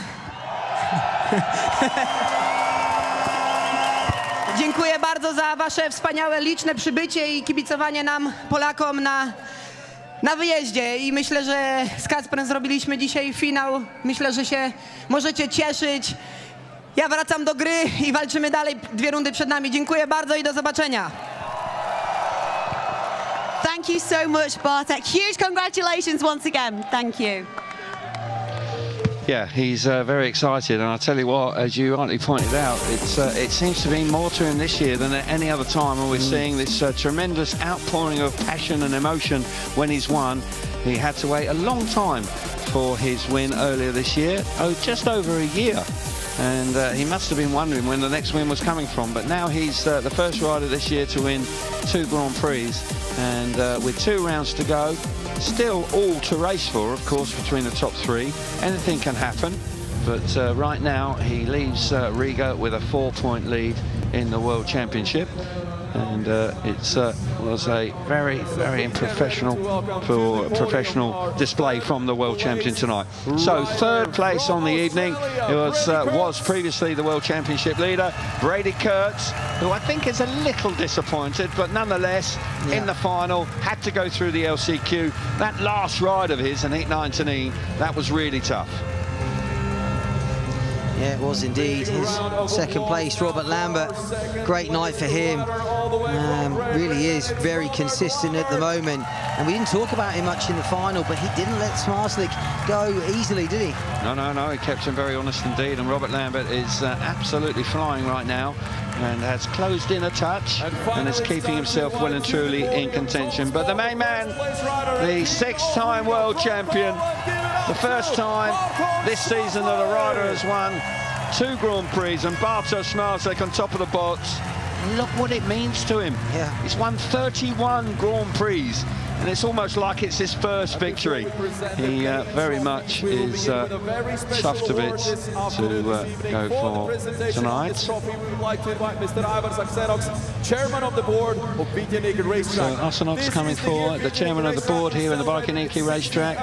Dziękuję bardzo za wasze wspaniałe, liczne przybycie i kibicowanie nam, Polakom, na wyjeździe. I myślę, że z Kacprem zrobiliśmy dzisiaj finał. Myślę, że się możecie cieszyć. Ja wracam do gry i walczymy dalej. 2 rundy przed nami. Dziękuję bardzo i do zobaczenia. Thank you so much, Bartek. Huge congratulations once again. Thank you. Yeah, he's very excited, and I tell you what, as you rightly pointed out, it seems to be more to him this year than at any other time, and we're seeing this tremendous outpouring of passion and emotion when he's won. He had to wait a long time for his win earlier this year, just over a year, and he must have been wondering when the next win was coming from, but now he's the first rider this year to win 2 Grand Prix, and with 2 rounds to go, still all to race for, of course, between the top 3. Anything can happen, but right now he leaves Riga with a 4-point lead in the World Championship, and it was a very, very professional display from the World Champion tonight. So 3rd place on the evening, it was previously the World Championship leader, Brady Kurtz, who I think is a little disappointed, but nonetheless, in the final, had to go through the LCQ. That last ride of his in Heat 19, that was really tough. Yeah, it was indeed. His 2nd place, Robert Lambert, great night for him. Really is very consistent at the moment. And we didn't talk about him much in the final, but he didn't let Smarslik go easily, did he? No, he kept him very honest indeed. And Robert Lambert is absolutely flying right now, and has closed in a touch and is keeping himself well and truly in contention. But the main man, the 6-time world champion, the first time this season that a rider has won 2 Grand Prix, and Bartosz Mazlik on top of the box. Look what it means to him. Yeah. He's won 31 Grand Prix and it's almost like it's his first victory. He very much is chuffed a bit to go for tonight. Chairman of the board of Biķernieki racetrack. So Asenok's coming forward, the chairman of the board here in the Biķernieki racetrack.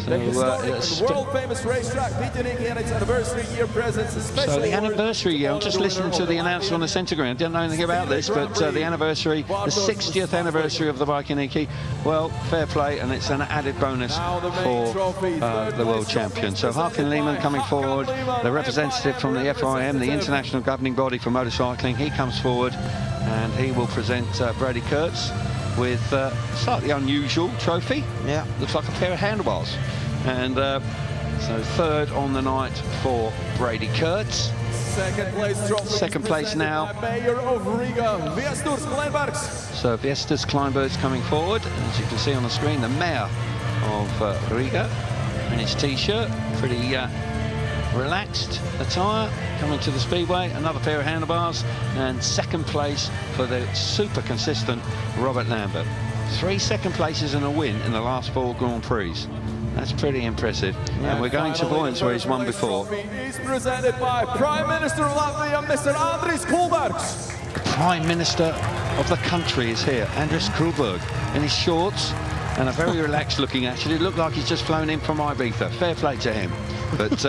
So world famous racetrack Biķernieki and its anniversary year presents. So the anniversary year, I'm just listening to the announcer on the centre ground, didn't know anything about this, but the anniversary, the 60th anniversary of the Biķernieki, well, fair play, and it's an added bonus for the world champion. So Harkin Lehman coming forward, the representative from the FIM, the international governing body for motorcycling, he comes forward and he will present Brady Kurtz with a slightly unusual trophy. Yeah. Looks like a pair of handlebars. And so third on the night for Brady Kurtz. Second place now. Mayor of Riga, Viestas Kleinbergs. So Viestas Kleinbergs coming forward. As you can see on the screen, the mayor of Riga in his t-shirt. Pretty relaxed attire coming to the speedway. Another pair of handlebars, and second place for the super consistent Robert Lambert. 3 second places and a win in the last 4 Grand Prix. That's pretty impressive. Yeah, and we're going to Boyens where he's won before. Is presented by Prime Minister of Latvia, Mr. Andris Kulbergs. The Prime Minister of the country is here, Andris Kulberg, in his shorts and a very relaxed looking actually. It looked like he's just flown in from Ibiza. Fair play to him. But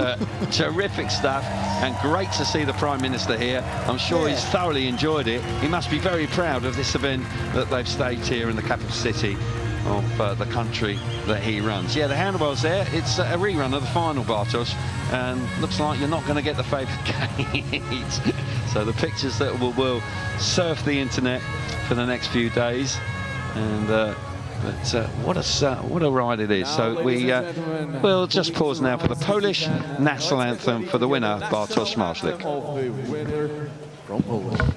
terrific stuff, and great to see the Prime Minister here. I'm sure he's thoroughly enjoyed it. He must be very proud of this event that they've staged here in the capital city of the country that he runs. Yeah, the handlebars there, it's a rerun of the final, Bartosz, and looks like you're not going to get the favourite gate. So the pictures that will surf the internet for the next few days, and but what a ride it is. So we'll just pause now for the Polish national anthem for the winner, Bartosz Marslik. From Poland.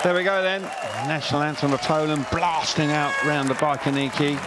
There we go then, national anthem of Poland blasting out round the Biķernieki,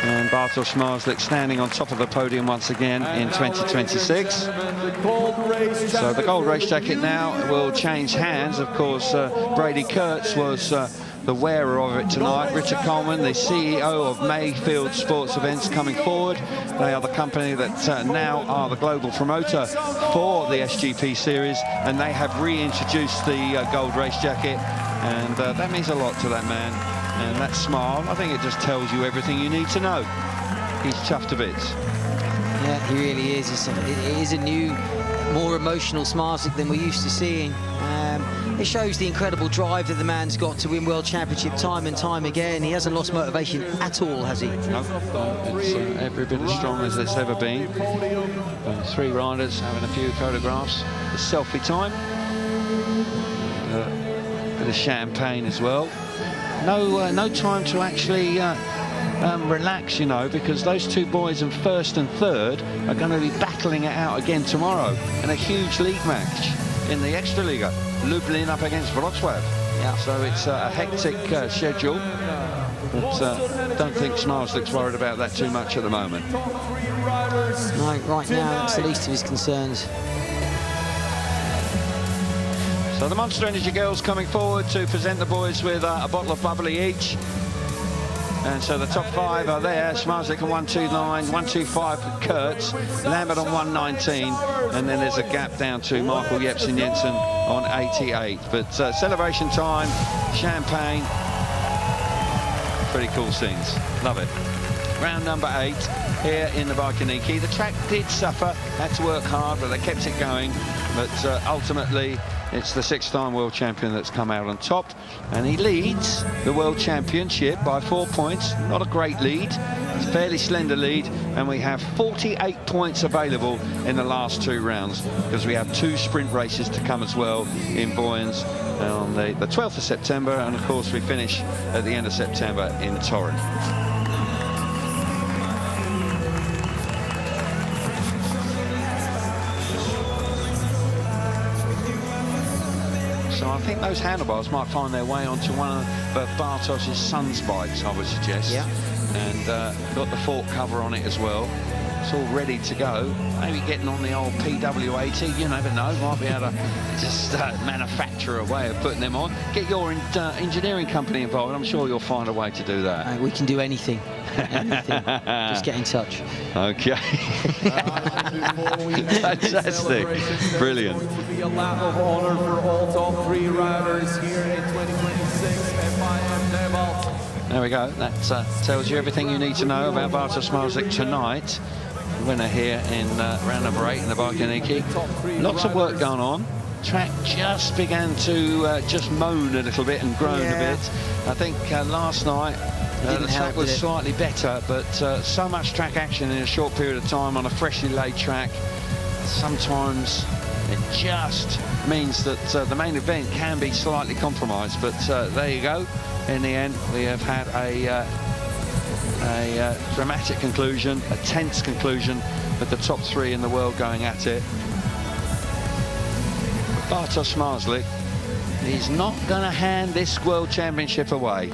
and Bartosz Marslik standing on top of the podium once again in 2026. So the gold race jacket now will change hands. Of course, Brady Kurtz was the wearer of it tonight. Richard Coleman, the CEO of Mayfield Sports Events, coming forward. They are the company that now are the global promoter for the SGP series, and they have reintroduced the gold race jacket, and that means a lot to that man. And that smile, I think it just tells you everything you need to know. He's chuffed to bits. Yeah, he really is. It is a new, more emotional Smarslik than we're used to seeing. It shows the incredible drive that the man's got to win World Championship time and time again. He hasn't lost motivation at all, has he? No, it's every bit as strong as it's ever been. 3 riders having a few photographs. The selfie time. A bit of champagne as well. No time to actually relax, you know, because those 2 boys in first and third are going to be battling it out again tomorrow in a huge league match in the Extraliga. Lublin up against Wrocław. Yeah. So it's a hectic schedule, but don't think Smarslik's worried about that too much at the moment. No, right now, that's the least of his concerns. So the Monster Energy girls coming forward to present the boys with a bottle of bubbly each. And so the top 5 are there. Smarslik on 129, 125 for Kurtz, Lambert on 119, and then there's a gap down to Michael Jepsen Jensen on 88. But celebration time, champagne, pretty cool scenes. Love it. Round number 8 here in the Biķernieki. The track did suffer, had to work hard, but they kept it going. But ultimately, it's the 6-time world champion that's come out on top, and he leads the world championship by 4 points. Not a great lead, it's a fairly slender lead, and we have 48 points available in the last 2 rounds, because we have 2 sprint races to come as well in Boyens on the 12th of September, and of course we finish at the end of September in Torrent. So I think those handlebars might find their way onto one of Bartosz's son's bikes, I would suggest. Yeah. And got the fork cover on it as well. It's all ready to go. Maybe getting on the old PW80, you never know. Might be able to just manufacture a way of putting them on. Get your engineering company involved. I'm sure you'll find a way to do that. We can do anything. Anything. Just get in touch. Okay. Fantastic. Brilliant. It will be a lap of honor for all top 3 riders here in 2026 FIM DeWALT. There we go. That tells you everything you need to know about Bartosz Smarslik tonight. Winner here in round number 8 in the Biķernieki. Lots of work going on. Track just began to just moan a little bit and groan a bit. I think last night the track was slightly better, but so much track action in a short period of time on a freshly laid track, sometimes it just means that the main event can be slightly compromised. But there you go. In the end, we have had a dramatic conclusion, a tense conclusion, with the top 3 in the world going at it. Bartosz Smarslik, he's not going to hand this World Championship away.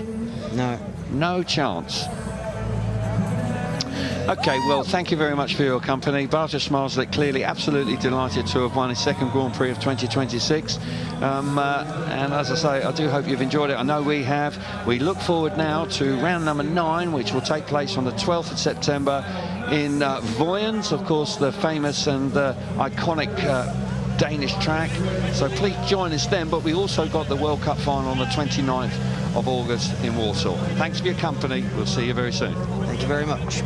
No. No chance. Okay, well, thank you very much for your company. Bartosz Smarslik clearly absolutely delighted to have won his 2nd Grand Prix of 2026. And as I say, I do hope you've enjoyed it. I know we have. We look forward now to round number 9, which will take place on the 12th of September in Voyens, of course, the famous and iconic Danish track. So please join us then. But we also got the World Cup final on the 29th of August in Warsaw. Thanks for your company. We'll see you very soon. Thank you very much.